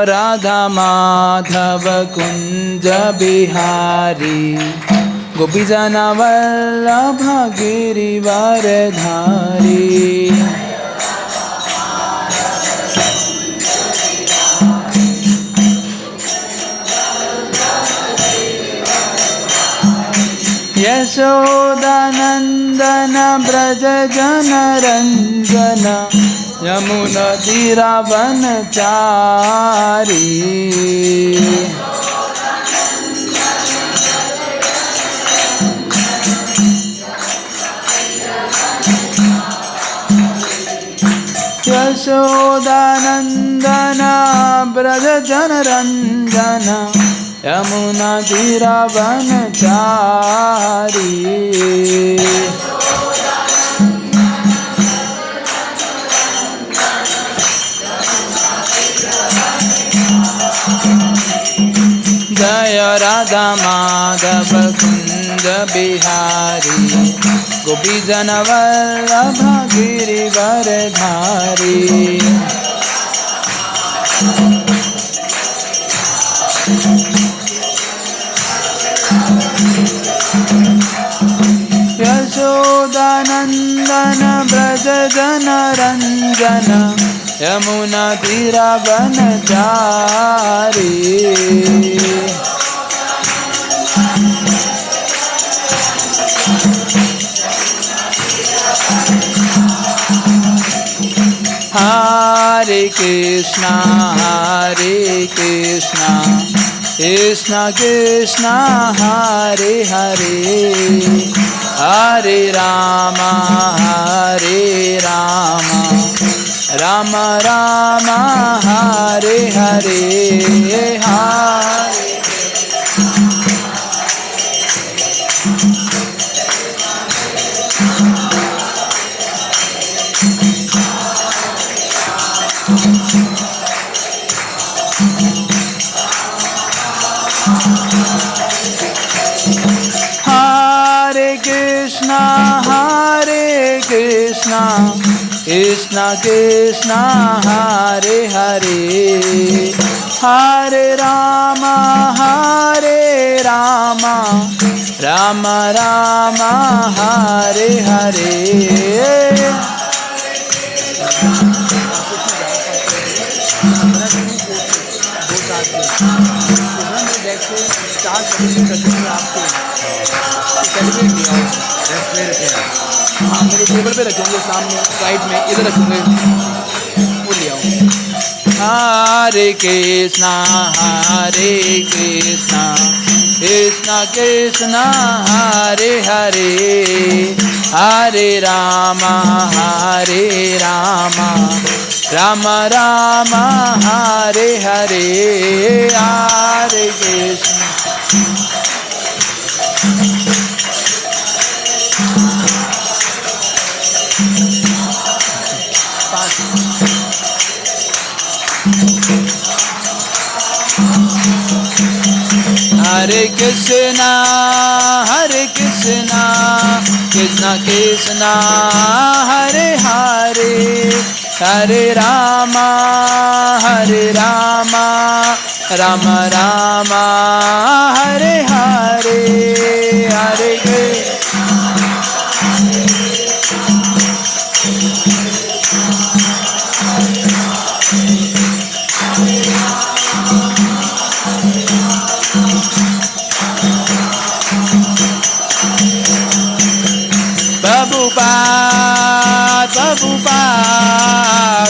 राधा माधव कुंज बिहारी गोपीजन वल्लभ गिरिवरधारी। यशोदानंदन ब्रज जन रंजन यमुना तीरावनचारी। यशोदानंदन ब्रज जन रंजन यमुना तीरावनचारी। जय राधा माधव कुंज बिहारी गोपीजन वल्लभ गिरिवरधारी। यशोदानंदन ब्रज जन रंजन यमुना तीरावनचारी। हरे कृष्णा कृष्ण कृष्ण हरे हरे हरे राम राम राम हरे हरे हरे। कृष्ण कृष्ण हरे हरे हरे राम राम राम हरे हरे। हाँ मेरे टेबल पे रखेंगे सामने साइड में इधर रखेंगे वो ले आओ। हरे कृष्णा कृष्ण कृष्ण हरे हरे हरे राम राम राम हरे हरे हरे कृष्ण। हरे Krishna Krishna Krishna Hare Hare Hare Ram Ram Ram Hare Hare Hare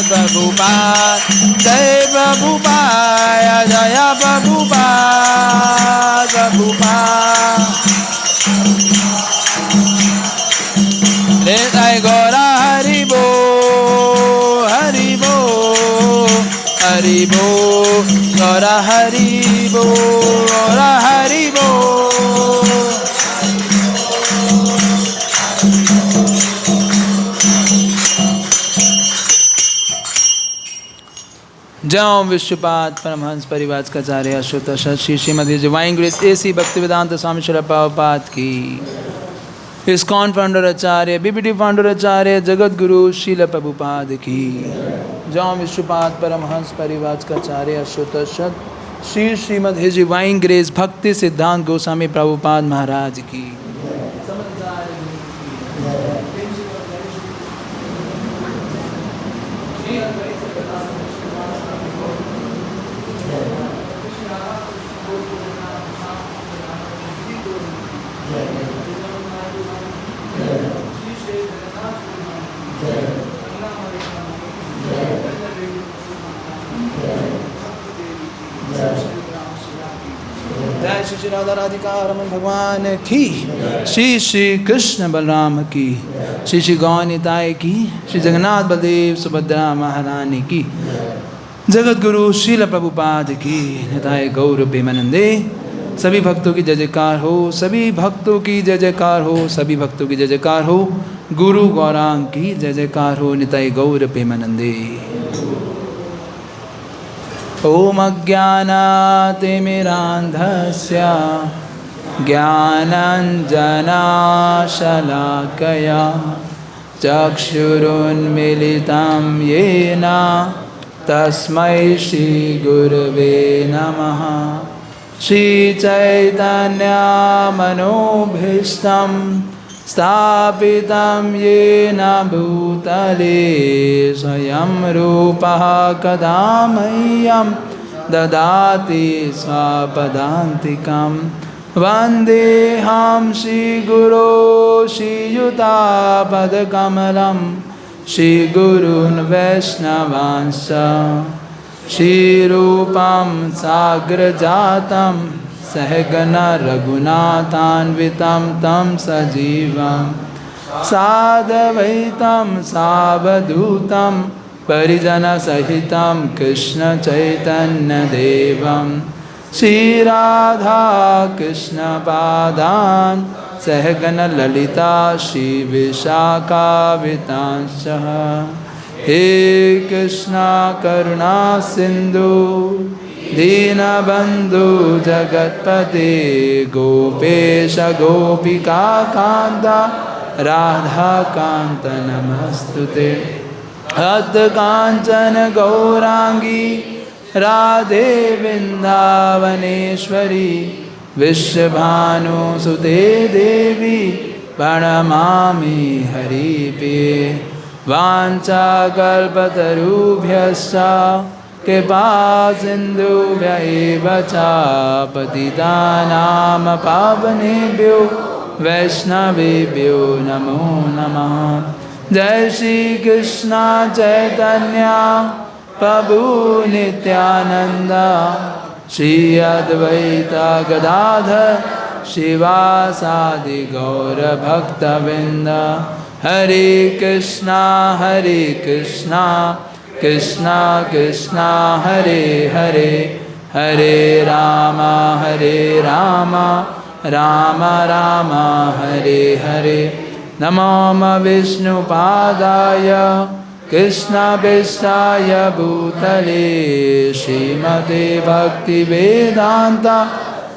Prabhupada, Jai Prabhupada, Jaya Prabhupada, Prabhupada. Jai Gaura Hari Bo, Hari Bo, Hari Bo, Gaura Hari Bo, Gaura Hari Bo. जय विश्वपाद परमहंस परिवारकाचार्य अशोक Shri Shrimati divine grace AC Bhaktivedanta Swami Shri Prabhupada की। ISKCON founder acharya BBT founder acharya Jagat Guru Srila Prabhupada की जौ विश्वपाद परमहंस परिव्राजकाचार्य अच्युत शत Shri Srimad his divine grace Bhakti Siddhanta Goswami Prabhupada महाराज की। जय श्री राधा राधिका रमन भगवान की, श्री श्री कृष्ण बलराम की, श्री श्री गौनिताय की, श्री जगन्नाथ बलदेव सुभद्रा महारानी की, जगत गुरु श्रील प्रभुपाद की, निताय गौर प्रेमानंदे। सभी भक्तों की जय जयकार हो, सभी भक्तों की जय जयकार हो, सभी भक्तों की जय जयकार हो। गुरु गौरांग की जय जयकार हो, निताय गौर प्रेमानंदे। ओम अज्ञानातिमिरान्धस्य ज्ञानाञ्जनशलाकया चक्षुरुन्मीलितं येन तस्मै श्रीगुरवे नमः। श्रीचैतन्यमनोभीष्टं स्थापितं येन भूतले स्वयं रूपः कदा मह्यं ददाति स्वपदान्तिकं। वन्देऽहं श्रीगुरो श्रीयुतापदकमलं श्रीगुरून् वैष्णवांश्च श्रीरूपं साग्रजातं सहगण रघुनाथान्वितं तं सजीवं साद्वैतं सावधूतं परिजनसहितं कृष्णचैतन्यदेवं श्रीराधा कृष्णपादान् सहगण ललिता श्रीविशाखान्वितांश्च। हे कृष्णा करुणा सिंधु दीनबंधु जगत्पते गोपेश गोपिका कांत राधा कांत नमस्तुते। कांचन गौरांगी राधे वृंदावनेश्वरी विश्वभानुसुते देवी प्रणमामि हरिप्रिये। वाञ्छाकल्पतरुभ्यश्च कृपा सिन्धुभ्य एव च पतितानां पावनेभ्यो वैष्णवेभ्यो नमो नमः। जय श्री कृष्ण चैतन्य प्रभु नित्यानंद श्री अद्वैत गदाधर श्रीवासादि गौर भक्तवृंद। हरे कृष्णा कृष्णा कृष्णा हरे हरे, हरे राम राम राम हरे हरे। नमो विष्णुपादाय कृष्णवेष्टाय भूतले श्रीमते भक्तिवेदांत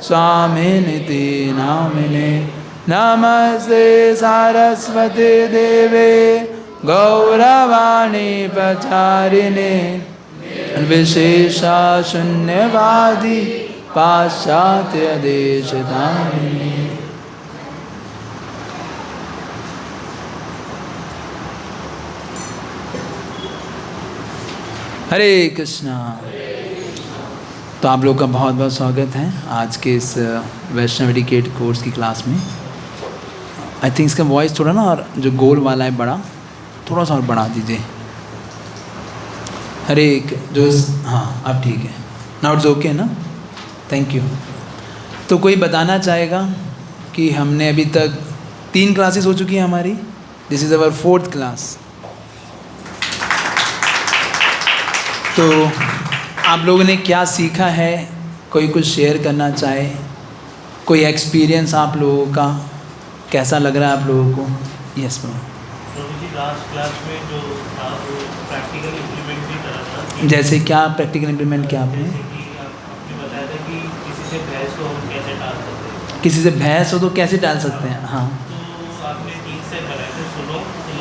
स्वामिनिति नामिने। नमस्ते सारस्वती देवे गौरवाणी प्रचारिणे विशेषा शून्यवादी पाश्चात्य देशधारिणे। हरे कृष्णा। तो आप लोग का बहुत बहुत स्वागत है आज के इस वैष्णव एडिकेट कोर्स की क्लास में। आई थिंक इसका वॉइस थोड़ा ना और जो गोल वाला है बड़ा, थोड़ा सा और बढ़ा दीजिए। हरे जो हाँ अब ठीक है, नाउ इट्स ओके ना, थैंक यू। तो कोई बताना चाहेगा कि हमने अभी तक 3 क्लासेस हो चुकी हैं हमारी, this is our 4th class. तो आप लोगों ने क्या सीखा है, कोई कुछ शेयर करना चाहे, कोई एक्सपीरियंस आप लोगों का कैसा लग रहा है आप लोगों को? Yes ma'am. लास्ट क्लास में जो था वो प्रैक्टिकल इम्प्लीमेंट भी करा था। जैसे क्या प्रैक्टिकल इम्प्लीमेंट किया आपने? जैसे कि आपने बताया था कि किसी से बहस हो हम कैसे टाल सकते हैं। किसी से बहस हो तो कैसे टाल सकते हैं? हाँ, तो आपने 3 स्टेप बनाए थे, सुनो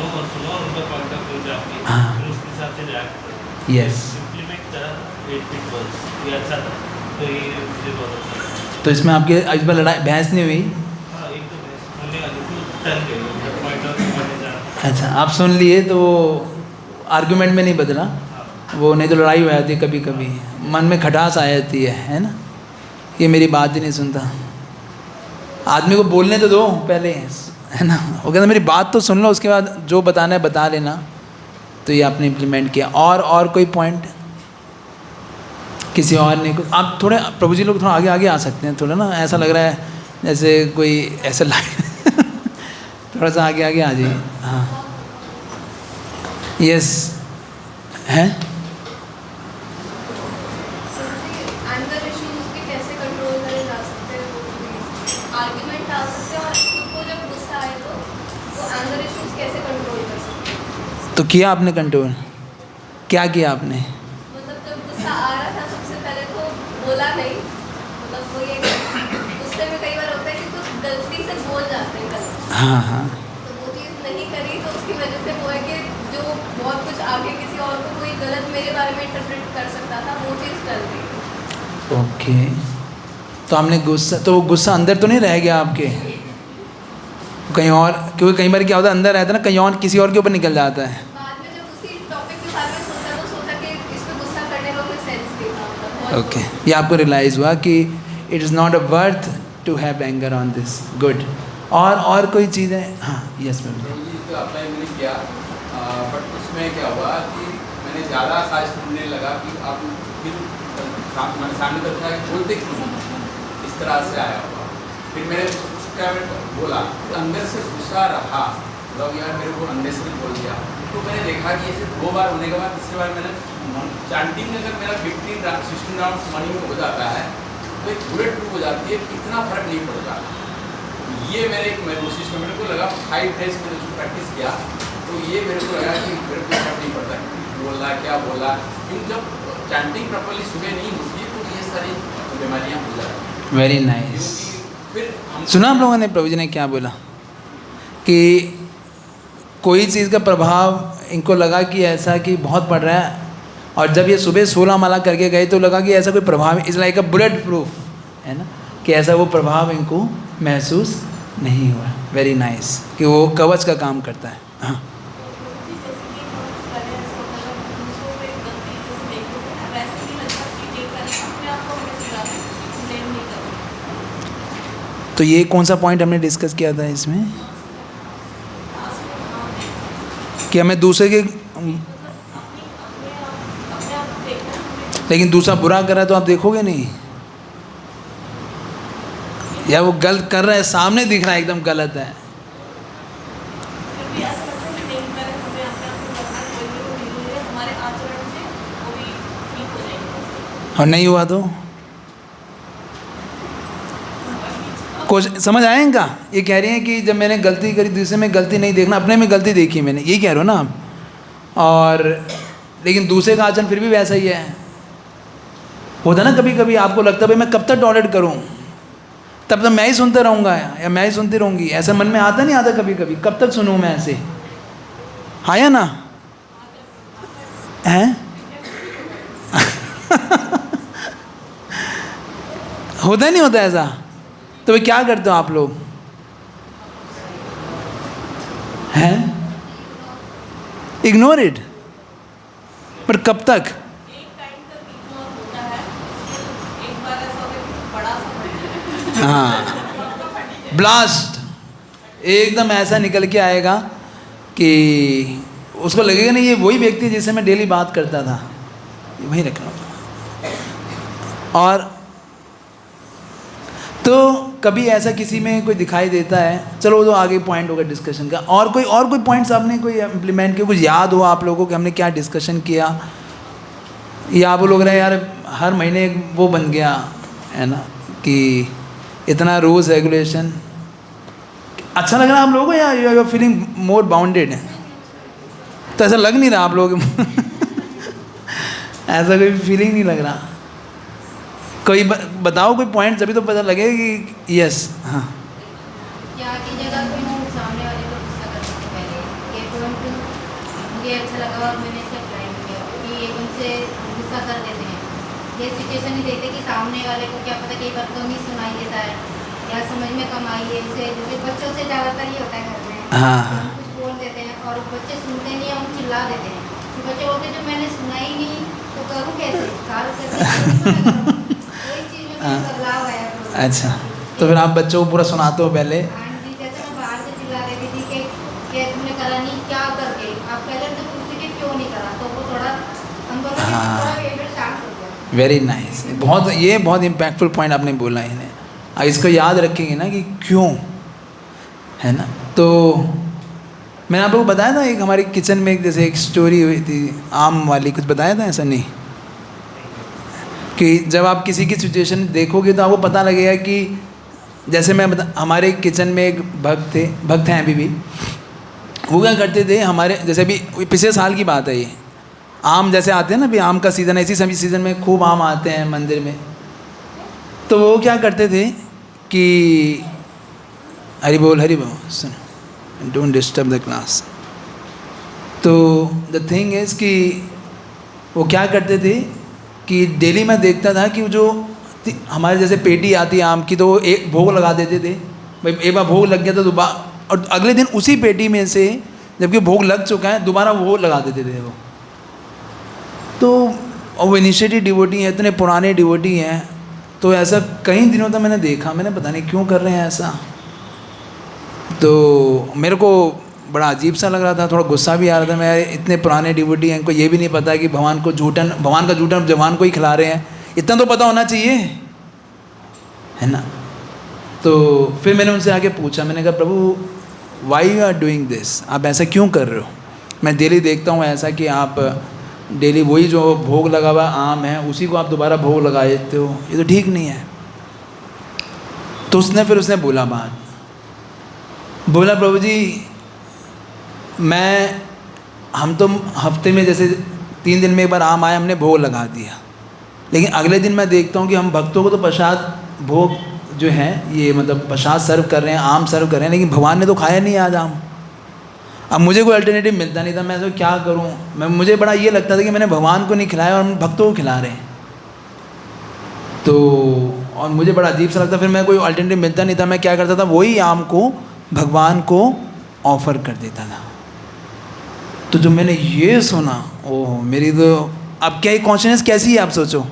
और उनका पॉइंट ऑफ व्यू जाके हाँ। फिर उसके हिसाब से रिएक्ट करो। यस। इम्प्लीमेंट करा 8 बिट वर्ड्स, ये अच्छा था, तो ये मुझे बहुत अच्छा लगा। तो इसमें आपके इस बार लड़ाई बहस नहीं हुई? हाँ, एक तो बहस होने वाली थी, टल गई, पॉइंट ऑफ व्यू मैंने जाना। अच्छा, आप सुन लिए तो आर्गुमेंट में नहीं बदला हाँ, वो, नहीं तो लड़ाई हो जाती है कभी कभी, मन में खटास आ जाती है ना। ये मेरी बात ही नहीं सुनता, आदमी को बोलने तो दो पहले, है ना। वो कहता मेरी बात तो सुन लो, उसके बाद जो बताना है बता लेना। तो ये आपने इम्प्लीमेंट किया। और कोई पॉइंट किसी और ने कुछ? आप थोड़े प्रभु जी लोग थोड़ा आगे आगे आ सकते हैं, थोड़ा ना ऐसा लग रहा है जैसे कोई ऐसे लाइन थोड़ा सा आगे आगे आ जाइए। हाँ, यस हैं। एंगर इश्यूज के कैसे कंट्रोल करे जा सकते हैं? आर्गुमेंट आ सकते हैं, और खुद को जब गुस्सा आए तो वो एंगर इश्यूज कैसे कंट्रोल कर सकते हैं? तो किया आपने कंट्रोल? क्या किया आपने? मतलब जब गुस्सा आ रहा था सबसे पहले तो बोला नहीं, मतलब वो ये गुस्से में कई बार होता है कि कुछ गलती से बोल जाते हैं गलत, हाँ हाँ, तो वो चीज़ नहीं करी, तो उसकी वजह से वो है कि जो बहुत कुछ आगे किसी और को कोई गलत मेरे बारे में इंटरप्रेट कर सकता था, वो चीज़ कर गई। ओके। तो आपने गुस्सा, तो गुस्सा अंदर तो नहीं रह गया आपके कहीं और? क्योंकि कई बार क्या होता है, अंदर रहता है ना, कहीं और किसी और के ऊपर निकल जाता है। बाद में जब उसी टॉपिक के बारे में सोचा तो सोचा कि इस पे गुस्सा करने का कोई सेंस नहीं था, मतलब ओके, ये आपको रियलाइज़ हुआ कि it is not a worth to have anger on this. Good. और कोई चीज़ है? हाँ, यस मैम। जी, तो अप्लाई मैंने किया, बट उसमें क्या हुआ कि मैंने ज़्यादा साज सुनने लगा कि आप फिर मैंने सामने तक था कि बोलते क्यों इस तरह से आया हुआ। फिर मैंने क्या बोला, अंदर से गुस्सा रहा, मतलब यार मेरे को अंदर से बोल दिया। तो मैंने देखा कि ऐसे 2 बार होने के बाद तीसरी बार मैंने चैंटिंग अगर मेरा 15-16 राउंड मॉर्निंग में हो जाता है तो एक बुलेट प्रूफ हो जाती है, इतना फर्क नहीं पड़ता। ये मेरे कोशिश में मेरे को लगा 5 डेज मैंने उसको प्रैक्टिस किया, तो ये मेरे को लगा कि मेरे को फर्क नहीं पड़ता बोलना क्या बोला, क्योंकि जब चैंटिंग प्रॉपर्ली सुबह नहीं होती तो ये सारी बीमारियाँ हो जाती हैं। Very nice. फिर सुना आप लोगों ने प्रभु जी ने क्या बोला कि कोई चीज़ का प्रभाव इनको लगा कि ऐसा कि बहुत पड़ रहा है, और जब ये सुबह 16 माला करके गए तो लगा कि ऐसा कोई प्रभाव is like a bullet proof, है ना, कि ऐसा वो प्रभाव इनको महसूस नहीं हुआ। वेरी नाइस, कि वो कवच का काम करता है। हाँ, तो ये कौन सा पॉइंट हमने डिस्कस किया था इसमें, कि हमें दूसरे के, लेकिन दूसरा बुरा कर रहा है तो आप देखोगे नहीं, या वो गलत कर रहा है सामने दिख रहा है एकदम गलत है, और नहीं हुआ तो कुछ समझ आए इनका? ये कह रही हैं कि जब मैंने गलती करी, दूसरे में गलती नहीं देखना, अपने में गलती देखी मैंने, यही कह रहे हो ना आप? और लेकिन दूसरे का आचरण फिर भी वैसा ही है। होता ना कभी कभी आपको लगता है भाई मैं कब तक टॉलरेट करूं, तब तक मैं ही सुनता रहूँगा या मैं ही सुनती रहूँगी, ऐसा मन में आता नहीं आता कभी कभी, कब तक सुनूँ मैं ऐसे? आया ना? हैं होता नहीं होता ऐसा? तो वे क्या करते हो आप लोग? हैं इग्नोर इट, पर कब तक? हाँ, ब्लास्ट एकदम ऐसा निकल के आएगा कि उसको लगेगा नहीं ये वही व्यक्ति जिससे मैं डेली बात करता था, वही रखना होगा। और तो कभी ऐसा किसी में कोई दिखाई देता है, चलो वो तो आगे पॉइंट होगा डिस्कशन का। और कोई पॉइंट्स आपने कोई इम्प्लीमेंट किया, कुछ याद हो आप लोगों को कि हमने क्या डिस्कशन किया, या आप लोग रहे यार हर महीने एक वो बन गया है ना कि इतना रूल्स रेगुलेशन, अच्छा लग रहा है आप लोगों को, या you are feeling more bounded? तो ऐसा लग नहीं रहा आप लोग ऐसा कोई फीलिंग नहीं लग रहा। कोई बताओ कोई पॉइंट, तभी तो पता लगेगा कि यस। हाँ, क्या की जगह कोई सामने वाले को गुस्सा करने से पहले ये पॉइंट मुझे अच्छा लगा और मैंने इसे अप्लाई किया, कि उनसे गुस्सा कर देते हैं, ये सिचुएशन नहीं देखते कि सामने वाले को क्या पता कई बार कम ही सुनाई देता है या समझ में कम आई है उसे। जैसे बच्चों से ज़्यादातर ये होता है घर में, हाँ हाँ कुछ बोल देते हैं और बच्चे सुनते नहीं है, हम चिल्ला देते हैं। तो बच्चे बोलते हैं जब मैंने सुना ही नहीं तो करूँ कैसे, वही चीज़ में बदलाव आया। अच्छा, तो फिर आप बच्चों को पूरा सुनाते हो पहले? आंटी जैसे मैं बाहर से चिल्ला रही थी कि तुमने करा नहीं, क्या करके आप पहले तो पूछते कि क्यों नहीं करा, तो वो थोड़ा हम दोनों के हाँ। थोड़ा बिहेवियर शांत हो गया। वेरी नाइस, ये बहुत इम्पैक्टफुल पॉइंट आपने बोला है इन्हें। इसको याद रखेंगे ना कि क्यों, है ना। तो मैंने आप लोगों को बताया था एक हमारे किचन में जैसे एक स्टोरी हुई थी आम वाली, कुछ बताया था ऐसा नहीं? कि जब आप किसी की सिचुएशन देखोगे तो आपको पता लगेगा कि जैसे हमारे किचन में एक भक्त हैं अभी भी। वो क्या करते थे हमारे, जैसे अभी पिछले साल की बात है ये, आम जैसे आते हैं ना, अभी आम का सीज़न है, इसी समय सीज़न में खूब आम आते हैं मंदिर में। तो वो क्या करते थे कि हरि बोल सुन, डोंट डिस्टर्ब द क्लास। तो द थिंग इज़ कि वो क्या करते थे कि डेली मैं देखता था कि जो हमारे जैसे पेटी आती है आम की, तो वो एक भोग लगा देते थे। भाई एक बार भोग लग गया तो दोबारा, और अगले दिन उसी पेटी में से जबकि भोग लग चुका है दोबारा वो लगा देते थे वो। तो और वो इनिशिएटिव डिवोटी हैं, इतने पुराने डिवोटी हैं, तो ऐसा कई दिनों तक मैंने देखा, मैंने पता नहीं क्यों कर रहे हैं ऐसा। तो मेरे को बड़ा अजीब सा लग रहा था, थोड़ा गुस्सा भी आ रहा था। मैं इतने पुराने डिवोटी हैं, इनको ये भी नहीं पता कि भगवान का जूठन भगवान को ही खिला रहे हैं, इतना तो पता होना चाहिए, है ना। तो फिर मैंने उनसे आके पूछा, मैंने कहा प्रभु why you are doing this, आप ऐसा क्यों कर रहे हो? मैं डेली देखता हूँ ऐसा कि आप डेली वही जो भोग लगा हुआ आम है उसी को आप दोबारा भोग लगा देते हो, ये तो ठीक नहीं है। तो उसने बोला प्रभु जी हम तो हफ्ते में जैसे 3 दिन में एक बार आम आया, हमने भोग लगा दिया, लेकिन अगले दिन मैं देखता हूँ कि हम भक्तों को तो प्रसाद भोग जो है ये मतलब प्रसाद सर्व कर रहे हैं, आम सर्व कर रहे हैं, लेकिन भगवान ने तो खाया नहीं आज आम। अब मुझे कोई अल्टरनेटिव मिलता नहीं था, मैं तो क्या करूँ। मुझे बड़ा ये लगता था कि मैंने भगवान को नहीं खिलाया और हम भक्तों को खिला रहे हैं। तो और मुझे बड़ा अजीब सा लगता, फिर मैं कोई अल्टरनेटिव मिलता नहीं था, मैं क्या करता था वही आम को भगवान को ऑफर कर देता था। तो जब मैंने ये सुना, ओह मेरी तो अब क्या कॉन्शियसनेस कैसी है आप सोचो,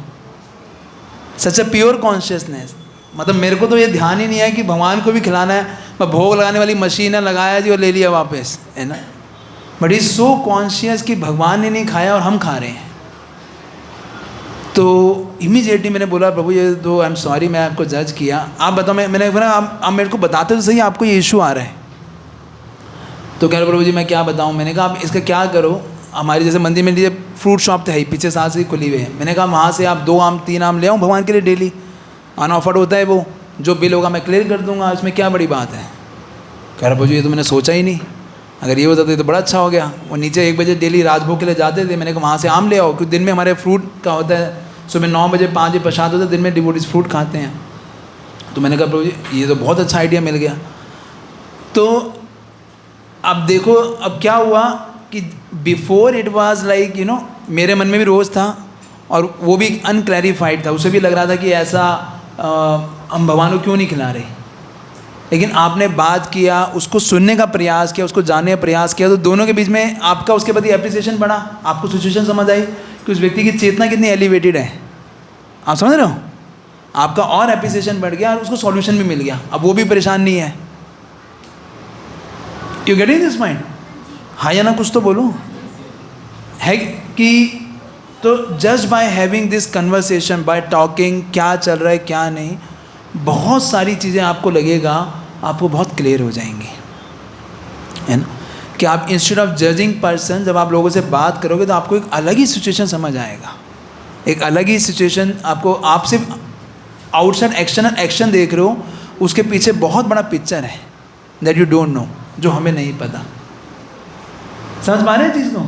सच अ प्योर कॉन्शियसनेस। मतलब मेरे को तो ये ध्यान ही नहीं है कि भगवान को भी खिलाना है, मैं भोग लगाने वाली मशीन है लगाया जी और ले लिया वापस, है ना। बट इज सो कॉन्शियस कि भगवान ने नहीं खाया और हम खा रहे हैं। तो इमीडिएटली मैंने बोला प्रभु ये तो आई एम सॉरी, मैं आपको जज किया, आप बताओ। मैंने बोला आप मेरे को बताते तो सही आपको ये इशू आ रहा है। तो कह रहे प्रभु जी मैं क्या बताऊँ। मैंने कहा आप इसका क्या करो, हमारी जैसे मंदिर में लीजिए फ्रूट शॉप तो है ही, पीछे साल से ही खुली हुई है। मैंने कहा वहाँ से आप 2 आम 3 आम ले आओ भगवान के लिए, डेली अनऑफर्ड होता है, वो जो बिल होगा मैं क्लियर कर दूंगा, इसमें क्या बड़ी बात है। कह रहा प्रभु ये तो मैंने सोचा ही नहीं, अगर ये होता तो बड़ा अच्छा हो गया। वो नीचे 1 बजे डेली राजभोग के लिए जाते थे, मैंने कहा वहाँ से आम ले आओ, क्योंकि दिन में हमारे फ्रूट का होता है, सुबह 9 बजे 5 बजे प्रसाद होता है, दिन में डिवोटीज फ्रूट खाते हैं। तो मैंने कहा प्रभु जी ये तो बहुत अच्छा आइडिया मिल गया। तो अब देखो अब क्या हुआ कि before it was like you know, मेरे मन में भी रोज़ था और वो भी अनक्लैरिफाइड था, उसे भी लग रहा था कि ऐसा हम भगवान को क्यों नहीं खिला रहे। लेकिन आपने बात किया, उसको सुनने का प्रयास किया, उसको जानने का प्रयास किया, तो दोनों के बीच में आपका उसके प्रति एप्रिसिएशन बढ़ा, आपको सिचुएशन समझ आई कि उस व्यक्ति की चेतना कितनी एलिवेटेड है। आप समझ रहे हो, आपका और एप्रिसिएशन बढ़ गया और उसको सॉल्यूशन भी मिल गया, अब वो भी परेशान नहीं है। You getting this mind? हाँ या ना कुछ तो बोलो है कि तो just by having this conversation, bye talking, क्या चल रहा है क्या नहीं, बहुत सारी चीज़ें आपको लगेगा आपको बहुत क्लियर हो जाएंगी, है ना। कि आप इंस्टेड ऑफ जजिंग पर्सन, जब आप लोगों से बात करोगे तो आपको एक अलग ही सिचुएशन समझ आएगा, एक अलग ही सिचुएशन आपको। आप सिर्फ आउटसाइड एक्शन देख रहे हो, उसके पीछे बहुत बड़ा पिक्चर है दैट यू डोंट नो, जो हमें नहीं पता। समझ पा रहे हैं चीज़ को?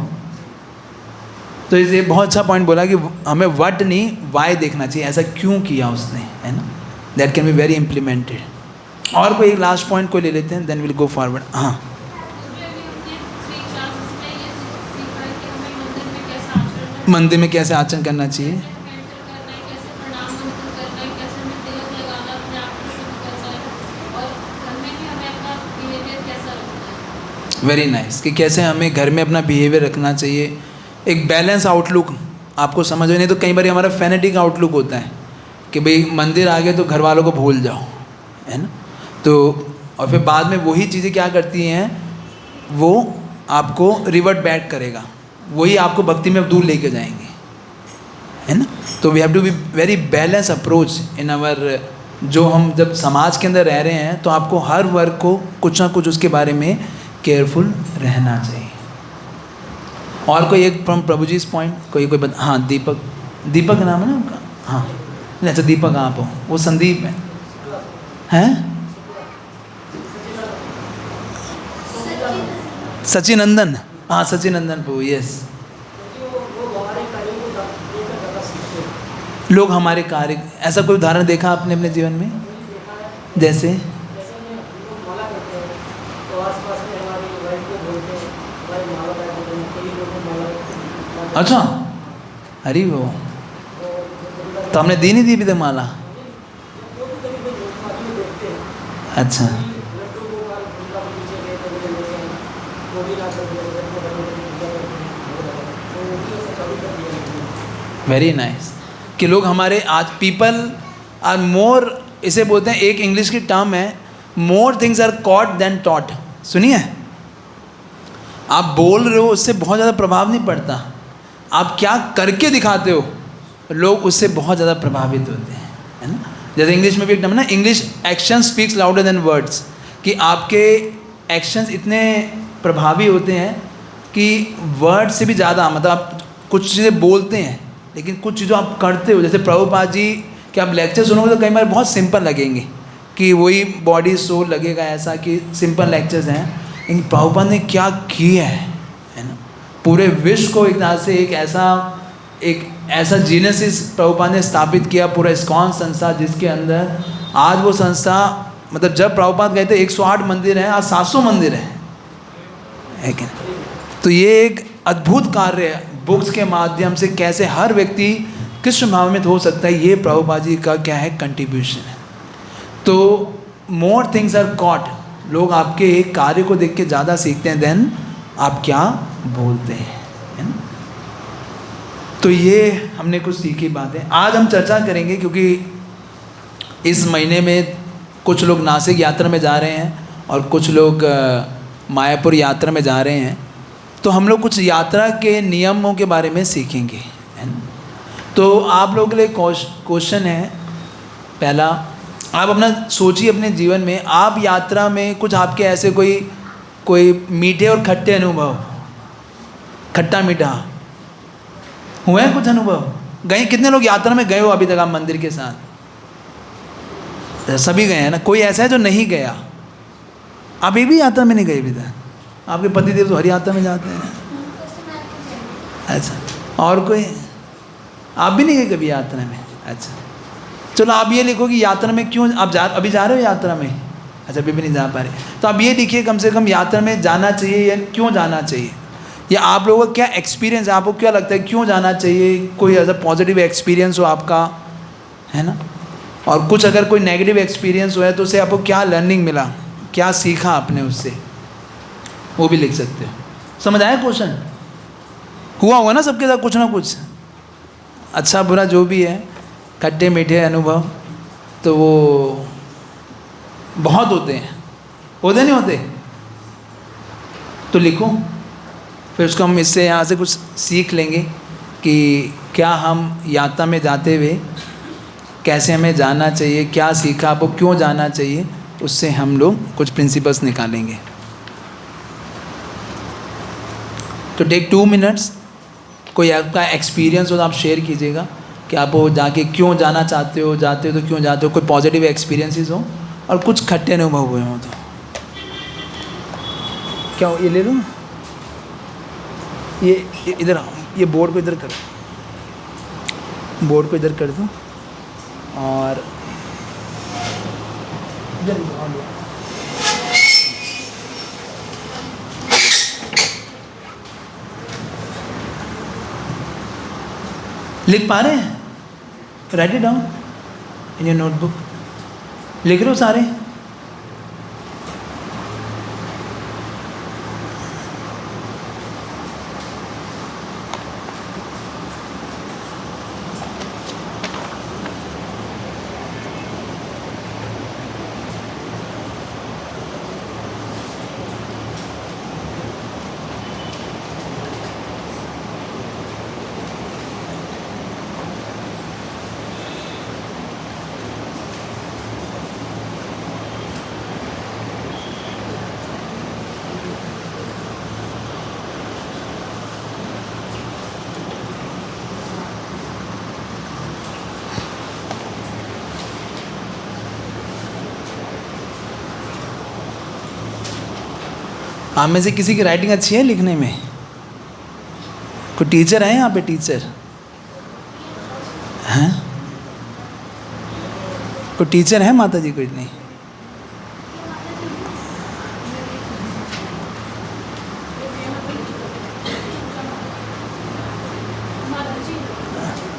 तो ये बहुत अच्छा पॉइंट बोला कि हमें व्हाट नहीं वाई देखना चाहिए, ऐसा क्यों किया उसने, है ना। That can be very implemented. और कोई एक लास्ट पॉइंट को ले लेते हैं, देन विल गो फॉरवर्ड। हाँ मंदिर में कैसे आचरण करना चाहिए? कैसे एंटर करना है, कैसे प्रणाम मंत्र करना है, कैसे हमें तिलक लगाना अपने आप को शुद्ध करना है, और घर में भी हमें अपना बिहेवियर कैसा रखना है। वेरी नाइस कि कैसे हमें घर में अपना बिहेवियर रखना चाहिए, एक बैलेंस आउटलुक आपको समझ में। नहीं तो कई बार हमारा फैनेटिक आउटलुक होता है कि भाई मंदिर आ गए तो घर वालों को भूल जाओ, है ना। तो और फिर बाद में वही चीज़ें क्या करती हैं, वो आपको रिवर्ट बैक करेगा, वही आपको भक्ति में दूर लेके जाएंगे, है ना। तो we have to be very balance approach in our, जो हम जब समाज के अंदर रह रहे हैं तो आपको हर वर्ग को कुछ ना कुछ उसके बारे में केयरफुल रहना चाहिए। और कोई एक फ्रॉम प्रभु जी पॉइंट कोई हाँ दीपक, दीपक नाम है ना उनका? हाँ नहीं, अच्छा दीपक आप हो, वो संदीप है, हैं सचिनंदन, हाँ सचिनंदन प्रभु, यस। लोग हमारे कार्य, ऐसा कोई उदाहरण देखा आपने अपने जीवन में? जैसे अच्छा, अरे वो तो हमने दी नहीं दी अभी तक माला। अच्छा, वेरी नाइस कि लोग हमारे आज पीपल आर मोर, इसे बोलते हैं, एक इंग्लिश की टर्म है, more things are caught than taught. सुनिए, आप बोल रहे हो उससे बहुत ज़्यादा प्रभाव नहीं पड़ता, आप क्या करके दिखाते हो लोग उससे बहुत ज़्यादा प्रभावित होते हैं, है ना। जैसे इंग्लिश में भी एक टर्म है ना, English action speaks louder than words, कि आपके एक्शंस इतने प्रभावी होते हैं कि वर्ड से भी ज़्यादा, मतलब आप कुछ चीज़ें बोलते हैं लेकिन कुछ चीज़ों आप करते हो। जैसे प्रभुपाद जी के आप लेक्चर सुनोगे तो कई बार बहुत सिंपल लगेंगे कि वही बॉडी सोल लगेगा ऐसा कि सिंपल लेक्चर्स हैं, लेकिन प्रभुपाद ने क्या किया है ना, पूरे विश्व को एक तरह से एक ऐसा जीनेसिस प्रभुपाद ने स्थापित किया, पूरा इस्कॉन संस्था, जिसके अंदर आज वो संस्था, मतलब जब प्रभुपाद गए थे 108 मंदिर हैं, आज 700 मंदिर है कि नहीं। तो ये एक अद्भुत कार्य है, बुक्स के माध्यम से कैसे हर व्यक्ति कृष्ण भावान्वित हो सकता है, ये प्रभुपाद जी का क्या है कंट्रीब्यूशन है। तो मोर थिंग्स आर कॉट, लोग आपके एक कार्य को देख के ज़्यादा सीखते हैं देन आप क्या बोलते हैं, है ना। तो ये हमने कुछ सीखी बातें आज हम चर्चा करेंगे, क्योंकि इस महीने में कुछ लोग नासिक यात्रा में जा रहे हैं और कुछ लोग मायापुर यात्रा में जा रहे हैं, तो हम लोग कुछ यात्रा के नियमों के बारे में सीखेंगे, है ना। तो आप लोगों के लिए क्वेश्चन है पहला, आप अपना सोचिए अपने जीवन में, आप यात्रा में कुछ आपके ऐसे कोई मीठे और खट्टे अनुभव, खट्टा मीठा हुए हैं कुछ अनुभव? गए, कितने लोग यात्रा में गए हो अभी तक आप मंदिर के साथ? सभी गए हैं ना, कोई ऐसा है जो नहीं गया? आप एक भी यात्रा में नहीं गए अभी तक? आपके पतिदेव तो हर यात्रा में जाते हैं। अच्छा, और कोई? आप भी नहीं गए कभी यात्रा में? अच्छा, चलो आप ये लिखो कि यात्रा में क्यों आप अभी जा रहे हो यात्रा में? अच्छा, अभी भी नहीं जा पा रहे, तो आप ये लिखिए कम से कम यात्रा में जाना चाहिए या क्यों जाना चाहिए, या आप लोगों का क्या एक्सपीरियंस है, आपको क्या लगता है क्यों जाना चाहिए, कोई ऐसा पॉजिटिव एक्सपीरियंस हो आपका, है ना। और कुछ अगर कोई नेगेटिव एक्सपीरियंस हुआ है तो उससे आपको क्या लर्निंग मिला, क्या सीखा आपने उससे, वो भी लिख सकते हो। समझ आया क्वेश्चन? हुआ होगा ना सबके साथ कुछ ना कुछ, अच्छा बुरा जो भी है, खट्टे मीठे अनुभव तो वो बहुत होते हैं, होते नहीं होते? तो लिखो, फिर उसको हम इससे यहाँ से कुछ सीख लेंगे कि क्या हम यात्रा में जाते हुए कैसे हमें जाना चाहिए, क्या सीखा, आपको क्यों जाना चाहिए, उससे हम लोग कुछ प्रिंसिपल्स निकालेंगे। तो टेक 2 मिनट्स, कोई आपका एक्सपीरियंस हो तो आप शेयर कीजिएगा कि आप वो जाके क्यों जाना चाहते हो, जाते हो तो क्यों जाते हो, कोई पॉजिटिव एक्सपीरियंसेस हो और कुछ खट्टे अनुभव हुए हों तो। क्या हो, ये ले लूँ, ये इधर आओ, ये बोर्ड को इधर करो, बोर्ड को इधर कर दो और इधर लिख पा रहे हैं? Right it down in your notebook. लिख रहे हो सारे? आप में से किसी की राइटिंग अच्छी है लिखने में? कोई टीचर है यहाँ पे? टीचर हैं? कोई टीचर है माता जी? कोई नहीं?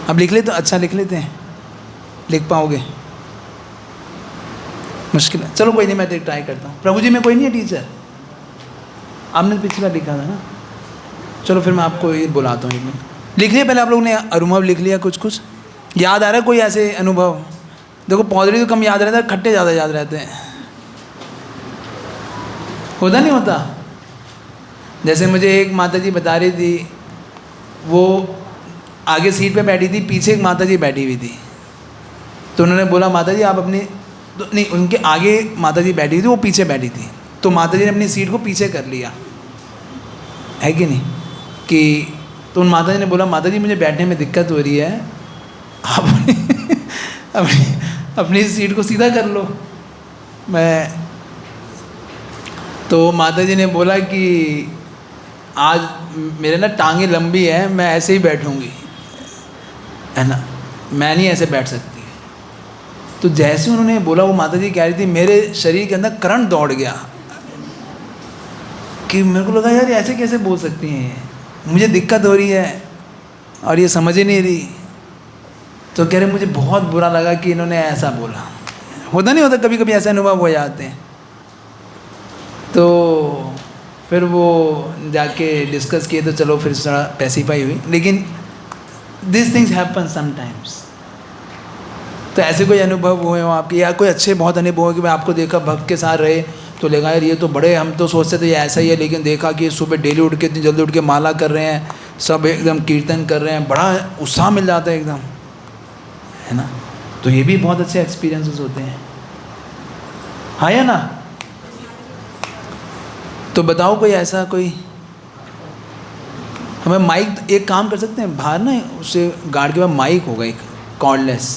अब लिख लेते, अच्छा लिख लेते हैं, लिख पाओगे? मुश्किल है, चलो कोई नहीं, मैं ट्राई करता हूँ. प्रभु जी में कोई नहीं है टीचर? आपने पिछली बार लिखा था ना? चलो फिर मैं आपको ये बुलाता हूँ. एक मिनट लिख लिया पहले आप लोगों ने? अनुभव लिख लिया? कुछ कुछ याद आ रहा है? कोई ऐसे अनुभव? देखो पॉजिटिव तो कम याद रहता है, खट्टे ज़्यादा याद रहते हैं. होता नहीं होता? जैसे मुझे एक माता जी बता रही थी, वो आगे सीट पे बैठी थी, पीछे एक माता जी बैठी हुई थी. तो उन्होंने बोला माता जी आप अपनी, तो नहीं, उनके आगे माता जी बैठी थी, वो पीछे बैठी थी. तो माता जी ने अपनी सीट को पीछे कर लिया, है कि नहीं? कि तो उन माता जी ने बोला माता जी मुझे बैठने में दिक्कत हो रही है, आप अपनी सीट को सीधा कर लो. मैं तो माता जी ने बोला कि आज मेरे ना टांगे लंबी है, मैं ऐसे ही बैठूंगी, है ना, मैं नहीं ऐसे बैठ सकती. तो जैसे उन्होंने बोला, वो माता जी कह रही थी मेरे शरीर के अंदर करंट दौड़ गया कि मेरे को लगा यार ऐसे कैसे बोल सकती हैं, मुझे दिक्कत हो रही है और ये समझ ही नहीं रही. तो कह रहे मुझे बहुत बुरा लगा कि इन्होंने ऐसा बोला. होता नहीं होता, कभी कभी ऐसे अनुभव हो जाते हैं. तो फिर वो जाके डिस्कस किए, तो चलो फिर थोड़ा पैसिफाई हुई. लेकिन दिस थिंग्स हैपन समटाइम्स. तो ऐसे कोई अनुभव हुए हो आपके, या कोई अच्छे बहुत अनुभव हो कि मैं आपको देखा भक्त के साथ रहे तो लगा यार ये तो बड़े, हम तो सोचते थे ये ऐसा ही है, लेकिन देखा कि सुबह डेली उठ के इतनी जल्दी उठ के माला कर रहे हैं, सब एकदम कीर्तन कर रहे हैं, बड़ा उत्साह मिल जाता है एकदम, है ना? तो ये भी बहुत अच्छे एक्सपीरियंसेस होते हैं, हाँ या ना? तो बताओ कोई ऐसा, कोई हमें माइक, एक काम कर सकते हैं बाहर ना, उससे गार्ड के पास माइक होगा एक कॉर्डलेस,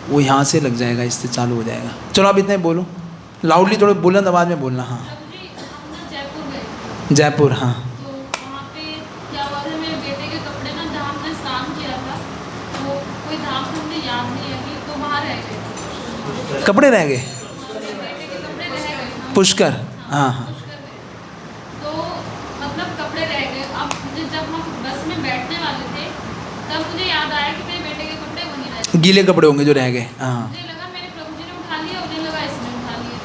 वो यहाँ से लग जाएगा, इससे चालू हो जाएगा. चलो आप इतने बोलो, लाउडली थोड़े बुलंद आवाज़ में बोलना. हाँ जयपुर. हाँ तो वहाँ पे क्या हुआ था, मेरे बेटे के कपड़े ना जहाँ हमने स्नान किया था, तो कोई धाम तो मुझे याद नहीं है कि, तो वहाँ रह गए. कपड़े रह गए? मेरे बेटे के कपड़े रह गए. पुष्कर. हाँ हाँ. तो मतलब कपड़े रह गए. अब मुझे जब हम बस में बैठने वाले थे, तब मुझे याद आया कि मेरे बेटे के कपड़े वहीं रह गए. गीले कपड़े होंगे जो रह गए. हाँ मुझे लगा मेरे प्रभु जी ने उठा लिया, उन्हें लगा इसने उठा लिया,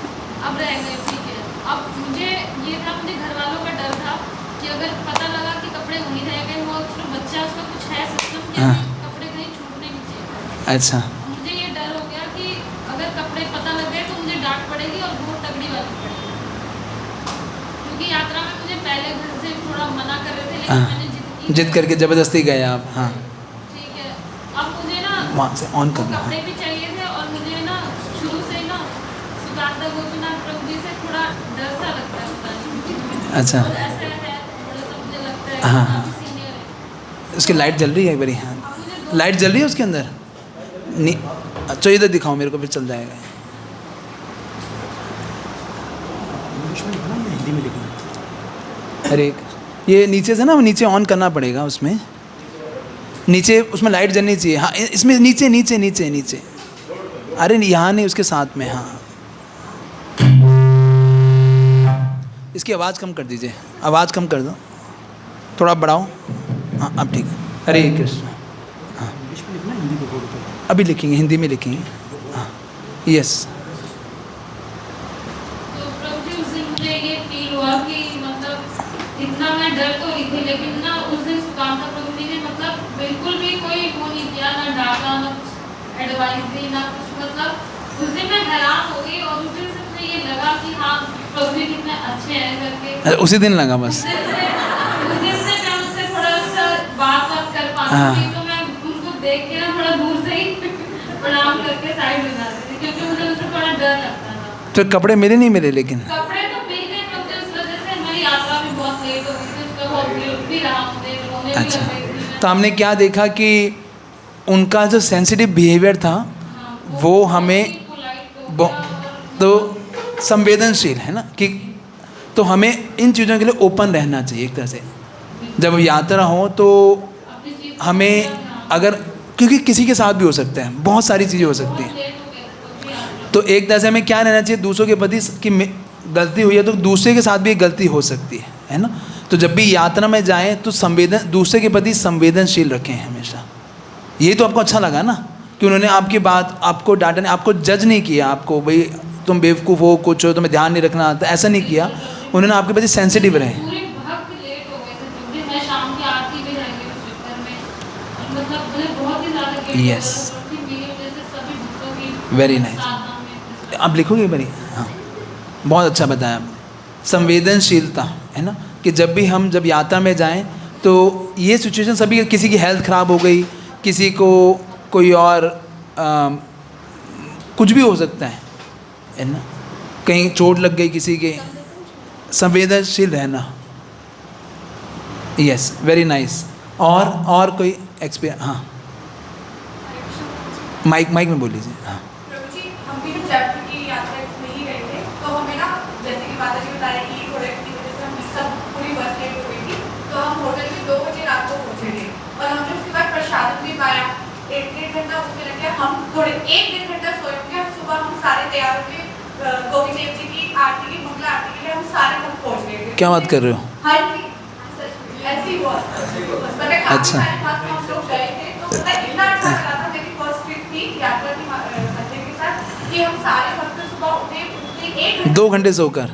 अब रह गए, ठीक है. अब मुझे ये था, मुझे घर वालों का डर था कि अगर पता लगा कि कपड़े वहीं रह गए, वो जो बच्चा उसका कुछ है सिस्टम कि कपड़े कहीं छूटने नहीं चाहिए. अच्छा. मुझे ये डर हो गया कि अगर कपड़े पता लग गए तो मुझे डांट पड़ेगी, और बहुत तगड़ी वाली पड़ेगी, क्योंकि यात्रा में मुझे पहले घर से थोड़ा मना कर रहे थे, लेकिन मैंने जिद की, जिद करके ज़बरदस्ती गए आप. हाँ ठीक है. अब मुझे ना वहाँ से ऑन करना. कपड़े भी चाहिए थे, और मुझे ना शुरू से ना सुदानता गोपीनाथ प्रभु जी से थोड़ा डर सा लगता है, पता नहीं. अच्छा. और ऐसा है थोड़ा सा मुझे लगता है हाँ, कि हाँ. काफी सीनियर है. उसकी लाइट जल रही है एक बारी. हाँ अब मुझे दो लाइट जल रही है उसके अंदर नहीं. अच्छा इधर दिखाओ मेरे को, फिर चल जाएगा. हिंदी में लिखना. अरे ये नीचे से ना, नीचे ऑन करना पड़ेगा उसमें, नीचे उसमें लाइट जलनी चाहिए. हाँ इसमें नीचे नीचे नीचे नीचे. अरे यहाँ नहीं, उसके साथ में. हाँ इसकी आवाज़ कम कर दीजिए, आवाज़ कम कर दो, थोड़ा बढ़ाओ. हाँ अब ठीक है. हरे कृष्ण. हिंदी पे बोलो, अभी लिखेंगे, हिंदी में लिखेंगे। हाँ, यस। तो प्रभु जी उस दिन मुझे ये फील हुआ कि मतलब इतना मैं डर तो रही थी, लेकिन ना उस दिन सुकांता प्रभु जी ने मतलब बिल्कुल भी कोई वो नहीं किया, ना डांटा, ना कुछ एडवाइस दी, ना कुछ। मतलब उस दिन मैं हैरान हो गई और उस दिन से मुझे ये लगा कि हाँ प्रभु जी कितने अच्छे हैं करके। उसी दिन लगा बस। उस दिन से मैं उनसे थोड़ा सा बात कर पाती थी, तो मैं उनको देख के ना थोड़ा दूर से ही प्रणाम करके साइड हो जाती थी, क्योंकि मुझे उनसे थोड़ा डर लगता था। तो कपड़े मिले नहीं मिले लेकिन? कपड़े तो मिल गए, क्योंकि उस वजह से मेरी यात्रा भी बहुत लेट हो गई थी, उसका बहुत गिल्ट भी रहा मुझे, रोने भी अच्छा, लग गई थी मैं। तो हमने क्या देखा कि उनका जो सेंसिटिव बिहेवियर था हाँ, वो हमें तो संवेदनशील है ना, कि तो हमें इन चीज़ों के लिए ओपन रहना चाहिए एक तरह से। जब यात्रा हो तो हमें अगर, क्योंकि किसी के साथ भी हो सकता है, बहुत सारी चीज़ें हो सकती हैं, तो एक तरह से हमें क्या रहना चाहिए दूसरों के प्रति कि गलती हुई है तो दूसरे के साथ भी एक गलती हो सकती है ना। तो जब भी यात्रा में जाएं तो दूसरे के प्रति संवेदनशील रखें हमेशा। ये तो आपको अच्छा लगा ना कि उन्होंने आपकी बात, आपको डांटा नहीं, आपको जज नहीं किया, आपको भाई तुम बेवकूफ़ हो, कुछ हो, तुम्हें ध्यान नहीं रखना आता, ऐसा नहीं किया। उन्होंने आपके प्रति सेंसिटिव रहे। पूरे भक्त लेट हो गए थे, क्योंकि मैं शाम की आरती भी रह गई उस चक्कर में, मतलब मुझे बहुत ही ज़्यादा गिल्ट हो रहा था, क्योंकि मेरी वजह से सभी भक्तों की वेरी नाइस। आप लिखोगे बड़ी? हाँ, बहुत अच्छा बताया आपने। संवेदनशीलता है ना, कि जब भी हम जब यात्रा में जाएं तो ये सिचुएशन सभी, किसी की हेल्थ ख़राब हो गई, किसी को कोई और कुछ भी हो सकता है ना, कहीं चोट लग गई किसी के, संवेदनशील रहना। Yes, very nice. और कोई एक्सपीरियंस? हाँ, माइक में बोल लीजिए। हाँ, प्रभु जी, हम भी जब जयपुर की यात्रा में ही गए थे, तो हमें ना जैसे कि माता जी बता रहे कि थोड़े की वजह से हम सब पूरी बस लेट हो गई थी, तो हम होटल में 2 बजे रात को पहुंचे थे और हमने उसके बाद प्रसाद भी पाया। 1-1.5 घंटा उसमें लग गया, हम थोड़े 1-1.5 घंटा सोए होंगे। सुबह हम सारे तैयार होके गोविंद देव जी की आरती की, मंगला आरती के लिए हम सारे लोग पहुंच गए थे। क्या बात कर रहे हो? हाँ जी, ऐसे ही हुआ। अच्छा। हम लोग गए थे तो इतना अच्छा लगा था। मेरी फर्स्ट ट्रिप थी यात्रा की बच्चे के साथ, कि हम सारे भक्त सुबह उठे 2 घंटे सोकर।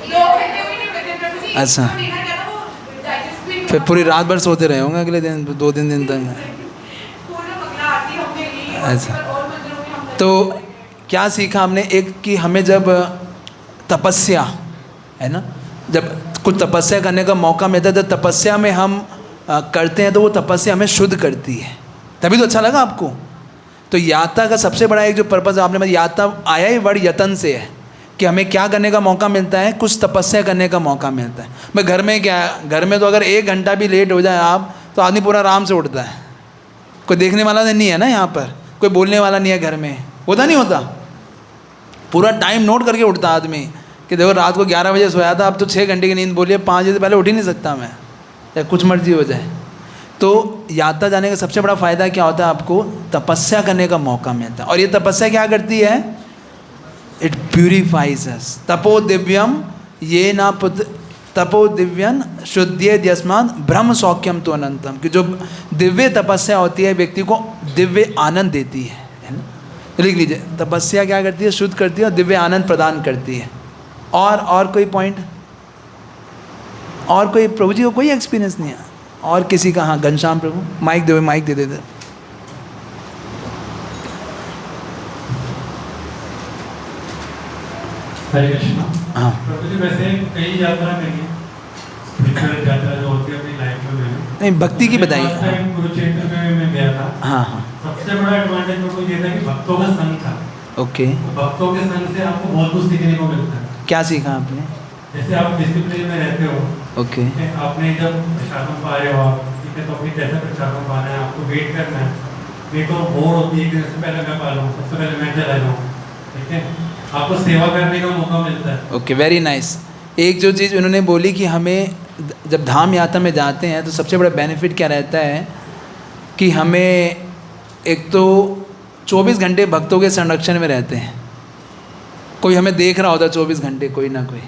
2 घंटे भी नहीं हुए थे प्रभु जी। अच्छा। जो डिनर किया था वो डाइजेस्ट भी नहीं फिर हुआ। पूरी रात भर सोते रहे होंगे अगले दिन, 2-3 दिन तक। पूर्ण मंगला आरती हमने ली और अच्छा। उसके बाद और मंदिरों में हम तो क्या सीखा हमने? एक कि हमें जब तपस्या है ना, जब कुछ तपस्या करने का मौका मिलता है, जब तपस्या में हम करते हैं तो वो तपस्या हमें शुद्ध करती है। तभी तो अच्छा लगा आपको। तो यात्रा का सबसे बड़ा एक जो पर्पज़ आपने बताया, यात्रा आया ही वर्ड यतन से है कि हमें क्या करने का मौका मिलता है, कुछ तपस्या करने का मौका मिलता है। मैं घर में क्या, घर में तो अगर 1 घंटा भी लेट हो जाए आप तो आदमी पूरा आराम से उठता है, कोई देखने वाला नहीं है ना, यहाँ पर कोई बोलने वाला नहीं है, घर में होता नहीं होता, पूरा टाइम नोट करके उठता आदमी कि देखो रात को 11 बजे सोया था, अब तो 6 घंटे की नींद बोलिए, 5 बजे से पहले उठ ही नहीं सकता मैं, या कुछ मर्जी हो जाए। तो यात्रा जाने का सबसे बड़ा फ़ायदा क्या होता है? आपको तपस्या करने का मौका मिलता है। और ये तपस्या क्या करती है? इट प्यूरिफाइज अस। तपो दिव्यम ये ना पुत्र तपो दिव्यन शुद्धिय यस्मात् ब्रह्म सौख्यम तो अनंतम, कि जो दिव्य तपस्या होती है व्यक्ति को दिव्य आनंद देती है ना। लिख लीजिए, तपस्या क्या करती है? शुद्ध करती है और दिव्य आनंद प्रदान करती है। और कोई पॉइंट? और कोई प्रभु जी को कोई एक्सपीरियंस नहीं है? और किसी का? हाँ, घनश्याम प्रभु, माइक दे देते। हरे कृष्णा। हाँ, प्रभु जी, वैसे कई यात्रा करी है, स्पिरिचुअल यात्रा जो होती है अपनी लाइफ में मैंने, नहीं भक्ति की बताइए। लास्ट टाइम कुरुक्षेत्र में मैं गया था। हाँ हाँ, सबसे बड़ा एडवांटेज मेरे को ये था कि भक्तों का संग था। ओके। तो भक्तों के संग से आपको बहुत कुछ सीखने को मिलता है। क्या सीखा आपने? जैसे आप डिसिप्लिन में रहते हो, ओके। ठीक है, आपने जब प्रसादम पा रहे हो आप, ठीक है, तो अपनी कैसा प्रसादम पाना है, आपको वेट करना है। नहीं तो बोर होती है कि सबसे पहले मैं पा लूँ, सबसे पहले मैं चला जाऊँ, ठीक है, आपको सेवा करने का मौका मिलता है। Okay, very nice. एक जो चीज़ उन्होंने बोली कि हमें जब धाम यात्रा में जाते हैं तो सबसे बड़ा बेनिफिट क्या रहता है कि हमें एक तो 24 घंटे भक्तों के संरक्षण में रहते हैं, कोई हमें देख रहा होता है 24 घंटे, कोई ना कोई,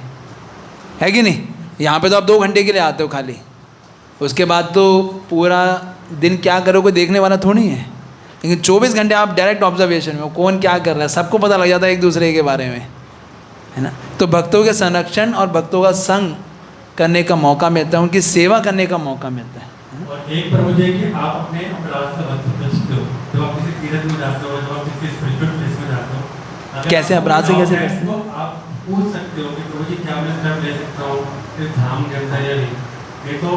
है कि नहीं? यहाँ पे तो आप 2 घंटे के लिए आते हो खाली, उसके बाद तो पूरा दिन क्या करोगे देखने वाला थोड़ी है, लेकिन 24 घंटे आप डायरेक्ट ऑब्जर्वेशन में हो, कौन क्या कर रहा है सबको पता लग जाता है एक दूसरे के बारे में, है ना। तो भक्तों के संरक्षण और भक्तों का संग करने का मौका मिलता है, उनकी सेवा करने का मौका मिलता है। और एक पर मुझे कि आप अपने अपराध से बचते हो, जब आप किसी तीर्थ में जाते हो, जब आप किसी स्पिरिचुअल प्लेस में जाते हो, कैसे अपराध से कैसे बचते हो? आप पूछ सकते हो कि प्रभु जी क्या मैं स्टेप ले सकता हूँ इस धाम के अंदर या नहीं। ये तो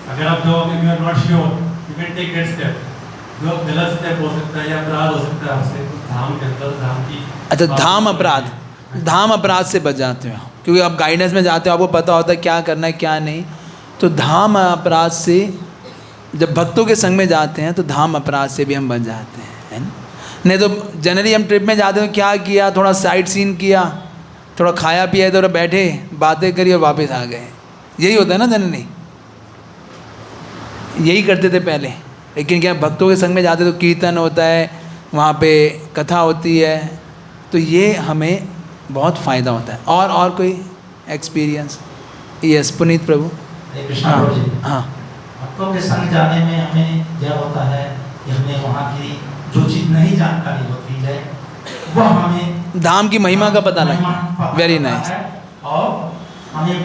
अगर आप जो you are not sure you can take that step, जो गलत स्टेप हो सकता है या अपराध हो सकता है आपसे धाम के अंदर, धाम की। अच्छा, धाम अपराध से बच जाते हो, क्योंकि आप गाइडेंस में जाते हो, आपको पता होता है क्या करना है क्या नहीं। तो धाम अपराध से जब भक्तों के संग में जाते हैं तो धाम अपराध से भी हम बच जाते हैं, है ना। नहीं तो जनरली हम ट्रिप में जाते हैं, क्या किया, थोड़ा साइट सीन किया, थोड़ा खाया पिया, थोड़ा बैठे बातें करी और वापस आ गए, यही होता है ना जनरली, यही करते थे पहले। लेकिन क्या भक्तों के संग में जाते तो कीर्तन होता है, वहाँ पे कथा होती है, तो ये हमें बहुत फ़ायदा होता है। और कोई एक्सपीरियंस? यस पुनीत प्रभु। हरे कृष्णा प्रभु जी। हाँ, भक्तों के संग जाने में हमें यह होता है कि हमें वहाँ की जो चीज़ नहीं जानकारी होती है वह हमें धाम की महिमा का पता लगता है। Very nice. और हमें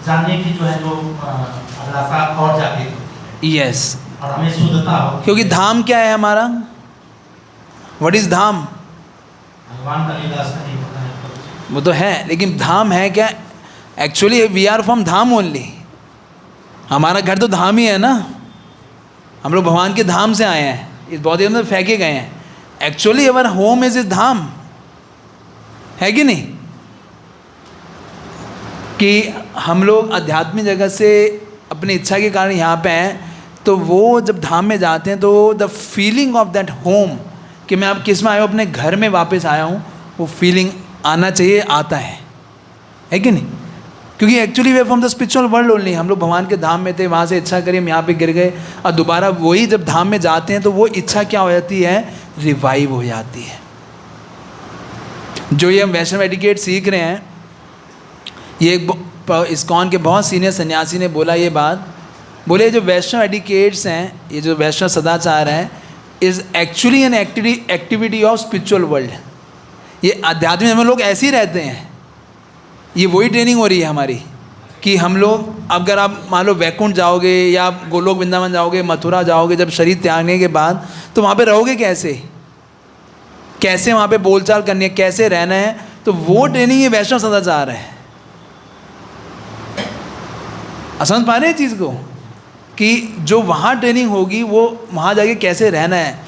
जानने की जो है जो अभिलाषा और जागृत होती है। यस, और हमें शुद्धता हो, क्योंकि धाम क्या है हमारा, व्हाट इज धाम? भगवान का लीलास नहीं होता है वो तो है, लेकिन धाम है क्या? Actually we are from dham only. हमारा घर तो धाम ही है ना, हम लोग भगवान के धाम से आए हैं, इस बॉडी में फेंके गए हैं। Actually our home is is धाम, है कि नहीं? कि हम लोग आध्यात्मिक जगत से अपनी इच्छा के कारण यहाँ पे हैं, तो वो जब धाम में जाते हैं तो the feeling of that home, कि मैं अब किस में आया हूँ, अपने घर में वापस आया हूँ, वो फीलिंग आना चाहिए, आता है कि नहीं? क्योंकि actually way from the spiritual world only, हम लोग भगवान के धाम में थे, वहाँ से इच्छा करी हम यहाँ पे गिर गए, और दोबारा वही जब धाम में जाते हैं तो वो इच्छा क्या हो जाती है, रिवाइव हो जाती है। जो ये हम वैष्णव एटिकेट सीख रहे हैं, ये इस्कॉन के बहुत सीनियर सन्यासी ने बोला ये बात, बोले जो वैष्णव एटिकेट्स हैं, ये जो वैष्णव सदाचार हैं, is actually an activity of spiritual world. ये आध्यात्मिक में लोग ऐसे ही रहते हैं, ये वही ट्रेनिंग हो रही है हमारी, कि हम लोग अगर आप मान लो वैकुंठ जाओगे या आप गोलोक वृंदावन जाओगे, मथुरा जाओगे, जब शरीर त्यागने के बाद तो वहाँ पे रहोगे कैसे, कैसे वहाँ पे बोलचाल करनी है, कैसे रहना है, तो वो ट्रेनिंग ये वैष्णव सदाचार है। समझ पा रहे हैं चीज़ को, कि जो वहाँ ट्रेनिंग होगी वो वहाँ जाके कैसे रहना है।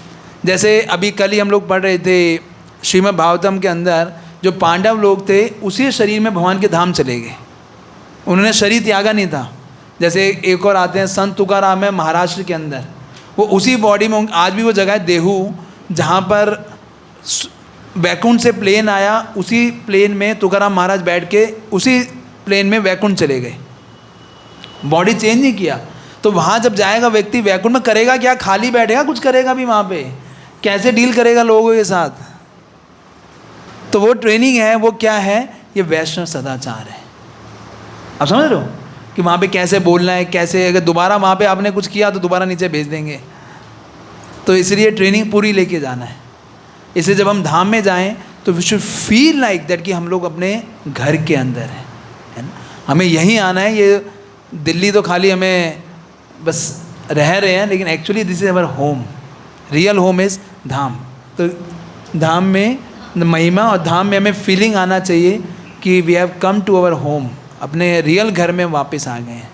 जैसे अभी कल ही हम लोग पढ़ रहे थे श्रीमद् भागवतम के अंदर, जो पांडव लोग थे उसी शरीर में भगवान के धाम चले गए, उन्होंने शरीर त्यागा नहीं था। जैसे एक और आते हैं संत तुकाराम है महाराष्ट्र के अंदर, वो उसी बॉडी में, आज भी वो जगह है देहू, जहाँ पर वैकुंठ से प्लेन आया, उसी प्लेन में तुकाराम महाराज बैठ के उसी प्लेन में वैकुंठ चले गए, बॉडी चेंज नहीं किया। तो वहाँ जब जाएगा व्यक्ति वैकुंठ में करेगा क्या, खाली बैठेगा, कुछ करेगा भी वहाँ पे, कैसे डील करेगा लोगों के साथ। तो वो ट्रेनिंग है, वो क्या है, ये वैष्णव सदाचार है। आप समझ रहे हो कि वहाँ पे कैसे बोलना है, कैसे, अगर दोबारा वहाँ पे आपने कुछ किया तो दोबारा नीचे भेज देंगे। तो इसलिए ट्रेनिंग पूरी लेके जाना है। इसलिए जब हम धाम में जाएं तो we should feel like that कि हम लोग अपने घर के अंदर हैं, है ना। हमें यहीं आना है, ये दिल्ली तो खाली हमें बस रह रहे हैं, लेकिन actually this is our home, real home is धाम। तो धाम में महिमा और धाम में हमें फीलिंग आना चाहिए कि we have come to our home, अपने रियल घर में वापस आ गए हैं।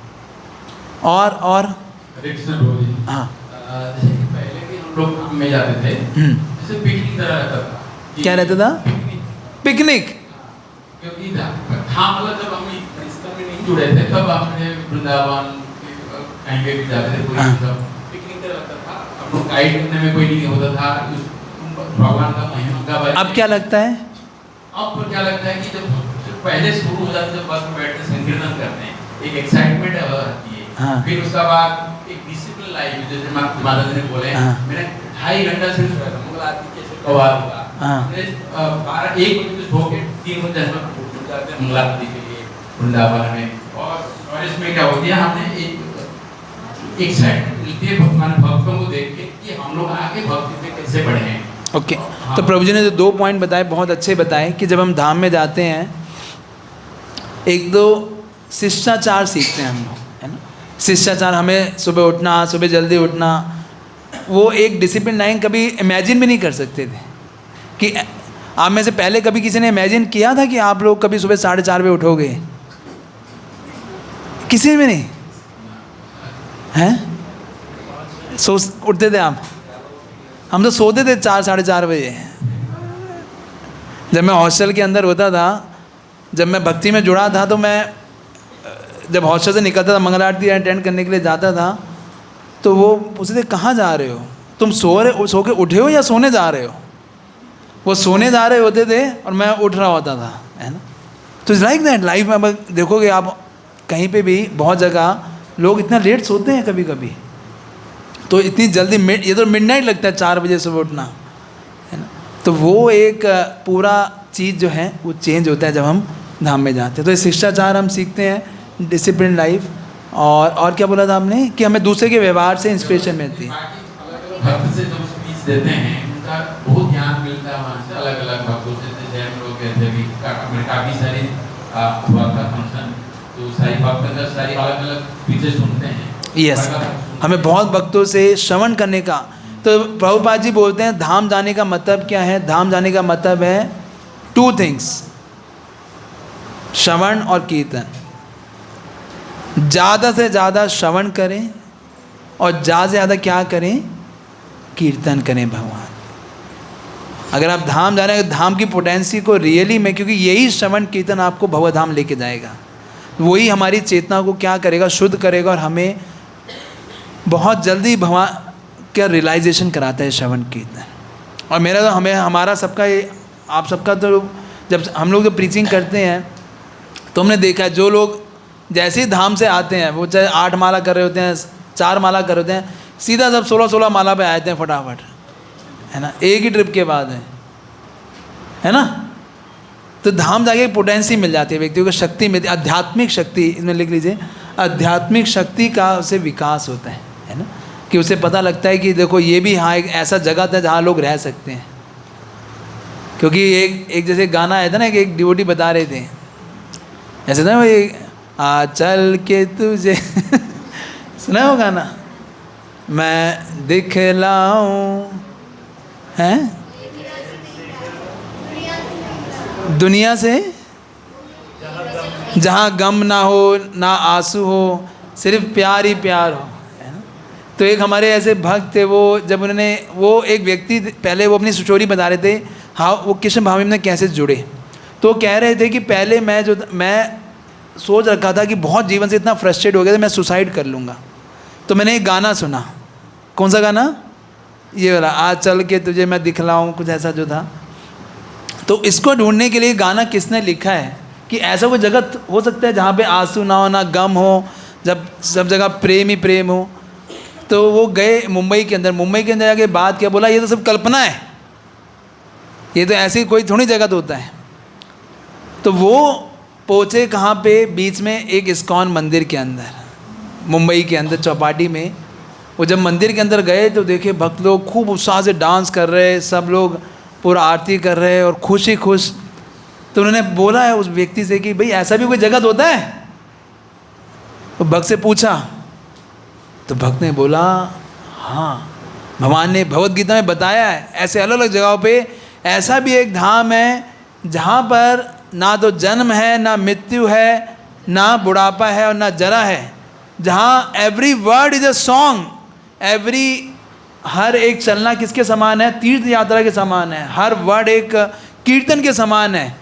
और हरे कृष्ण प्रभु जी। हाँ, जैसे कि पहले भी हम लोग धाम में जाते थे, जैसे पिकनिक तरह रहता था। क्या रहता था? पिकनिक। क्योंकि धाम मतलब जब हम इसका में नहीं जुड़े थे, तब हमने वृंदावन कहीं पे भी जाते थे, कोई पिकनिक तरह रहता था, हम लोग गाइड करने में कोई नहीं होता था, भगवान का महिमा का बारे में। अब क्या लगता है? अब क्या लगता है कि जब पहले शुरू हो जाते, जब बस में बैठते संकीर्तन करते हैं, एक एक्साइटमेंट आती है। हाँ। फिर उसका बाद एक डिसिप्लिन लाइफ, जैसे माता जी ने बोले, मैंने 2.5 घंटा सिर्फ सोया था, मंगल आरती कैसे कवार होगा, हमने 12-1 बजे से सो के 3 बजे उठ जाते हैं मंगल आरती के लिए वृंदावन में। और इसमें क्या होती है, हमने एक एक्साइटमेंट मिलती है भक्तों को देख के कि हम लोग आगे भक्ति में कैसे बढ़े हैं। ओके तो प्रभु जी ने जो 2 पॉइंट बताए बहुत अच्छे बताए कि जब हम धाम में जाते हैं एक तो शिष्टाचार सीखते हैं हम लोग, है ना। शिष्टाचार, हमें सुबह उठना, सुबह जल्दी उठना, वो एक डिसिप्लिन लाइन कभी इमेजिन भी नहीं कर सकते थे कि आप में से पहले कभी किसी ने इमेजिन किया था कि आप लोग कभी सुबह 4:30 बजे उठोगे? किसी में नहीं हैं? उठते थे आप? हम तो सोते थे 4-4:30 बजे। जब मैं हॉस्टल के अंदर होता था, जब मैं भक्ति में जुड़ा था, तो मैं जब हॉस्टल से निकलता था, मंगल आरती अटेंड करने के लिए जाता था, तो वो पूछते थे कहाँ जा रहे हो तुम? सो के उठे हो या सोने जा रहे हो? वो सोने जा रहे होते थे और मैं उठ रहा होता था, है ना। तो इट्स लाइक दैट लाइफ में। अब देखोगे आप कहीं पे भी, बहुत जगह लोग इतना लेट सोते हैं कभी कभी, तो इतनी जल्दी ये तो मिडनाइट लगता है 4 बजे सुबह उठना, है ना। तो वो एक पूरा चीज़ जो है वो चेंज होता है जब हम धाम में जाते हैं। तो ये शिष्टाचार हम सीखते हैं, डिसिप्लिन लाइफ, और क्या बोला था आपने कि हमें दूसरे के व्यवहार से इंस्पिरेशन मिलती है। भक्त से जो स्पीच देते हैं उनका बहुत ज्ञान मिलता है वहाँ से, अलग अलग भक्तों से। जैसे हम लोग कहते हैं कि काफ़ी सारी हुआ था फंक्शन, तो सारी भक्त का सारी अलग अलग स्पीचेस सुनते हैं। यस, हमें बहुत भक्तों से श्रवण करने का। तो प्रभुपाद जी बोलते हैं धाम जाने का मतलब क्या है? धाम जाने का मतलब है 2 थिंग्स, श्रवण और कीर्तन। ज़्यादा से ज़्यादा श्रवण करें और ज़्यादा से ज़्यादा क्या करें? कीर्तन करें भगवान। अगर आप धाम जा रहे हैं, धाम की पोटेंसी को रियली में, क्योंकि यही श्रवण कीर्तन आपको भवधाम लेके जाएगा, वही हमारी चेतना को क्या करेगा? शुद्ध करेगा, और हमें बहुत जल्दी भगवान का रियलाइजेशन कराता है श्रवण कीर्तन। और मेरा तो हमारा सबका, आप सबका, तो जब हम लोग जो प्रीचिंग करते हैं तो हमने देखा है जो लोग जैसे ही धाम से आते हैं, वो चाहे 8 माला कर रहे होते हैं, 4 माला कर रहे होते हैं, सीधा सब 16 माला पे आते हैं फटाफट, है ना, एक ही ट्रिप के बाद है ना। तो धाम जाके पोटेंसी मिल जाती है, व्यक्तियों को शक्ति मिलती है, आध्यात्मिक शक्ति, इसमें लिख लीजिए, आध्यात्मिक शक्ति का उसे विकास होता है ना, कि उसे पता लगता है कि देखो ये भी हाँ एक ऐसा जगह था जहाँ लोग रह सकते हैं। क्योंकि एक जैसे गाना आया था ना, एक डिवोटी बता रहे थे, ऐसे था वो आ चल के तुझे सुना है वो गाना, मैं दिखलाऊं, हैं दुनिया से जहाँ गम ना हो ना आंसू हो, सिर्फ प्यार ही प्यार हो, है ना। तो एक हमारे ऐसे भक्त थे, वो जब उन्होंने, वो एक व्यक्ति पहले वो अपनी स्टोरी बता रहे थे, हाँ वो कृष्ण भावना में कैसे जुड़े। तो कह रहे थे कि पहले मैं सोच रखा था कि बहुत जीवन से इतना फ्रस्ट्रेट हो गया था, मैं सुसाइड कर लूँगा। तो मैंने एक गाना सुना, कौन सा गाना? ये वाला, आज चल के तुझे मैं दिखलाऊं, कुछ ऐसा जो था। तो इसको ढूंढने के लिए गाना किसने लिखा है कि ऐसा कोई जगह हो सकता है जहाँ पे आंसू ना हो ना गम हो, जब सब जगह प्रेम ही प्रेम हो। तो वो गए मुंबई के अंदर जाके बात क्या बोला, ये तो सब कल्पना है, ये तो ऐसी कोई थोड़ी जगह तो होता है। तो वो पहुँचे कहाँ पे? बीच में एक इस्कॉन मंदिर के अंदर, मुंबई के अंदर चौपाटी में। वो जब मंदिर के अंदर गए तो देखे भक्त लोग खूब उत्साह से डांस कर रहे, सब लोग पूरा आरती कर रहे और खुश। तो उन्होंने बोला है उस व्यक्ति से कि भाई ऐसा भी कोई जगह होता है? तो भक्त से पूछा, तो भक्त ने बोला हाँ, भगवान ने भगवद गीता में बताया है ऐसे अलग अलग जगहों पे ऐसा भी एक धाम है जहाँ पर ना तो जन्म है, ना मृत्यु है, ना बुढ़ापा है और ना जरा है, जहाँ every word is a song, हर एक चलना किसके समान है? तीर्थ यात्रा के समान है, हर वर्ड एक कीर्तन के समान है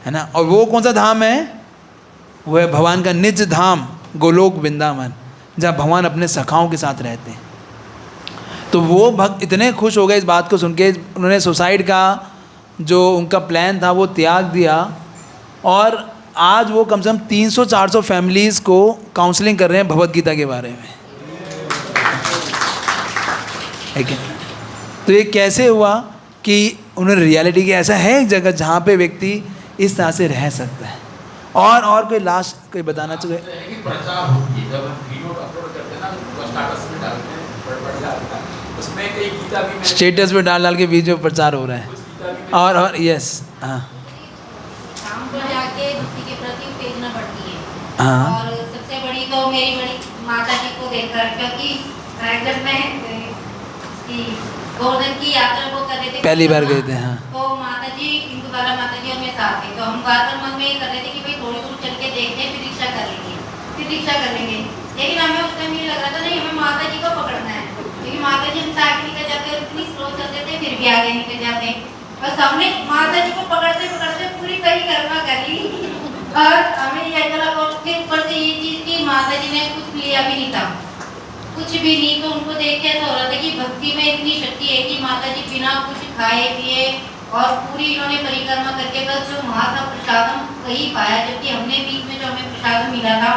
ना। और वो कौन सा धाम है? वो है भगवान का निज धाम गोलोक वृंदावन, जहाँ भगवान अपने सखाओं के साथ रहते हैं। तो वो भक्त इतने खुश हो गए इस बात को सुन के, उन्होंने सुसाइड का जो उनका प्लान था वो त्याग दिया, और आज वो कम से कम 300-400 फैमिलीज़ को काउंसलिंग कर रहे हैं भगवद गीता के बारे में, है क्या? तो ये कैसे हुआ कि उन्होंने रियलिटी की ऐसा है एक जगह जहाँ पे व्यक्ति इस तरह से रह सकता है। और कोई लास्ट कोई बताना चाहिए? प्रचार होती है, जब हम वीडियो अपलोड करते हैं ना, कई गीता भी मैंने स्टेटस पे डाल डाल के बीच में प्रचार हो रहा है। कुछ गीता भी मैंने और यस, हाँ शाम को जाके भक्ति के प्रति उत्तेजना बढ़ती है। हाँ और सबसे बड़ी तो मेरी बड़ी माता जी को देखकर, क्योंकि जब मैं इसकी गोवर्धन की यात्रा को कर रहे थे पहली बार गए थे, हाँ तो माता जी, इंदुबाला माता जी और मैं साथ थे, तो हम बार बार मन में ये कर रहे थे कि भाई थोड़ी दूर चल के देखते हैं, फिर रिक्शा कर लेंगे, फिर रिक्शा कर लेंगे। लेकिन हमें उस टाइम ये लग रहा था नहीं, हमें माता जी को पकड़ना है, क्योंकि माता जी हमसे आगे निकल जाते और इतनी स्लो चलते थे, फिर भी आगे निकल जाते। बस हमने माता जी को पकड़ते पकड़ते पूरी कहीं कर्मा कर ली। और हमें ये चला फिर ऊपर से ये चीज़ की माता जी ने कुछ लिया भी नहीं था, कुछ भी नहीं। तो उनको देख के ऐसा हो रहा था कि भक्ति में इतनी शक्ति है कि माता जी बिना कुछ खाए पिए और पूरी इन्होंने परिक्रमा करके बस जो वहाँ था प्रसादम वही पाया, जबकि हमने बीच में जो हमें प्रसादम मिला था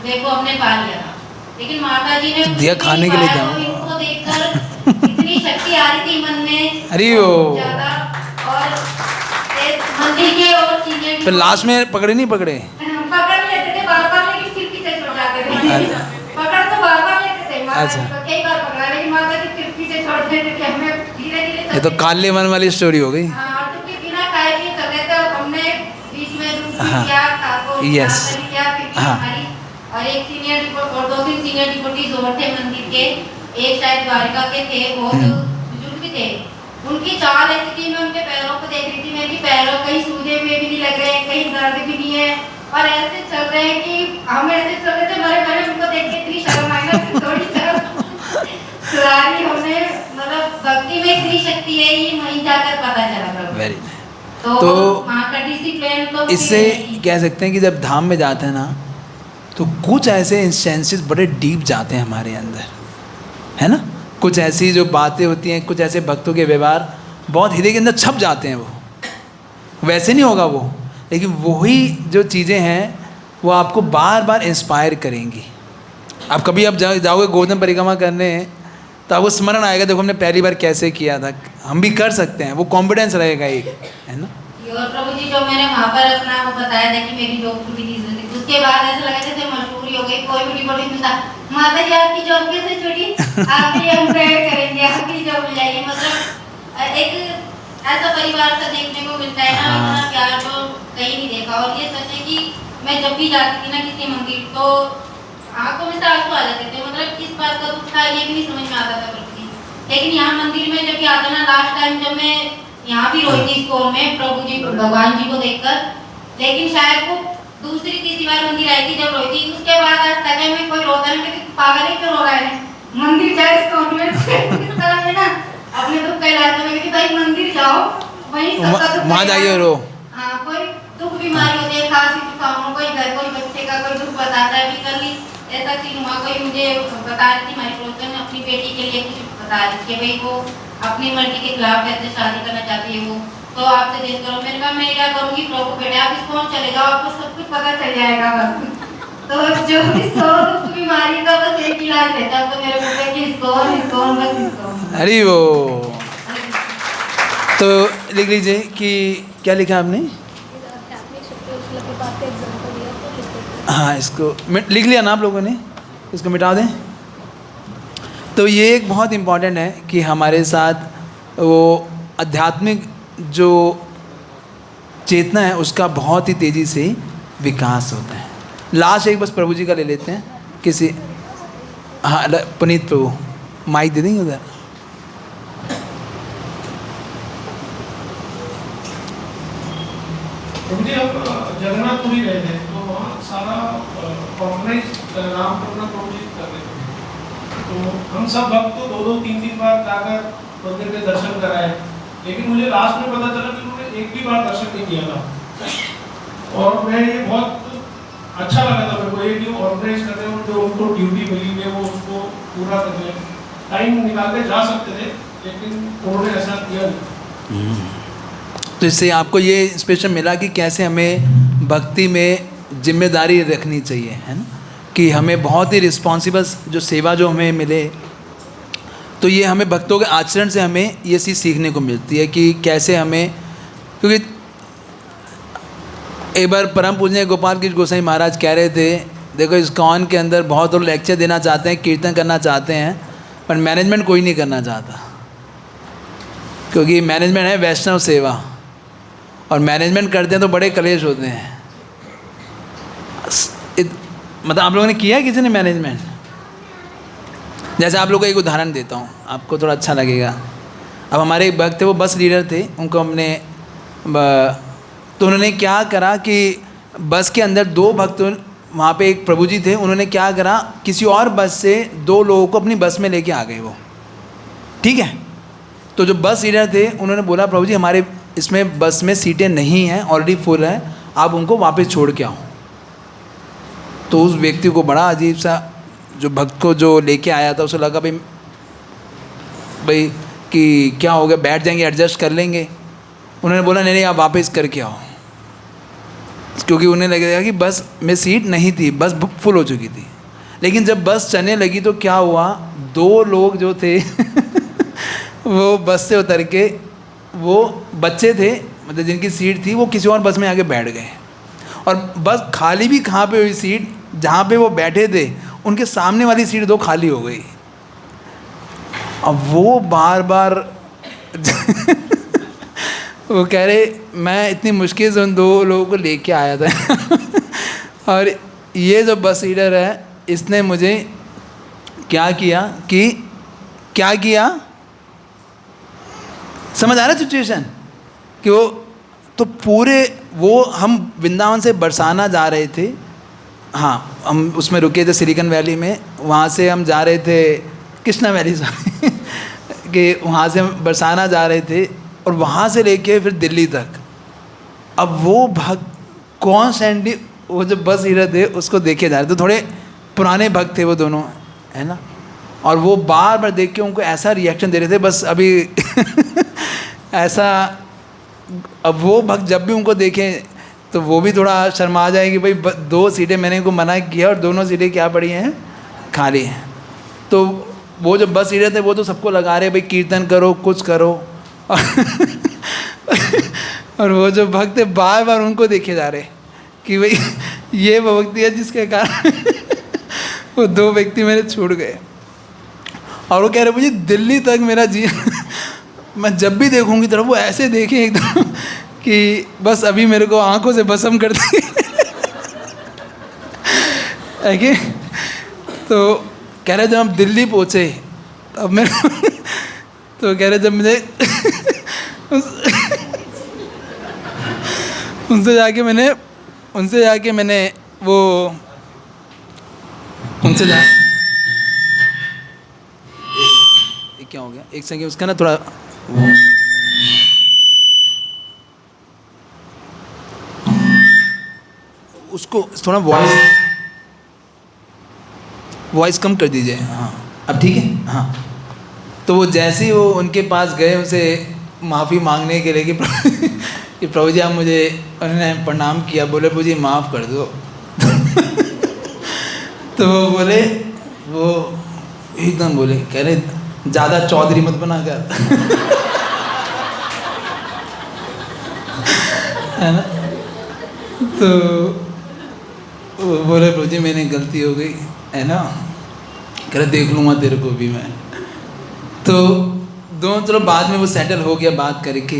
वो हमने पा लिया था। लेकिन माता जी ने दिया खाने के लिए था। तो इनको देखकर इतनी शक्ति आ रही थी मन में अरे ओ ज्यादा। और मंदिर के और चीजें फिर लास्ट में पकड़े नहीं पकड़े? पकड़ लेते थे बार बार, लेकिन फिर पीछे छोड़ जाते थे। पकड़ तो बार बार लेते थे, अच्छा। कई बार पकड़ा, लेकिन माता जी फिर पीछे छोड़ देते थे। हमें धीरे धीरे ये तो काले मन वाली स्टोरी हो गई। हाँ, क्योंकि बिना खाए पिए चल रहे थे और हमने बीच में रुक हाँ। किया, खाको Yes। किया, फिर हाँ। हमारी और एक सीनियर रिपोर्ट और 2-3 सीनियर डिपोटीज और थे मंदिर के, एक शायद द्वारिका के थे, बहुत बुजुर्ग थे। उनकी चाल ऐसी थी, मैं उनके पैरों को देख रही थी, मेरे पैरों कहीं सूजे हुए भी नहीं लग रहे, कहीं दर्द भी नहीं है, और ऐसे चल रहे हैं कि हम ऐसे चल रहे थे मरे मरे। उनको देख के इतनी शर्म आई ना, थोड़ी शर्म सुरारी हमने, मतलब भक्ति में इतनी शक्ति है, ये वहीं जाकर पता चला। वेरी तो वहाँ का डिसिप्लिन तो इससे कह सकते हैं कि जब धाम में जाते हैं ना, तो कुछ ऐसे इंस्टेंसेस बड़े डीप जाते हैं हमारे अंदर, है ना। कुछ ऐसी जो बातें होती हैं, कुछ ऐसे भक्तों के व्यवहार बहुत हृदय के अंदर छप जाते हैं। वो वैसे नहीं होगा वो, लेकिन वही जो चीज़ें हैं वो आपको बार बार इंस्पायर करेंगी। आप कभी आप जाओगे गोवर्धन परिक्रमा करने, तो आपको स्मरण आएगा, देखो हमने पहली बार कैसे किया था, हम भी कर सकते हैं। वो कॉन्फिडेंस रहेगा एक, है ना। और प्रभु जी जो मैंने वहाँ पर अपना वो बताया था कि मेरी जॉब छूटी थी, उसके बाद ऐसा लगा जैसे मजबूरी हो गई, कोई भी डिपोटी मिलता, माता जी आपकी जॉब कैसे छूटी, आपके लिए हम प्रेयर करेंगे, आपकी जॉब मिल जाएगी। मतलब एक ऐसा परिवार सा देखने को मिलता है ना, इतना प्यार तो कहीं नहीं देखा। और ये सच है कि मैं जब भी जाती थी ना किसी मंदिर, तो आंखों में से आंसू आ जाते थे। मतलब किस बात का दुख था ये भी नहीं समझ में आता था प्रभु जी। लेकिन यहाँ मंदिर में जब आता ना, लास्ट टाइम जब मैं यहाँ भी रोई थी स्कूल में प्रभु जी भगवान जी को देखकर, लेकिन शायद वो दूसरी तीसरी बार मंदिर आई थी जब रोई थी। उसके बाद आज तक में कोई रोता नहीं, कि पागल ही क्यों रो रहा है, मंदिर जाए स्कूल में ना अपने दुख का इलाज करने के, भाई मंदिर जाओ, वहीं सबका दुख वहाँ जाइए रो। हाँ, कोई दुख बीमारी होती है, खांसी जुकाम, कोई घर कोई बच्चे का कोई दुख बताता है। भी कर ली ऐसा सीन हुआ, कोई मुझे बता रही थी हमारी प्रोफेसर ने अपनी बेटी के लिए कुछ बता रही थी कि भाई वो अपनी मर्जी के खिलाफ कैसे शादी करना चाहती है वो, तो आप सजेस्ट करो। मैंने कहा मैं क्या करूँगी, प्रभु बेटे आप इस्कॉन चले जाओ, आपको सब कुछ पता चल जाएगा बस। तो जो भी सौ दुख बीमारी का बस एक इलाज रहता है, तो मेरे बेटे की इस्कॉन इस्कॉन बस इस्कॉन। अरे वो तो लिख लीजिए कि क्या लिखा आपने। हाँ, इसको लिख लिया ना आप लोगों ने, इसको मिटा दें। तो ये एक बहुत इम्पॉर्टेंट है कि हमारे साथ वो आध्यात्मिक जो चेतना है उसका बहुत ही तेज़ी से विकास होता है। लास्ट एक बस प्रभु जी का ले लेते हैं किसी, हाँ पुनीत प्रभु माइक दे देंगे उधर। प्रभु जी आप जगन्नाथपुरी गए थे, तो वहाँ सारा ऑर्गेनाइज नाम करना प्रभु जी कर रहे थे, तो हम सब भक्त तो 2-3 बार जाकर मंदिर के दर्शन कराए, लेकिन मुझे लास्ट में पता चला कि उन्होंने एक भी बार दर्शन नहीं किया था। और मैं ये बहुत अच्छा लगा था मेरे को, ये जो ऑर्गेनाइज कर रहे हैं, जो उनको ड्यूटी मिली है वो उसको पूरा कर रहे हैं। टाइम निकाल के जा सकते थे, लेकिन उन्होंने ऐसा किया नहीं। तो इससे आपको ये इंस्पिरेशन मिला कि कैसे हमें भक्ति में जिम्मेदारी रखनी चाहिए, है ना, कि हमें बहुत ही रिस्पॉन्सिबल जो सेवा जो हमें मिले। तो ये हमें भक्तों के आचरण से हमें ये चीज़ सीखने को मिलती है कि कैसे हमें, क्योंकि एक बार परम पूज्य गोपाल कृष्ण गोसाई महाराज कह रहे थे, देखो इस्कॉन के अंदर बहुत लोग लेक्चर देना चाहते हैं, कीर्तन करना चाहते हैं, पर मैनेजमेंट कोई नहीं करना चाहता। क्योंकि मैनेजमेंट है वैष्णव सेवा, और मैनेजमेंट करते हैं तो बड़े कलेश होते हैं। मतलब आप लोगों ने किया है किसी ने मैनेजमेंट? जैसे आप लोगों को एक उदाहरण देता हूँ, आपको थोड़ा अच्छा लगेगा। अब हमारे एक भक्त थे, वो बस लीडर थे, उनको हमने तो उन्होंने क्या करा कि बस के अंदर 2 भक्त, वहाँ पे एक प्रभु जी थे, उन्होंने क्या करा, किसी और बस से 2 लोगों को अपनी बस में लेके आ गए वो, ठीक है। तो जो बस लीडर थे उन्होंने बोला, प्रभु जी हमारे इसमें बस में सीटें नहीं हैं, ऑलरेडी फुल है, आप उनको वापस छोड़ के आओ। तो उस व्यक्ति को बड़ा अजीब सा, जो भक्त को जो लेके आया था, उसे लगा भाई कि क्या हो गया, बैठ जाएंगे, एडजस्ट कर लेंगे। उन्होंने बोला नहीं आप वापस करके आओ, क्योंकि उन्हें लगेगा कि बस में सीट नहीं थी, बस फुल हो चुकी थी। लेकिन जब बस चलने लगी तो क्या हुआ, 2 लोग जो थे वो बस से उतर के, वो बच्चे थे मतलब जिनकी सीट थी, वो किसी और बस में आके बैठ गए। और बस खाली भी कहाँ पे हुई, सीट जहाँ पे वो बैठे थे उनके सामने वाली सीट 2 खाली हो गई। अब वो बार बार वो कह रहे मैं इतनी मुश्किल से उन 2 लोगों को लेके आया था और ये जो बस लीडर है इसने मुझे क्या किया समझ आ रहा है सिचुएशन कि वो तो पूरे वो हम वृंदावन से बरसाना जा रहे थे, हाँ हम उसमें रुके थे सिलिकॉन वैली में, वहाँ से हम जा रहे थे कृष्णा वैली सॉरी कि वहाँ से हम बरसाना जा रहे थे और वहाँ से लेके फिर दिल्ली तक। अब वो भक्त कॉन्स्टेंटली वो जो बस लीडर थे उसको देखे जा रहे थे, थोड़े पुराने भक्त थे वो दोनों, है ना, और वो बार बार देख के उनको ऐसा रिएक्शन दे रहे थे बस अभी ऐसा। अब वो भक्त जब भी उनको देखें तो वो भी थोड़ा शर्मा जाए कि भाई 2 सीटें मैंने इनको मना किया और दोनों सीटें क्या पड़ी हैं, खाली हैं। तो वो जो बस लीडर थे वो तो सबको लगा रहे भाई कीर्तन करो कुछ करो और वो जो भक्त थे बार बार उनको देखे जा रहे कि भाई ये वो भक्ति है जिसके कारण वो 2 व्यक्ति मेरे छूट गए। और वो कह रहे मुझे दिल्ली तक मेरा जी मैं जब भी देखूंगी तरफ वो ऐसे देखें एकदम कि बस अभी मेरे को आंखों से भस्म कर दी है कि। तो कह रहे जब हम दिल्ली पहुँचे अब मेरे तो कह रहे जब मुझे उनसे जाके मैंने वो उनसे जा ये क्या हो गया, एक सेकंड उसका ना थोड़ा उसको थोड़ा वॉइस कम कर दीजिए, हाँ अब ठीक है। हाँ तो वो जैसे ही वो उनके पास गए उनसे माफ़ी मांगने के लिए कि प्रभु जी आप मुझे, उन्होंने प्रणाम किया, बोले प्रभु जी माफ़ कर दो तो वो बोले, वो एकदम बोले कह रहे ज़्यादा चौधरी मत बना कर है ना। तो वो बोले प्रभु जी मैंने गलती हो गई है ना, कह रहे देख लूँगा तेरे को भी मैं। तो दोनों चलो बाद में वो सेटल हो गया बात करके,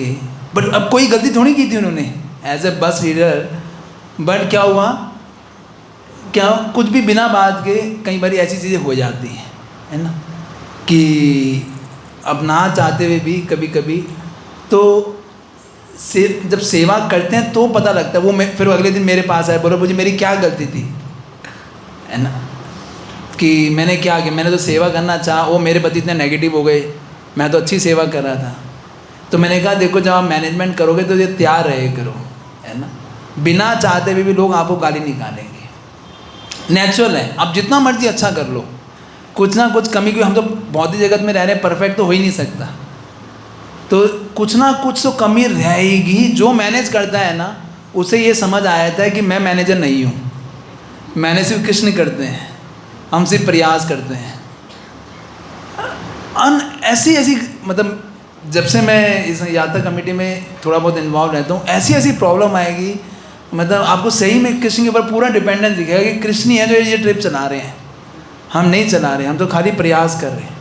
बट अब कोई गलती थोड़ी की थी उन्होंने एज ए बस लीडर। बट क्या हुआ, क्या कुछ भी बिना बात के कई बार ऐसी चीज़ें हो जाती हैं, है ना, कि अब ना चाहते हुए भी कभी कभी तो जब सेवा करते हैं तो पता लगता है। वो फिर अगले दिन मेरे पास आए, बोलो मुझे मेरी क्या गलती थी, है ना, कि मैंने क्या किया, मैंने तो सेवा करना चाहा, वो मेरे प्रति इतने नेगेटिव हो गए, मैं तो अच्छी सेवा कर रहा था। तो मैंने कहा देखो जब आप मैनेजमेंट करोगे तो ये तैयार रहे करो, है ना, बिना चाहते हुए भी लोग आपको गाली निकालेंगे, नेचुरल है। आप जितना मर्जी अच्छा कर लो, कुछ ना कुछ कमी, क्योंकि हम तो भौतिक जगत में रह रहे हैं, परफेक्ट तो हो ही नहीं सकता, तो कुछ ना कुछ तो कमी रहेगी। जो मैनेज करता है ना उसे ये समझ आया था कि मैं मैनेजर नहीं हूँ, मैनेज सिर्फ कृष्ण करते हैं, हम सिर्फ प्रयास करते हैं। ऐसी मतलब जब से मैं इस यात्रा कमेटी में थोड़ा बहुत इन्वॉल्व रहता हूँ, ऐसी प्रॉब्लम आएगी, मतलब आपको सही में कृष्ण के ऊपर पूरा डिपेंडेंस दिखेगा कि कृष्ण ही है जो ये ट्रिप चला रहे हैं, हम नहीं चला रहे, हम तो खाली प्रयास कर रहे हैं।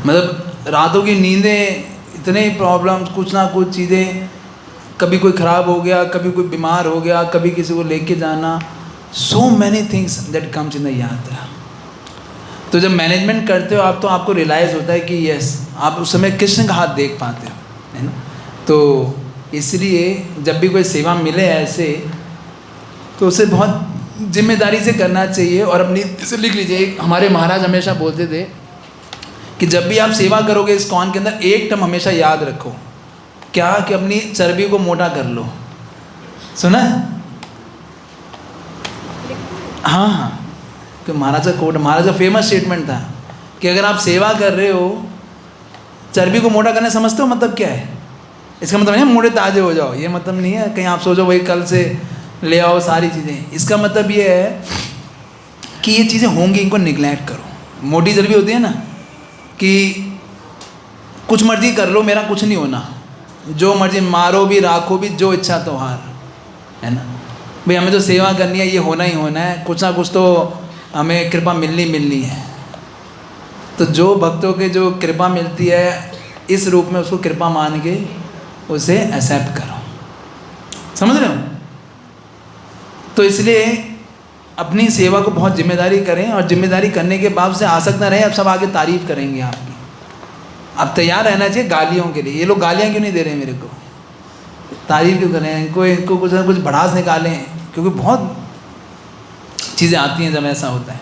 मतलब रातों की नींदें इतने प्रॉब्लम्स, कुछ ना कुछ चीज़ें, कभी कोई ख़राब हो गया, कभी कोई बीमार हो गया, कभी किसी को लेके जाना, so many things that comes in the यात्रा। तो जब मैनेजमेंट करते हो आप, तो आपको रियलाइज़ होता है कि यस, आप उस समय कृष्ण का हाथ देख पाते हो, है ना। तो इसलिए जब भी कोई सेवा मिले ऐसे, तो उसे बहुत जिम्मेदारी से करना चाहिए। और अपनी इसे लिख लीजिए, हमारे महाराज हमेशा बोलते थे कि जब भी आप सेवा करोगे इस कौन के अंदर, एक टर्म हमेशा याद रखो, क्या कि अपनी चर्बी को मोटा कर लो। सुना? हाँ हाँ, कि महाराज का कोट, महाराज का फेमस स्टेटमेंट था कि अगर आप सेवा कर रहे हो, चर्बी को मोटा करने समझते हो मतलब क्या है? इसका मतलब नहीं मोटे ताजे हो जाओ, ये मतलब नहीं है कहीं आप सोचो भाई कल से ले आओ सारी चीज़ें। इसका मतलब ये है कि ये चीज़ें होंगी, इनको निगलेक्ट करो। मोटी चर्बी होती है ना कि कुछ मर्जी कर लो, मेरा कुछ नहीं होना, जो मर्जी मारो भी राखो भी, जो इच्छा त्योहार, है ना भाई। हमें तो सेवा करनी है, ये होना ही होना है, कुछ ना कुछ तो हमें कृपा मिलनी है। तो जो भक्तों के जो कृपा मिलती है इस रूप में, उसको कृपा मान के उसे एक्सेप्ट करो। समझ रहे हो? तो इसलिए अपनी सेवा को बहुत जिम्मेदारी करें, और जिम्मेदारी करने के बाद से आसक्त न रहे। अब सब आगे तारीफ करेंगे आपकी, अब तैयार रहना चाहिए गालियों के लिए। ये लोग गालियाँ क्यों नहीं दे रहे मेरे को, तारीफ क्यों कर रहे हैं? इनको कुछ ना कुछ भड़ास निकालें, क्योंकि बहुत चीज़ें आती हैं जब ऐसा होता है।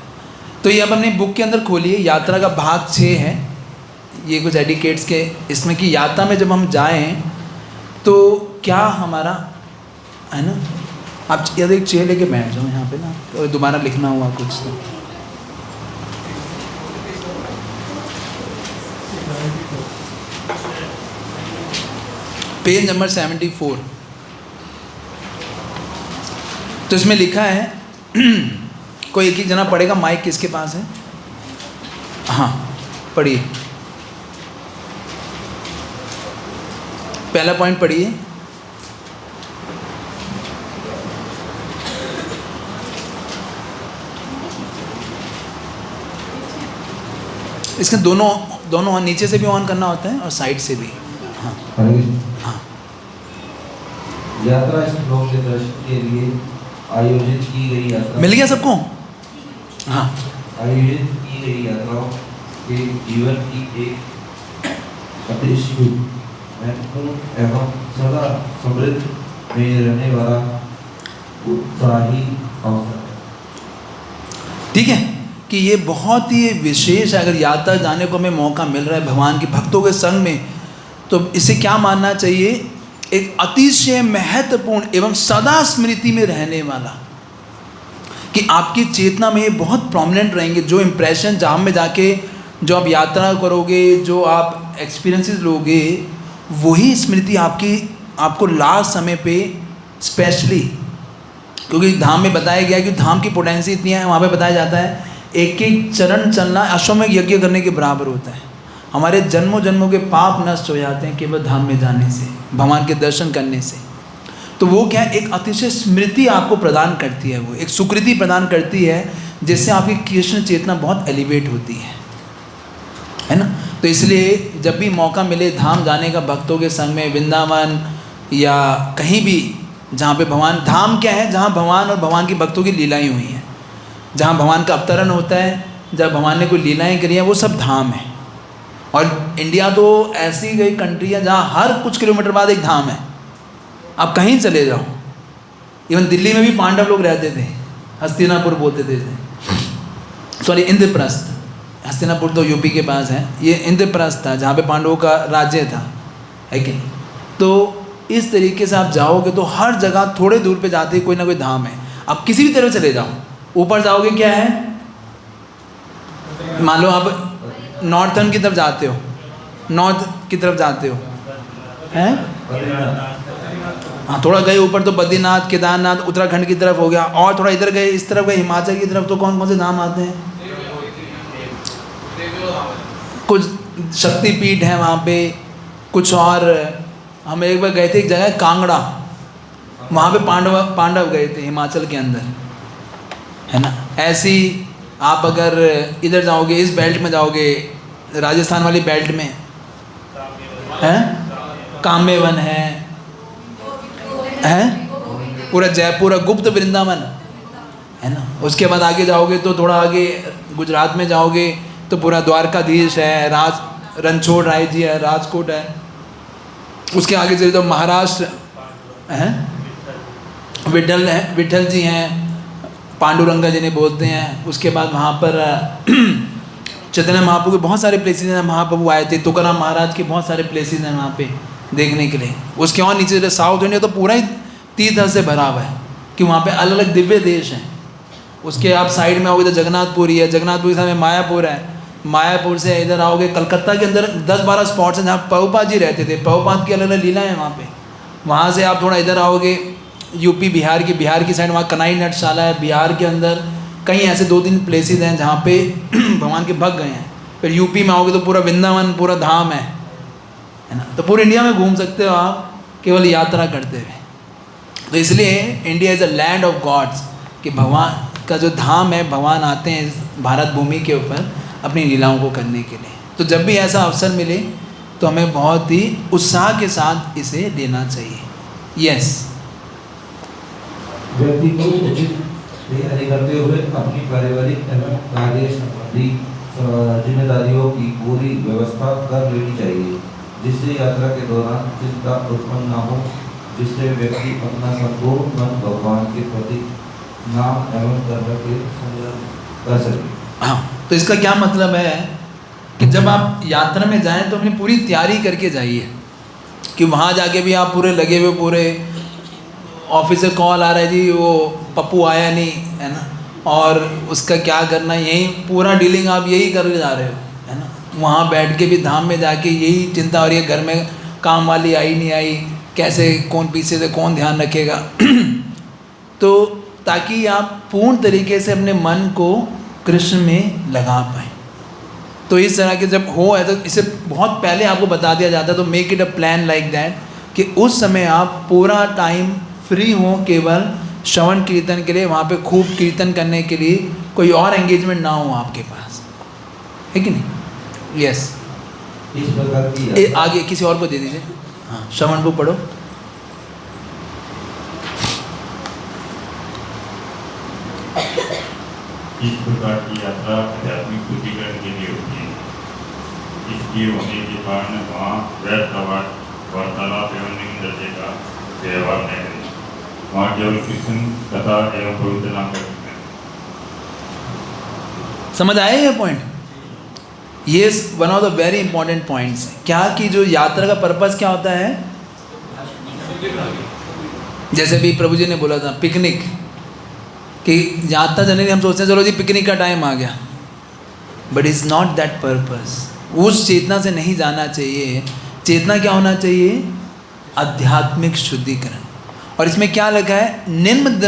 तो ये अब अपनी बुक के अंदर खोलिए, यात्रा का भाग 6 है, ये कुछ एडिकेट्स के इसमें कि यात्रा में जब हम जाएं तो क्या हमारा, है ना। आप यदि एक चेयर लेके बैठ जाओ यहाँ पे ना, तो दोबारा लिखना हुआ कुछ तो। Page number 74। तो इसमें लिखा है कोई एक जना पढ़ेगा, माइक किसके पास है? हाँ पढ़िए, पहला पॉइंट पढ़िए। इसके दोनों नीचे से भी ऑन करना होता है और साइड से भी। हाँ हाँ। यात्रा श्लोक के दर्शन के लिए आयोजित की गई यात्रा, मिल गया सबको? हाँ। आयोजित की गई यात्राओं के जीवन की एक अतिशय महत्वपूर्ण एवं सदा समृद्ध में रहने वाला उत्साही अवसर है। ठीक है कि ये बहुत ही विशेष है। अगर यात्रा जाने को हमें मौका मिल रहा है भगवान के भक्तों के संग में, तो इसे क्या मानना चाहिए? एक अतिशय महत्वपूर्ण एवं सदा स्मृति में रहने वाला, कि आपकी चेतना में ये बहुत प्रोमिनेंट रहेंगे। जो इम्प्रेशन जहाँ में जाके जो आप यात्रा करोगे, जो आप एक्सपीरियंसेस लोगे, वही स्मृति आपको लास्ट समय पे स्पेशली, क्योंकि धाम में बताया गया है कि धाम की पोटेंसी इतनी है, वहाँ पे बताया जाता है एक एक चरण चलना अश्वमेध यज्ञ करने के बराबर होता है। हमारे जन्मों जन्मों के पाप नष्ट हो जाते हैं केवल धाम में जाने से, भगवान के दर्शन करने से। तो वो क्या है, एक अतिशय स्मृति आपको प्रदान करती है, वो एक सुकृति प्रदान करती है, जिससे आपकी कृष्ण चेतना बहुत एलिवेट होती है ना। तो इसलिए जब भी मौका मिले धाम जाने का भक्तों के संग में, वृंदावन या कहीं भी जहाँ पे भगवान, धाम क्या है? जहाँ भगवान और भगवान की भक्तों की लीलाएँ हुई हैं, जहाँ भगवान का अवतरण होता है, जब भगवान ने कोई लीलाएँ करी हैं, वो सब धाम है। और इंडिया तो ऐसी गई कंट्री है जहाँ हर कुछ किलोमीटर बाद एक धाम है। आप कहीं चले जाओ, इवन दिल्ली में भी पांडव लोग रहते थे, हस्तिनापुर बोलते थे, सॉरी इंद्रप्रस्थ, हस्तिनापुर तो यूपी के पास है, ये इंद्रप्रस्थ था जहाँ पे पांडवों का राज्य था, है कि नहीं। तो इस तरीके से आप जाओगे तो हर जगह थोड़े दूर पे जाते ही कोई ना कोई धाम है। आप किसी भी तरफ चले जाओ, ऊपर जाओगे क्या है, मान लो आप नॉर्थर्न की तरफ जाते हो, नॉर्थ की तरफ जाते हो, हैं? हाँ, थोड़ा गए ऊपर तो बद्रीनाथ, केदारनाथ, उत्तराखंड की तरफ हो गया, और थोड़ा इधर गए, इस तरफ गए हिमाचल की तरफ, तो कौन कौन से धाम आते हैं? कुछ शक्तिपीठ है वहाँ पे, कुछ और। हम एक बार गए थे एक जगह कांगड़ा, वहाँ पे पांडव गए थे हिमाचल के अंदर, है ना। ऐसी आप अगर इधर जाओगे, इस बेल्ट में जाओगे, राजस्थान वाली बेल्ट में, हैं, काम्य वन है, पूरा जयपुर गुप्त वृंदावन है ना। उसके बाद आगे जाओगे तो थोड़ा आगे गुजरात में जाओगे तो पूरा द्वारकाधीश है, रणछोड़ राय जी है, राजकोट है। उसके आगे चले तो महाराष्ट्र है, विठल जी हैं, पांडुरंगा जी ने बोलते हैं। उसके बाद वहाँ पर चैतन्य महाप्रभु के बहुत सारे प्लेसेस हैं, महाप्रभु आए थे। तुकाराम महाराज के बहुत सारे प्लेसेस हैं वहाँ पे देखने के लिए। उसके और नीचे साउथ इंडिया तो पूरा ही तीर्थ से भरा हुआ है कि वहाँ पे अलग अलग दिव्य देश हैं। उसके आप साइड में आओगे तो जगन्नाथपुरी है, जगन्नाथपुरी सामने मायापुर है, मायापुर से इधर आओगे कलकत्ता के अंदर 10-12 स्पॉट्स हैं जहाँ प्रभुपाद जी रहते थे, प्रभुपाद की अलग अलग लीला है वहाँ पे। वहाँ से आप थोड़ा इधर आओगे यूपी बिहार की साइड, वहाँ कनाई नटशाला है। बिहार के अंदर कई ऐसे 2-3 प्लेसेस हैं जहाँ पे भगवान के भक्त गए हैं। फिर यूपी में आओगे तो पूरा वृंदावन पूरा धाम है ना। तो पूरे इंडिया में घूम सकते हो आप केवल यात्रा करते हुए। तो इसलिए India is a land of gods, कि भगवान का जो धाम है, भगवान आते हैं इस भारत भूमि के ऊपर अपनी लीलाओं को करने के लिए। तो जब भी ऐसा अवसर मिले तो हमें बहुत ही उत्साह के साथ इसे लेना चाहिए। यस, व्यक्ति को उचित तैयारी करते हुए अपनी पारिवारिक एवं कार्य संबंधी जिम्मेदारियों की पूरी व्यवस्था कर लेनी चाहिए, जिससे यात्रा के दौरान चिंता उत्पन्न न हो, जिससे व्यक्ति अपना संपूर्ण मन भगवान के प्रति नाम एवं कर्म के संलग्न कर सके। हाँ, तो इसका क्या मतलब है कि जब आप यात्रा में जाएं तो अपनी पूरी तैयारी करके जाइए, कि वहाँ जाके भी आप पूरे लगे हुए, पूरे ऑफिस से कॉल आ रहा है जी वो पप्पू आया नहीं है ना, और उसका क्या करना, यही पूरा डीलिंग आप यही करके जा रहे हो है ना। वहाँ बैठ के भी धाम में जाके यही चिंता हो रही है, घर में काम वाली आई नहीं आई, कैसे कौन पीछे से कौन ध्यान रखेगा। तो ताकि आप पूर्ण तरीके से अपने मन को कृष्ण में लगा पाएँ। तो इस तरह के जब हो है तो इसे बहुत पहले आपको बता दिया जाता है। तो make it a plan like that कि उस समय आप पूरा टाइम फ्री हो केवल श्रवण कीर्तन के लिए, वहाँ पे खूब कीर्तन करने के लिए, कोई और एंगेजमेंट ना हो आपके पास, है कि नहीं। यस, इस प्रकार की आगे किसी और को दे दीजिए। हाँ, श्रवण को पढ़ो। इस प्रकार की यात्रा आध्यात्मिक शुद्धिकरण के लिए होती है। इसके होने के कारण वहाँ व्यर्थ वार्तालाप एवं निम्न दर्जे का व्यवहार नहीं करें। वहाँ केवल कृष्ण कथा एवं पवित्र नाम कर सकते हैं। समझ आए ये पॉइंट? ये one of the very important points. क्या कि जो यात्रा का पर्पस क्या होता है, जैसे भी प्रभु जी ने बोला था पिकनिक, कि यात्रा जाने के हम सोचते हैं चलो जी पिकनिक का टाइम आ गया, but is not that purpose. उस चेतना से नहीं जाना चाहिए। चेतना क्या होना चाहिए? आध्यात्मिक शुद्धिकरण। और इसमें क्या लिखा है? निम्न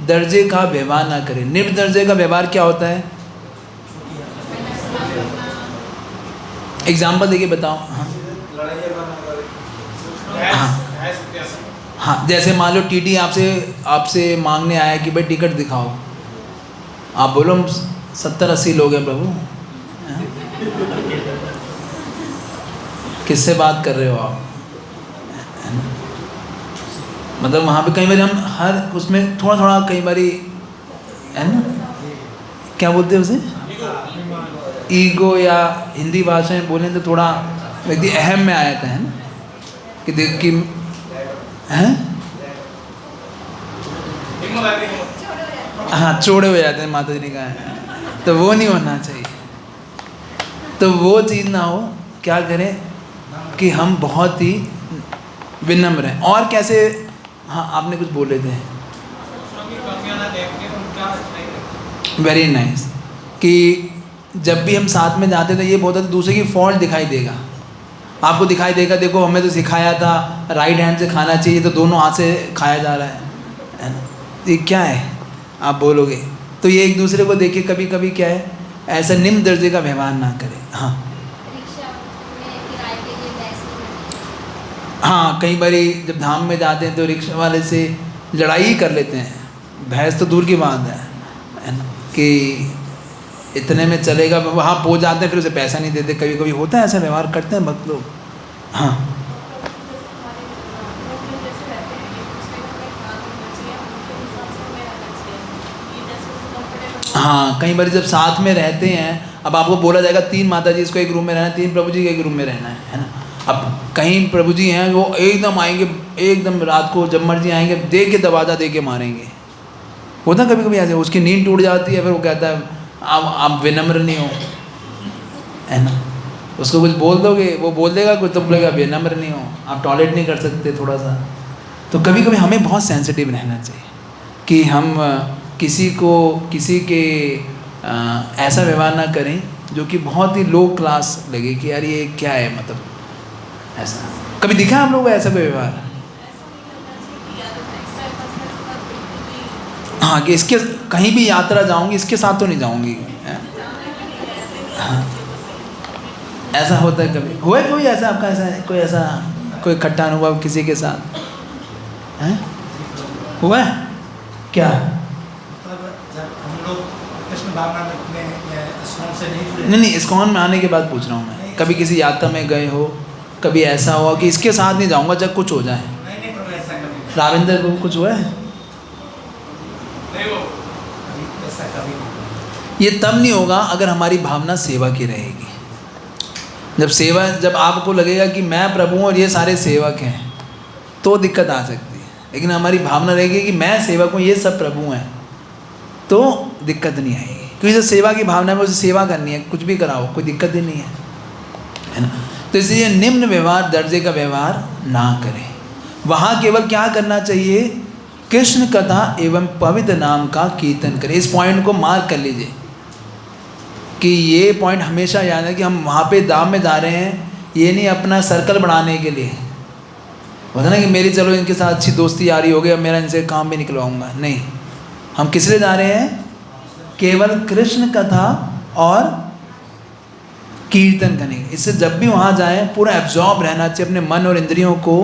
दर्जे का व्यवहार ना करें। निम्न दर्जे का व्यवहार क्या होता है? एग्जाम्पल देके बताओ। हाँ, जैसे मान लो टीटी आपसे मांगने आया कि भाई टिकट दिखाओ, आप बोलो 70-80 लोग हैं प्रभु, किससे बात कर रहे हो आप? मतलब वहाँ पे कई बार हम हर उसमें थोड़ा थोड़ा कई बार है ना, क्या बोलते हैं उसे, ईगो, या हिंदी भाषा में बोलें तो थोड़ा व्यक्ति अहम में आया था, है ना, कि देख कि हैं, हाँ चौड़े हो जाते हैं, माता जी ने कहा है। तो वो नहीं होना चाहिए। तो वो चीज़ ना हो। क्या करें कि हम बहुत ही विनम्र हैं। और कैसे? हाँ, आपने कुछ बोले थे। Very nice. कि जब भी हम साथ में जाते तो ये बहुत दूसरे की फॉल्ट दिखाई देगा, आपको दिखाई देगा, देखो हमें तो सिखाया था राइट हैंड से खाना चाहिए, तो दोनों हाथ से खाया जा रहा है ना, ये क्या है आप बोलोगे। तो ये एक दूसरे को देखे कभी कभी क्या है, ऐसा निम्न दर्जे का व्यवहार ना करें। हाँ हाँ, कई बार जब धाम में जाते हैं तो रिक्शा वाले से लड़ाई ही कर लेते हैं, भैंस तो दूर की बात है ना, कि इतने में चलेगा, वहाँ पहुँच जाते हैं फिर उसे पैसा नहीं देते। कभी कभी होता है ऐसा व्यवहार करते हैं भक्त लोग, हाँ हाँ, कई बार जब साथ में रहते हैं, अब आपको बोला जाएगा 3 माता जी इसको एक रूम में रहना है, 3 प्रभु जी के एक रूम में रहना है ना। अब कहीं प्रभु जी हैं वो एकदम आएंगे, एकदम रात को जब मर्जी आएंगे, दे के दरवाज़ा दे के मारेंगे। होता कभी कभी ऐसे, उसकी नींद टूट जाती है, फिर वो कहता है आप विनम्र नहीं हो, है ना। उसको कुछ बोल दोगे, वो बोल देगा कुछ, तो बोलेगा विनम्र नहीं हो, आप टॉयलेट नहीं कर सकते थोड़ा सा। तो कभी कभी हमें बहुत सेंसिटिव रहना चाहिए कि हम किसी के ऐसा व्यवहार ना करें जो कि बहुत ही लो क्लास लगे कि यार ये क्या है, मतलब ऐसा कभी दिखा हम लोग को ऐसा कोई व्यवहार? हाँ, कि इसके कहीं भी यात्रा जाऊंगी इसके साथ तो नहीं जाऊंगी। हाँ, ऐसा होता है कभी? हुआ है कोई ऐसा आपका, कोई खट्टा अनुभव किसी के साथ है? हुआ है क्या? नहीं, इस्कॉन में आने के बाद पूछ रहा हूँ मैं। कभी किसी यात्रा में गए हो, कभी ऐसा हुआ कि इसके साथ नहीं जाऊंगा जब कुछ हो जाए? राविंदर को कुछ हुआ है? ये तब नहीं होगा अगर हमारी भावना सेवा की रहेगी। जब आपको लगेगा कि मैं प्रभु हूँ और ये सारे सेवक हैं, तो दिक्कत आ सकती है। लेकिन हमारी भावना रहेगी कि मैं सेवक हूँ, ये सब प्रभु हैं, तो दिक्कत नहीं आएगी। क्योंकि जब सेवा की भावना में उसे सेवा करनी है, कुछ भी कराओ, कोई दिक्कत ही नहीं है ना। तो इसलिए निम्न व्यवहार दर्जे का व्यवहार ना करें। वहाँ केवल क्या करना चाहिए? कृष्ण कथा एवं पवित्र नाम का कीर्तन करें। इस पॉइंट को मार्क कर लीजिए कि ये पॉइंट हमेशा याद है कि हम वहाँ पे दाम में जा रहे हैं, ये नहीं अपना सर्कल बढ़ाने के लिए होता ना कि मेरी चलो इनके साथ अच्छी दोस्ती यारी हो गई, अब मेरा इनसे काम भी निकलवाऊंगा। नहीं, हम किस लिए जा रहे हैं? केवल कृष्ण कथा और कीर्तन करेंगे। इससे जब भी वहाँ जाएं पूरा एब्जॉर्ब रहना चाहिए, अपने मन और इंद्रियों को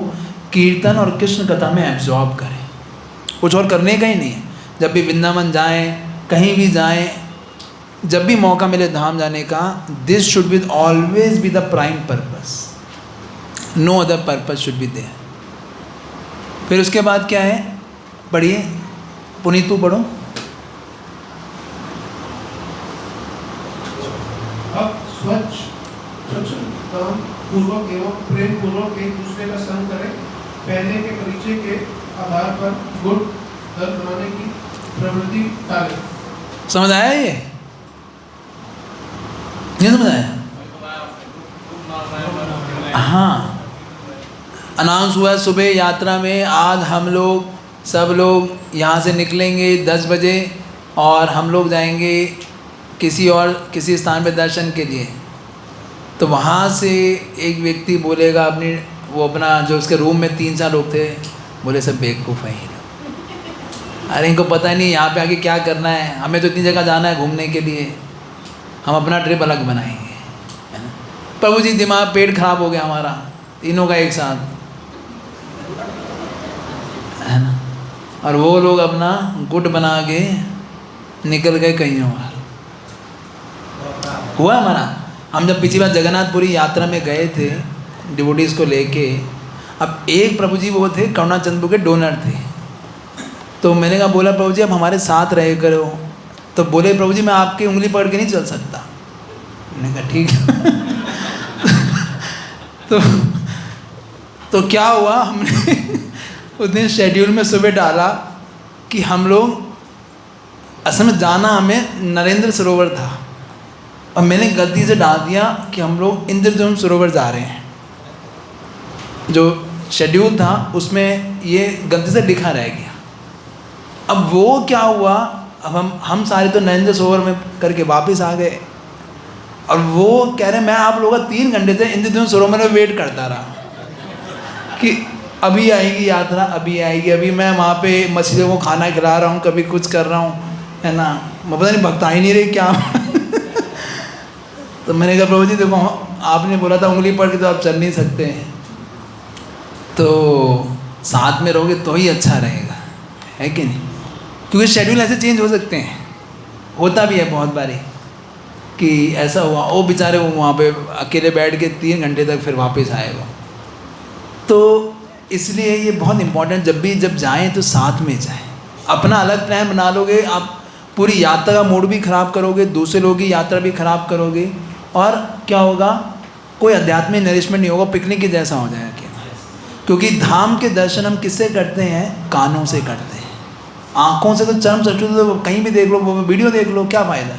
कीर्तन और कृष्ण कथा में एब्जॉर्ब करें, कुछ और करने का ही नहीं है। जब भी वृंदावन जाएं, कहीं भी जाएं, जब भी मौका मिले धाम जाने का, this should be always be the prime purpose, no other purpose should be there. फिर उसके बाद क्या है? पढ़िए, पुनीत तू पढ़ो। अब स्वच्छता पूर्वक एवं प्रेम पूर्वक एक दूसरे का संग करें। पहले के परिचय के आधार पर गुण दल बनाने की प्रवृत्ति टालें। समझ आया? ये नहीं समझ आया? हाँ, अनाउंस हुआ सुबह यात्रा में, आज हम लोग सब लोग यहाँ से निकलेंगे 10 बजे और हम लोग जाएंगे किसी स्थान पे दर्शन के लिए। तो वहाँ से एक व्यक्ति बोलेगा अपना जो उसके रूम में 3-4 लोग थे, बोले सब बेवकूफ़ हैं, अरे इनको पता ही नहीं यहाँ पे आके क्या करना है, हमें तो इतनी जगह जाना है घूमने के लिए, हम अपना ट्रिप अलग बनाएंगे, है ना। प्रभु जी दिमाग पेट खराब हो गया हमारा तीनों का एक साथ, है ना। और वो लोग अपना गुट बना के निकल गए कहीं और। हुआ हमारा, हम जब पिछली बार जगन्नाथपुरी यात्रा में गए थे डिवोटीज़ को लेके, अब एक प्रभु जी वो थे करुणाचंद्र के डोनर थे। तो मैंने कहा, बोला प्रभु जी अब हमारे साथ रहे करो। तो बोले प्रभु जी मैं आपकी उंगली पकड़ के नहीं चल सकता। मैंने कहा ठीक है। तो क्या हुआ, हमने उस दिन शेड्यूल में सुबह डाला कि हम लोग असल में जाना हमें नरेंद्र सरोवर था, और मैंने गलती से डाल दिया कि हम लोग इंद्रधनुष सरोवर जा रहे हैं। जो शेड्यूल था उसमें ये गलती से लिखा रह गया। अब वो क्या हुआ, अब हम सारे तो नरेंद्र सरोवर में करके वापस आ गए, और वो कह रहे मैं आप लोगों का 3 घंटे से इंद्रधनुष सरोवर में वेट करता रहा कि अभी आएगी यात्रा, अभी आएगी। अभी मैं वहाँ पे मछलियों को खाना खिला रहा हूँ, कभी कुछ कर रहा हूँ, है ना, मैं पता नहीं भक्ता ही नहीं रही क्या। तो मैंने कहा प्रभु जी देखो आपने बोला था उंगली पकड़ के तो आप चल नहीं सकते हैं, तो साथ में रहोगे तो ही अच्छा रहेगा, है कि नहीं। क्योंकि शेड्यूल ऐसे चेंज हो सकते हैं, होता भी है बहुत बारी कि ऐसा हुआ, वो बेचारे वो वहाँ पे अकेले बैठ के 3 घंटे तक फिर वापस आए वो, तो इसलिए ये बहुत इम्पोर्टेंट, जब जाएं तो साथ में जाएं। अपना अलग प्लान बना लोगे, आप पूरी यात्रा का मूड भी ख़राब करोगे, दूसरे लोगों की यात्रा भी ख़राब करोगे, और क्या होगा, कोई आध्यात्मिक नरिशमेंट नहीं होगा, पिकनिक के जैसा हो जाएगा केवल। क्योंकि धाम के दर्शन हम किससे करते हैं? कानों से करते हैं। आँखों से तो चरम सचुत, तो कहीं भी देख लो, वो वीडियो देख लो, क्या फ़ायदा।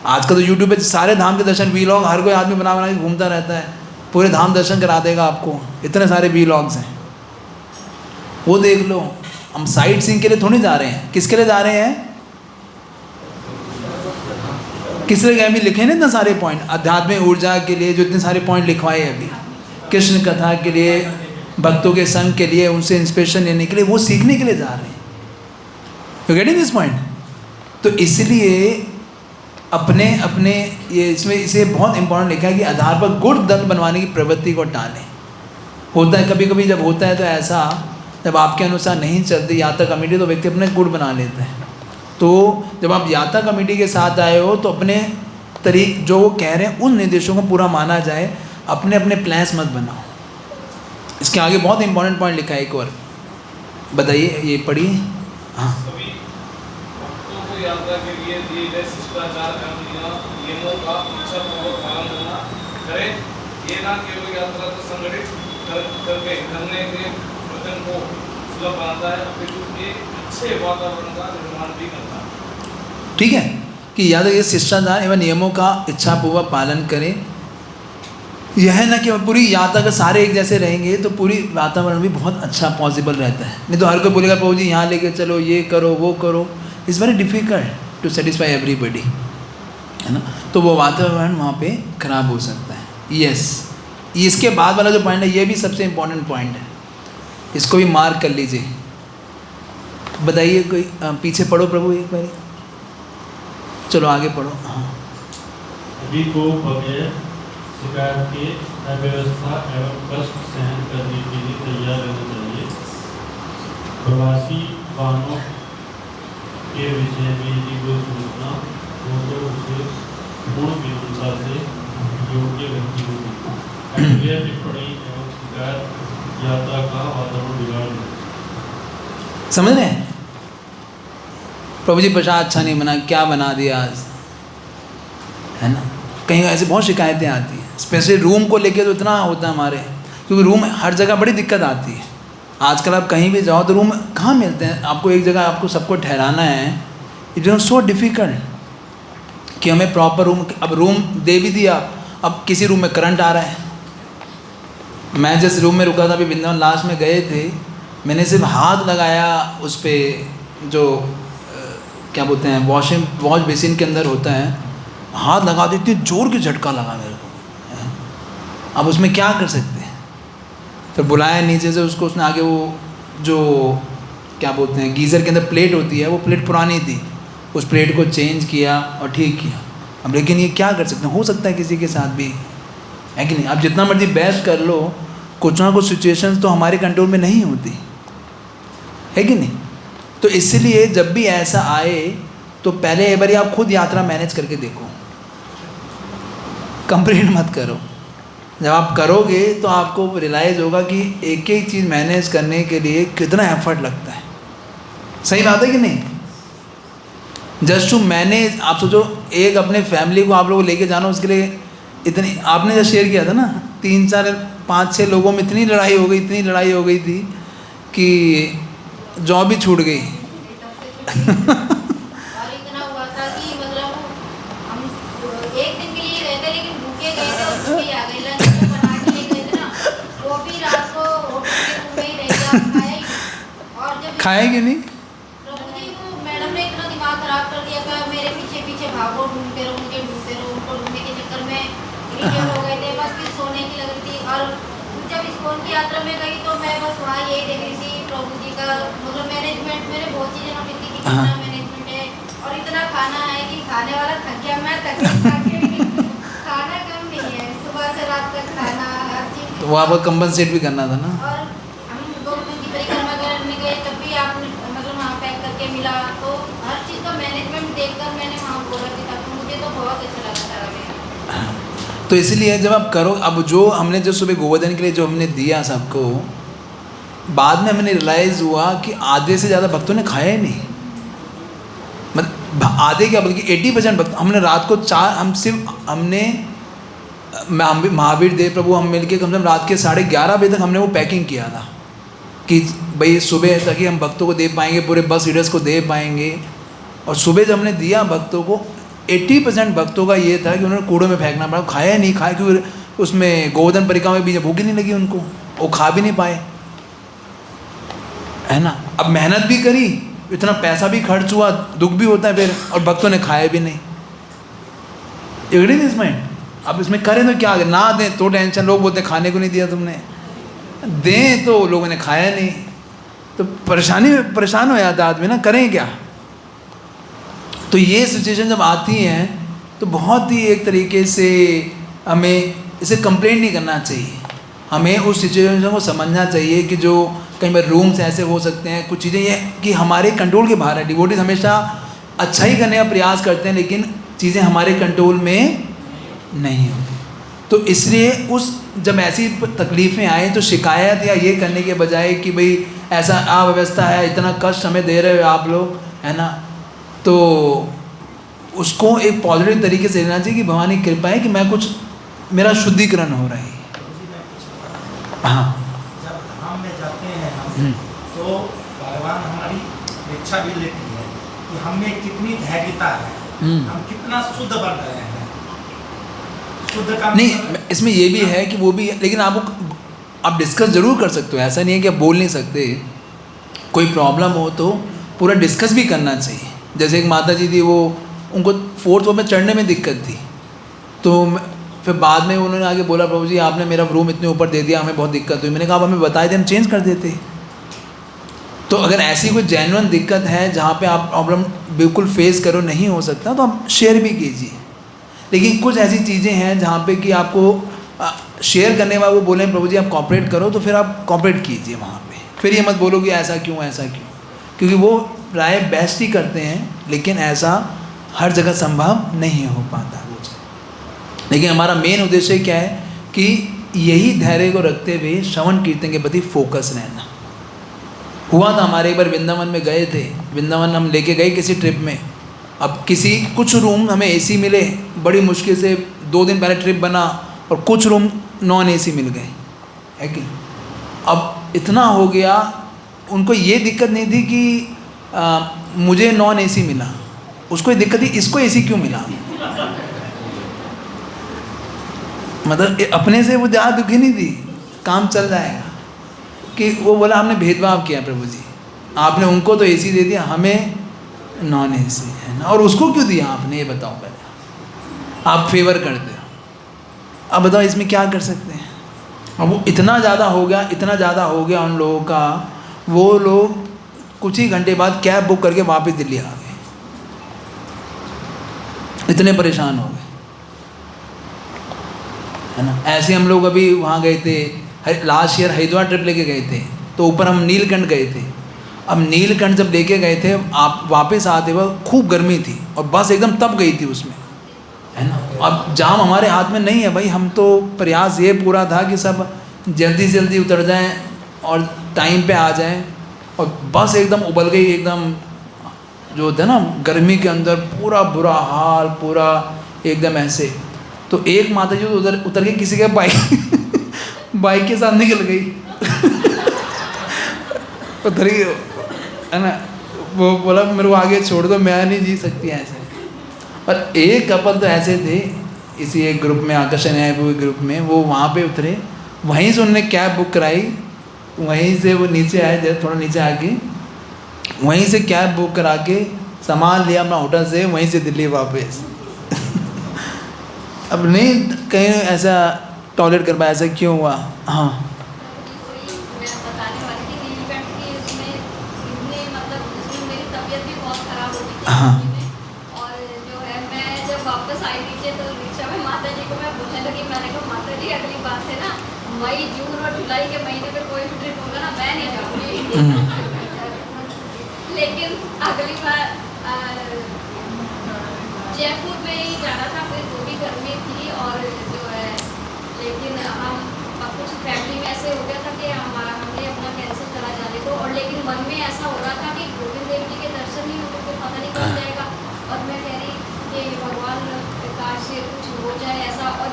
आजकल तो यूट्यूब पे सारे धाम के दर्शन वीलॉग हर कोई आदमी बना के घूमता रहता है, पूरे धाम दर्शन करा देगा आपको, इतने सारे वीलॉग्स हैं, वो देख लो। हम साइट सीइंग के लिए थोड़ी जा रहे हैं, किसके लिए जा रहे हैं? किस लिए गए? अभी लिखे ना इतने सारे पॉइंट, आध्यात्मिक ऊर्जा के लिए जो इतने सारे पॉइंट लिखवाए अभी, कृष्ण कथा के लिए, भक्तों के संग के लिए, उनसे इंस्पिरेशन लेने के लिए, वो सीखने के लिए जा रहे हैं। You getting this point? तो इसलिए अपने अपने ये इसमें इसे बहुत इंपॉर्टेंट लिखा है कि आधार पर गुड़ दल बनवाने की प्रवृत्ति को टालें। होता है कभी कभी, जब होता है तो ऐसा, जब आपके अनुसार नहीं चलती यात्रा कमेटी तो व्यक्ति अपने गुड़ बना लेते हैं। तो जब आप यात्रा कमेटी के साथ आए हो तो अपने तरीक जो वो कह रहे हैं उन निर्देशों को पूरा माना जाए, अपने अपने प्लान्स मत बनाओ। इसके आगे बहुत इंपॉर्टेंट पॉइंट लिखा है, एक और बताइए, ये पढ़िए। हाँ, सभी भक्तों को यात्रा के लिए दिए गए शिष्टाचार नियमों का इच्छापूर्वक पालन करना करें। ये ना केवल यात्रा को संगठित करके करने के वचन को सुलभ बनाता है, अपितु एक अच्छे वातावरण का निर्माण भी करता है। ठीक है, कि याद रखिए शिष्टाचार एवं नियमों का इच्छापूर्वक पालन करें। यह है ना कि पूरी यात्रा का सारे एक जैसे रहेंगे तो पूरी वातावरण भी बहुत अच्छा पॉसिबल रहता है। नहीं तो हर कोई बोलेगा प्रभु जी यहाँ लेके चलो, ये करो, वो करो, it's very difficult to satisfy everybody, है ना। तो वो वातावरण वहाँ पे खराब हो सकता है। यस, इसके बाद वाला जो पॉइंट है ये भी सबसे इम्पोर्टेंट पॉइंट है, इसको भी मार्क कर लीजिए। बताइए कोई पीछे पढ़ो प्रभु एक बार, चलो आगे पढ़ो। हाँ, सभी को बगैर शिकायत के अव्यवस्था एवं कष्ट सहन करने के लिए तैयार रहना चाहिए। प्रवासी वाहनों के विषय में यदि कोई सूचना हो तो उसे पूर्ण विनम्रता से योग्य व्यक्ति को अप्रिय टिप्पणी एवं शिकायत यात्रा का वातावरण बिगाड़ देती। समझ रहे हैं? प्रभु जी प्रसाद अच्छा नहीं बना, क्या बना दिया आज, है ना। कहीं ऐसे बहुत शिकायतें आती हैं, स्पेशली रूम को लेके तो इतना होता है हमारे, क्योंकि रूम हर जगह बड़ी दिक्कत आती है। आजकल आप कहीं भी जाओ तो रूम कहाँ मिलते हैं आपको, एक जगह आपको सबको ठहराना है, इट इज़ सो डिफ़िकल्ट कि हमें प्रॉपर रूम, अब रूम दे भी दिया, अब किसी रूम में करंट आ रहा है। मैं जिस रूम में रुका था अभी वृंदावन लास्ट में गए थे, मैंने सिर्फ हाथ लगाया उस पर जो क्या बोलते हैं वॉश बेसिन के अंदर होता है, हाथ लगा देती जोर के झटका लगा मेरे को। अब उसमें क्या कर सकते हैं, फिर बुलाया नीचे से उसको, उसने आगे वो जो क्या बोलते हैं गीज़र के अंदर प्लेट होती है, वो प्लेट पुरानी थी, उस प्लेट को चेंज किया और ठीक किया। अब लेकिन ये क्या कर सकते हैं, हो सकता है किसी के साथ भी, है कि नहीं। आप जितना मर्जी बहस कर लो, कुछ ना कुछ सिचुएशंस तो हमारे कंट्रोल में नहीं होती, है कि नहीं। तो इसलिए जब भी ऐसा आए तो पहले एक बार आप खुद यात्रा मैनेज करके देखो, कंप्लेंट मत करो। जब आप करोगे तो आपको रियलाइज़ होगा कि एक एक चीज़ मैनेज करने के लिए कितना एफर्ट लगता है। सही बात है कि नहीं। जस्ट टू मैनेज, आप सोचो एक अपने फैमिली को आप लोग लेके जाना, उसके लिए इतनी, आपने जब शेयर किया था ना, 3 4 5 6 लोगों में इतनी लड़ाई हो गई थी कि जॉब भी छूट गई। और इतना हुआ था कि मतलब हम एक दिन के लिए गए थे, लेकिन भूखे गए थे और भूखे ही आ गए। लंच में बना के ले गए थे ना, वो भी रात को होटल के रूम में ही रह गया, खाया ही। और जब खाएगी नहीं प्रभु जी को मैडम ने इतना दिमाग खराब कर दिया था, मेरे पीछे पीछे भागो, ढूंढते रहो उनको ढूंढने के चक्कर में इरिटेट हो गए थे, बस फिर सोने की लग रही थी। और जब इस्कॉन की यात्रा में गई तो मैं बस वहाँ यही देख रही थी प्रभु जी का मतलब मैनेजमेंट। मैंने बहुत चीज़ें नोटिस की कि कितना मैनेजमेंट है और इतना खाना है कि खाने वाला थक गया, मैं थक गई। खाना कम नहीं है, सुबह से रात तक खाना, हर चीज़। तो वो आपको कंपनसेट भी करना था ना। और हम गोवर्धन की परिक्रमा करने गए तब भी आपने मतलब वहाँ पैक करके मिला, तो हर चीज़ का मैनेजमेंट देखकर मैंने वहाँ बोला कि था, तो मुझे तो बहुत अच्छा लगा था। तो इसलिए जब आप करो, अब जो हमने जो सुबह गोवर्धन के लिए जो हमने दिया सबको, बाद में हमने रियलाइज़ हुआ कि आधे से ज़्यादा भक्तों ने खाया ही नहीं। मतलब आधे क्या बल्कि 80% भक्त हमने रात को हमने महावीर देव प्रभु हम मिलके कम से कम रात के 11:30 बजे तक हमने वो पैकिंग किया था कि भाई सुबह तक ही हम भक्तों को दे पाएंगे, पूरे बस रीडर्स को दे पाएंगे। और सुबह जब हमने दिया भक्तों को, 80% भक्तों का ये था कि उन्होंने कूड़े में फेंकना पड़ा, खाया नहीं, खाया क्योंकि उसमें गोवर्धन परिक्रमा में भी भूख ही नहीं लगी उनको, वो खा भी नहीं पाए, है ना। अब मेहनत भी करी, इतना पैसा भी खर्च हुआ, दुख भी होता है फिर, और भक्तों ने खाया भी नहीं। Agree this mind. अब इसमें करें तो क्या, ना दें तो टेंशन, लोग बोलते खाने को नहीं दिया तुमने, दें तो लोगों ने खाया नहीं, तो परेशान हो जाता आदमी ना, करें क्या। तो ये सिचुएशन जब आती हैं तो बहुत ही एक तरीके से हमें इसे कंप्लेंट नहीं करना चाहिए, हमें उस सिचुएशन को समझना चाहिए कि जो कई बार रूम्स ऐसे हो सकते हैं, कुछ चीज़ें ये कि हमारे कंट्रोल के बाहर है। डिवोटीज हमेशा अच्छा ही करने का प्रयास करते हैं, लेकिन चीज़ें हमारे कंट्रोल में नहीं होती। तो इसलिए जब ऐसी तकलीफ़ें आए तो शिकायत या ये करने के बजाय कि भाई ऐसा अव्यवस्था है, इतना कष्ट हमें दे रहे हो आप लोग, है ना, तो उसको एक पॉजिटिव तरीके से लेना चाहिए कि भगवान की कृपा है कि मैं कुछ, मेरा शुद्धिकरण हो रहा है। हाँ, जब धाम में जाते हैं हम तो भगवान हमारी परीक्षा भी लेती है कि हमें कितनी धैर्यता है, हम कितना शुद्ध बन रहे हैं। शुद्ध का नहीं, इसमें ये भी है कि वो भी है, लेकिन आप डिस्कस ज़रूर कर सकते हो, ऐसा नहीं है कि आप बोल नहीं सकते। कोई प्रॉब्लम हो तो पूरा डिस्कस भी करना चाहिए। जैसे एक माता जी थी, वो उनको 4th फ्लोर में चढ़ने में दिक्कत थी, तो फिर बाद में उन्होंने आगे बोला, प्रभु जी आपने मेरा रूम इतने ऊपर दे दिया, हमें बहुत दिक्कत हुई। मैंने कहा आप हमें बताए थे, हम चेंज कर देते। तो अगर ऐसी कोई जेन्युइन दिक्कत है जहाँ पे आप प्रॉब्लम बिल्कुल फेस करो, नहीं हो सकता, तो आप शेयर भी कीजिए। लेकिन कुछ ऐसी चीज़ें हैं जहाँ पे कि आपको शेयर करने वाले वो बोलें प्रभु जी आप कॉपरेट करो, तो फिर आप कॉपरेट कीजिए वहाँ पे। फिर ये मत बोलो कि ऐसा क्यों, क्योंकि वो प्राय बेस्ट ही करते हैं, लेकिन ऐसा हर जगह संभव नहीं हो पाता। लेकिन हमारा मेन उद्देश्य क्या है कि यही धैर्य को रखते हुए श्रवण कीर्तन के प्रति फोकस रहना। हुआ था हमारे एक बार वृंदावन में गए थे, वृंदावन हम लेके गए किसी ट्रिप में। अब कुछ रूम हमें एसी मिले, बड़ी मुश्किल से 2 दिन पहले ट्रिप बना, और कुछ रूम नॉन एसी मिल गए, है कि। अब इतना हो गया, उनको ये दिक्कत नहीं थी कि मुझे नॉन एसी मिला, उसको ये दिक्कत थी इसको एसी क्यों मिला। मतलब अपने से वो ज़्यादा दुखी नहीं थी, काम चल जाएगा। कि वो बोला हमने भेदभाव किया प्रभु जी, आपने उनको तो एसी दे दिया, हमें नॉन एसी, है ना। और उसको क्यों दिया आपने, ये बताओ पहले, आप फेवर करते हो। अब बताओ इसमें क्या कर सकते हैं। अब वो इतना ज़्यादा हो गया उन लोगों का, वो लोग कुछ ही घंटे बाद कैब बुक करके वापस दिल्ली आ गए, इतने परेशान हो गए, है ना। ऐसे हम लोग अभी वहाँ गए थे, लास्ट ईयर हरिद्वार ट्रिप लेके गए थे, तो ऊपर हम नीलकंठ गए थे। अब नीलकंठ जब लेके गए थे, आप वापस आते वक्त खूब गर्मी थी और बस एकदम तप गई थी उसमें, है ना। अब जाम हमारे हाथ में नहीं है भाई, हम तो प्रयास ये पूरा था कि सब जल्दी से जल्दी उतर जाएं और टाइम पे आ जाएं, और बस एकदम उबल गई, एकदम जो होता है ना गर्मी के अंदर पूरा बुरा हाल, पूरा एकदम ऐसे। तो एक माता जी तो उतर के किसी के बाइक के साथ निकल गई उतर गई, है ना। वो बोला मेरे को आगे छोड़ दो, मैं नहीं जी सकती ऐसे। और एक कपल तो ऐसे थे इसी एक ग्रुप में, आकर्षण है वो ग्रुप में, वो वहाँ पे उतरे, वहीं से उन्होंने कैब बुक कराई, वहीं से वो नीचे आए, थोड़ा नीचे आके वहीं से कैब बुक करा के सामान लिया अपना होटल से, वहीं से दिल्ली वापस अब नहीं कहीं ऐसा टॉयलेट कर पाया, ऐसा क्यों हुआ। हाँ, मैं बताने वाली थी नीलकंठ की, उसमें इतने मतलब उसमें मेरी तबीयत भी बहुत खराब हो गई थी। हाँ। और जो है मैं जब वापस आई नीचे तो रिक्शा में माता जी को मैं बोलने लगी, मैंने कहा माता जी अगली बार से ना मई, जून और जुलाई के महीने में कोई भी ट्रिप होगा ना मैं नहीं जाऊँगी। लेकिन अगली बार जयपुर में ही जाना था, फिर वो भी गर्मी थी और जो है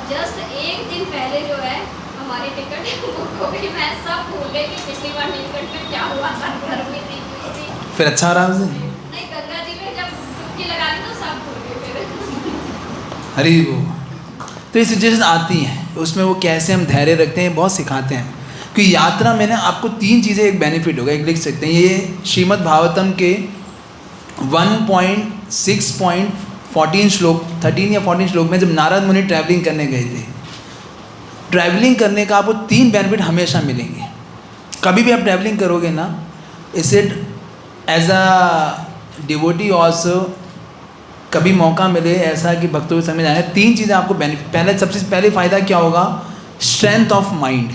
जस्ट एक दिन पहले जो है हमारी टिकट बुक हो गई। मैं सब भूल गई कि पिछली बार टिकट में क्या हुआ था, गर्मी थी कुछ थी। फिर अच्छा रहा उस दिन? नहीं, गंगा जी में जब डुबकी लगा ली तो सब भूल गए फिर। हरी वो तो ये सिचुएशन आती हैं, उसमें वो कैसे हम धैर्य रखते हैं बहुत सिखाते हैं। क्योंकि यात्रा में ना आपको 3 चीज़ें एक बेनिफिट होगा, एक लिख सकते हैं। ये श्रीमद् भागवतम के 1.6.14 श्लोक 13 या 14 श्लोक में जब नारद मुनि ट्रैवलिंग करने गए थे, ट्रैवलिंग करने का आपको 3 बेनिफिट हमेशा मिलेंगे। कभी भी आप ट्रैवलिंग करोगे ना, इसे एज अ डिवोटी ऑल्सो कभी मौका मिले ऐसा कि भक्तों के संग में जाए, 3 चीज़ें आपको बेनिफिट। सबसे पहले फ़ायदा क्या होगा? Strength of mind.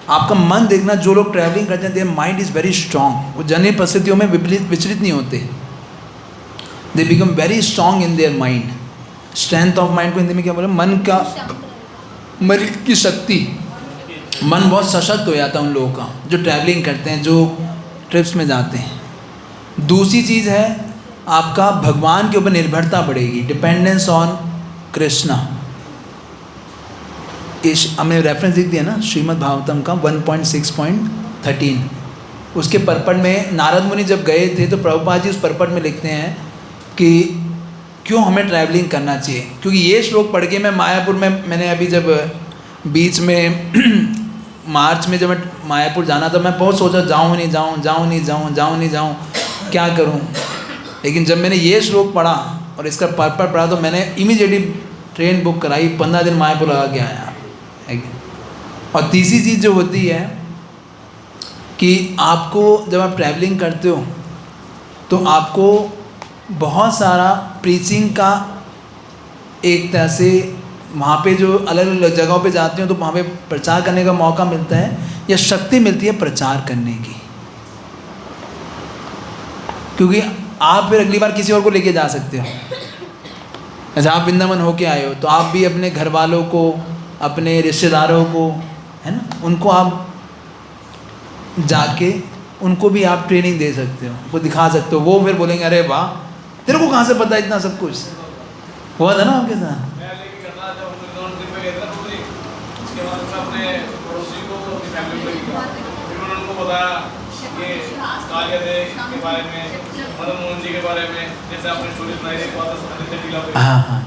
आपका मन देखना, जो लोग ट्रैवलिंग करते हैं their mind is very strong. वो जन्य परिस्थितियों में विचलित नहीं होते, they become very strong in their mind. Strength of mind को हिंदी में क्या बोले? मन की शक्ति। मन बहुत सशक्त हो जाता है उन लोगों का जो ट्रैवलिंग करते हैं, जो ट्रिप्स में जाते हैं। दूसरी चीज़ है आपका भगवान के ऊपर निर्भरता बढ़ेगी, डिपेंडेंस ऑन कृष्णा। हमने रेफरेंस लिख दिया ना श्रीमद् भागवतम का 1.6.13। उसके परपट में नारद मुनि जब गए थे तो प्रभुपाद जी उस परपट में लिखते हैं कि क्यों हमें ट्रैवलिंग करना चाहिए। क्योंकि ये श्लोक पढ़ के मैं मायापुर में, मैंने अभी जब बीच में मार्च में जब मैं मायापुर जाना था, मैं बहुत सोचा जाऊँ नहीं जाऊँ क्या करूँ। लेकिन जब मैंने ये श्लोक पढ़ा और इसका परपट पढ़ा तो मैंने इमीडिएटली ट्रेन बुक कराई, 15 दिन मायापुर लगा के आया। और तीसरी चीज़ जो होती है कि आपको जब आप ट्रैवलिंग करते हो तो आपको बहुत सारा प्रीचिंग का एक तरह से वहाँ पे जो अलग अलग जगहों पे जाते हो तो वहाँ पे प्रचार करने का मौका मिलता है या शक्ति मिलती है प्रचार करने की। क्योंकि आप फिर अगली बार किसी और को लेके जा सकते हो। अच्छा, आप वृंदावन होके आए हो तो आप भी अपने घर वालों को, अपने रिश्तेदारों को, है ना, उनको आप जाके उनको भी आप ट्रेनिंग दे सकते हो, वो दिखा सकते हो। वो फिर बोलेंगे अरे वाह, तेरे को कहाँ से पता इतना सब कुछ? हुआ था ना आपके साथ? हाँ हाँ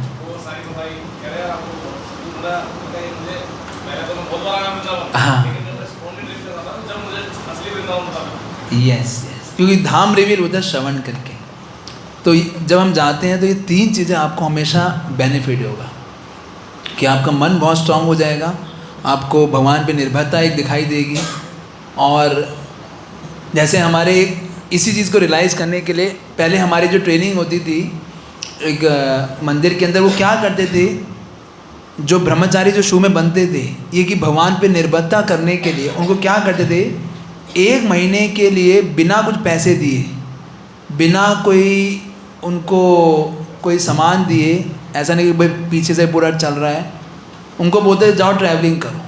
यस, क्योंकि धाम रिवील होता है श्रवण करके। तो जब हम जाते हैं तो ये 3 चीज़ें आपको हमेशा बेनिफिट होगा कि आपका मन बहुत स्ट्रांग हो जाएगा, आपको भगवान पे निर्भरता एक दिखाई देगी। और जैसे हमारे इसी चीज़ को रियलाइज़ करने के लिए पहले हमारी जो ट्रेनिंग होती थी एक मंदिर के अंदर, वो क्या करते थे, जो ब्रह्मचारी जो शू में बनते थे, ये कि भगवान पे निर्भरता करने के लिए उनको क्या करते थे, 1 महीने के लिए बिना कुछ पैसे दिए, बिना कोई उनको कोई सामान दिए, ऐसा नहीं कि भाई पीछे से पूरा चल रहा है, उनको बोलते थे जाओ ट्रैवलिंग करो,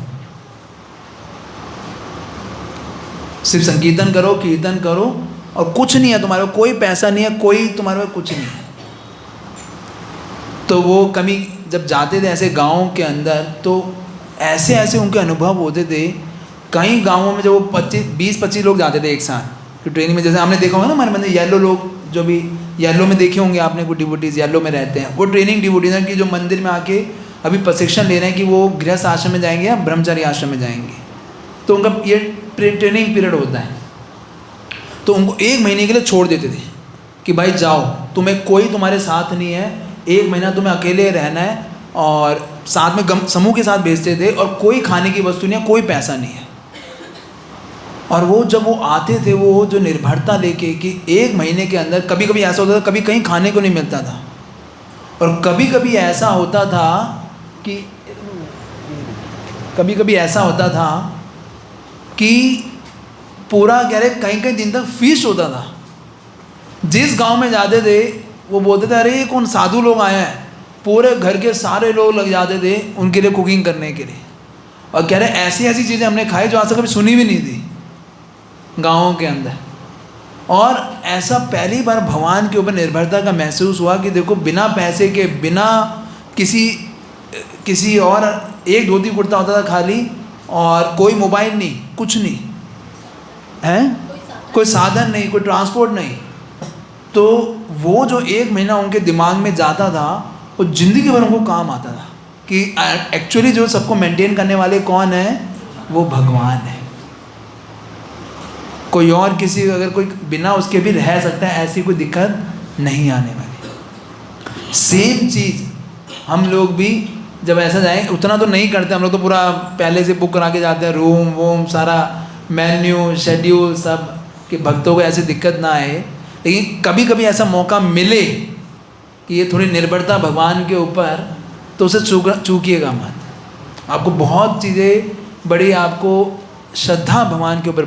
सिर्फ संकीर्तन करो, कीर्तन करो और कुछ नहीं है तुम्हारे को, कोई पैसा नहीं है, कोई तुम्हारे को कुछ नहीं है। तो वो कभी जब जाते थे ऐसे गाँव के अंदर तो ऐसे ऐसे उनके अनुभव होते थे। कई गाँवों में जब वो 20-25 लोग जाते थे एक साथ तो ट्रेनिंग में, जैसे हमने देखा होगा ना हमारे मंदिर येलो लोग, जो भी येलो में देखे होंगे आपने, कुछ डिवोटीज येलो में रहते हैं, वो ट्रेनिंग डिवोटीज हैं कि जो मंदिर में आके अभी प्रशिक्षण ले रहे हैं कि वो गृहस्थ आश्रम में जाएंगे या ब्रह्मचारी आश्रम में जाएंगे। तो उनका ये ट्रेनिंग पीरियड होता है, तो उनको 1 महीने के लिए छोड़ देते थे कि भाई जाओ, तुम्हें कोई तुम्हारे साथ नहीं है, 1 महीना तुम्हें अकेले रहना है। और साथ में समूह के साथ भेजते थे और कोई खाने की वस्तु नहीं है, कोई पैसा नहीं है। और वो जब वो आते थे, वो जो निर्भरता लेके कि 1 महीने के अंदर कभी कभी ऐसा होता था, कभी कहीं खाने को नहीं मिलता था, और कभी कभी ऐसा होता था कि पूरा कह रहे कहीं कहीं दिन तक फीस्ट होता था। जिस गांव में जाते थे वो बोलते थे अरे ये कौन साधु लोग आए हैं, पूरे घर के सारे लोग लग जाते थे उनके लिए कुकिंग करने के लिए। और कह रहे ऐसी ऐसी चीज़ें हमने खाई जो आज तक कभी सुनी भी नहीं थी गाँवों के अंदर। और ऐसा पहली बार भगवान के ऊपर निर्भरता का महसूस हुआ कि देखो बिना पैसे के, बिना किसी किसी और एक धोती कुर्ता होता था खाली, और कोई मोबाइल नहीं, कुछ नहीं है, कोई साधन नहीं, कोई ट्रांसपोर्ट नहीं। तो वो जो 1 महीना उनके दिमाग में जाता था वो ज़िंदगी भर उनको काम आता था कि एक्चुअली जो सबको मेंटेन करने वाले कौन है, वो भगवान है। कोई और किसी अगर कोई बिना उसके भी रह सकता है, ऐसी कोई दिक्कत नहीं आने वाली। सेम चीज़ हम लोग भी जब ऐसा जाएं, उतना तो नहीं करते हम लोग, तो पूरा पहले से बुक करा के जाते हैं, रूम वूम सारा मेन्यू शेड्यूल सब, कि भक्तों को ऐसी दिक्कत ना आए। लेकिन कभी कभी ऐसा मौका मिले कि ये थोड़ी निर्भरता भगवान के ऊपर, तो उसे चूकिएगा मत। आपको बहुत चीज़ें बड़ी, आपको श्रद्धा भगवान के ऊपर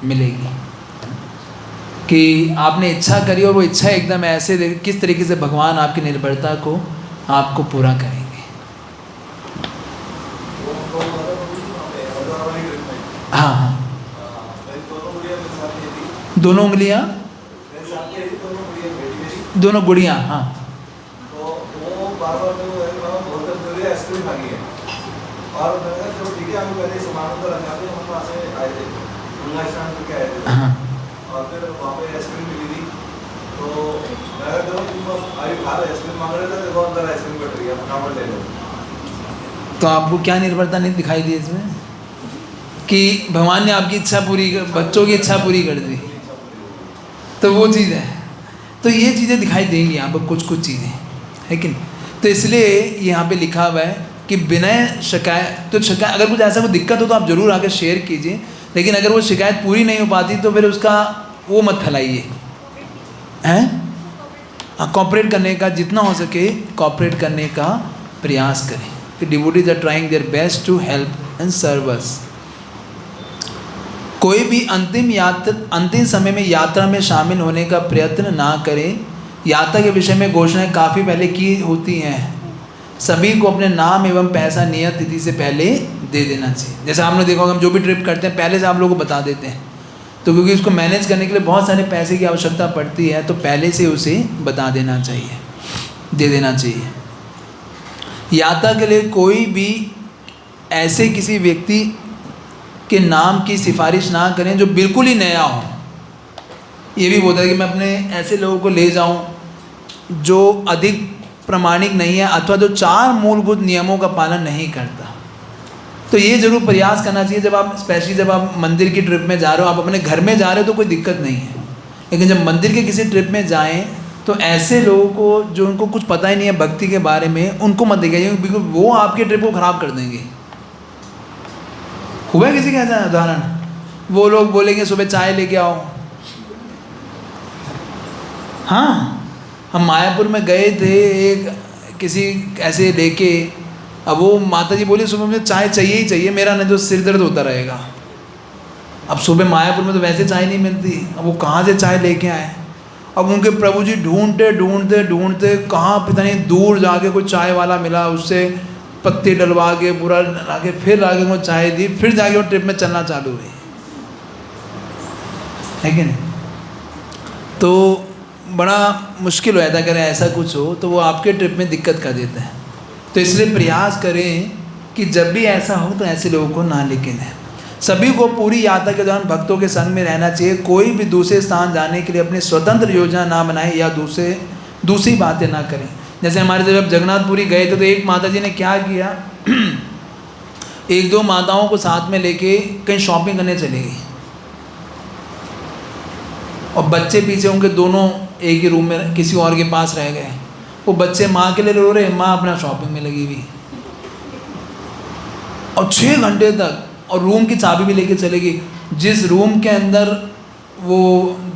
मिलेगी कि आपने इच्छा करी और वो इच्छा एकदम ऐसे किस तरीके से भगवान आपकी निर्भरता को आपको पूरा करेंगे। हाँ हाँ, दोनों उंगलियाँ, दोनों गुड़ियाँ, हाँ। तो वो बार-बार बोलते आइसक्रीम खानी है, और मैंने चलो ठीक है, हम पहले सामान तो रखा थे, हम वहाँ से आए थे, गंगा स्नान करके आए थे, और फिर वहाँ पे आइसक्रीम मिली थी। तो मैं जो तुम अभी खा रहे आइसक्रीम मांग रहे थे, देखो अंदर आइसक्रीम कट रही है, फटाफट ले लो। तो आपको क्या निर्भरता नहीं दिखाई दी इसमें कि भगवान ने आपकी इच्छा पूरी, बच्चों की इच्छा पूरी कर दी, तो वो चीज़ है। तो ये चीज़ें दिखाई देंगी यहाँ पर, कुछ कुछ चीज़ें है कि नहीं। तो इसलिए यहाँ पे लिखा हुआ है कि बिना शिकायत, तो शिकायत अगर कुछ ऐसा कोई दिक्कत हो तो आप ज़रूर आकर शेयर कीजिए, लेकिन अगर वो शिकायत पूरी नहीं हो पाती तो फिर उसका वो मत फैलाइए, हैं। हाँ, कॉपरेट करने का जितना हो सके कॉपरेट करने का प्रयास करें कि devotees are trying their best to help and serve us. कोई भी अंतिम समय में यात्रा में शामिल होने का प्रयत्न ना करें। यात्रा के विषय में घोषणाएं काफ़ी पहले की होती हैं। सभी को अपने नाम एवं पैसा नियत तिथि से पहले दे देना चाहिए। जैसे आपने देखा होगा, हम जो भी ट्रिप करते हैं पहले से आप लोगों को बता देते हैं, तो क्योंकि उसको मैनेज करने के लिए बहुत सारे पैसे की आवश्यकता पड़ती है, तो पहले से उसे बता देना चाहिए, दे देना चाहिए। यात्रा के लिए कोई भी ऐसे किसी व्यक्ति के नाम की सिफारिश ना करें जो बिल्कुल ही नया हो। ये भी बोलता है कि मैं अपने ऐसे लोगों को ले जाऊं जो अधिक प्रमाणिक नहीं है अथवा जो 4 मूलभूत नियमों का पालन नहीं करता। तो ये ज़रूर प्रयास करना चाहिए जब आप, स्पेशली जब आप मंदिर की ट्रिप में जा रहे हो। आप अपने घर में जा रहे हो तो कोई दिक्कत नहीं है, लेकिन जब मंदिर के किसी ट्रिप में जाएं तो ऐसे लोगों को जो उनको कुछ पता ही नहीं है भक्ति के बारे में, उनको मत दिखाइए, बिल्कुल वो आपके ट्रिप को ख़राब कर देंगे। हुआ किसी का ऐसा उदाहरण, वो लोग बोलेंगे सुबह चाय लेके आओ। हाँ, हम मायापुर में गए थे एक किसी ऐसे लेके, अब वो माता जी बोली सुबह मुझे चाय चाहिए ही चाहिए, मेरा न जो सिर दर्द होता रहेगा। अब सुबह मायापुर में तो वैसे चाय नहीं मिलती, अब वो कहाँ से चाय लेके आए। अब उनके प्रभु जी ढूंढते ढूंढते ढूंढते कहाँ पता नहीं दूर जाके कोई चाय वाला मिला, उससे पत्ती डलवा के पूरा ला के फिर आगे वो चाय दी, फिर जाके वो ट्रिप में चलना चालू हुई, है कि नहीं। तो बड़ा मुश्किल हो जाता है अगर ऐसा कुछ हो, तो वो आपके ट्रिप में दिक्कत कर देता है। तो इसलिए प्रयास करें कि जब भी ऐसा हो तो ऐसे लोगों को ना लेके जाएं। सभी को पूरी यात्रा के दौरान भक्तों के संग में रहना चाहिए। कोई भी दूसरे स्थान जाने के लिए अपनी स्वतंत्र योजना ना बनाए या दूसरी बातें ना करें। जैसे हमारे जब जगन्नाथपुरी गए थे तो एक माता जी ने क्या किया, 1-2 माताओं को साथ में लेके कहीं शॉपिंग करने चली गई, और बच्चे पीछे उनके दोनों एक ही रूम में किसी और के पास रह गए। वो बच्चे माँ के लिए रो रहे, माँ अपना शॉपिंग में लगी हुई, और 6 घंटे तक, और रूम की चाबी भी लेके चलेगी। जिस रूम के अंदर वो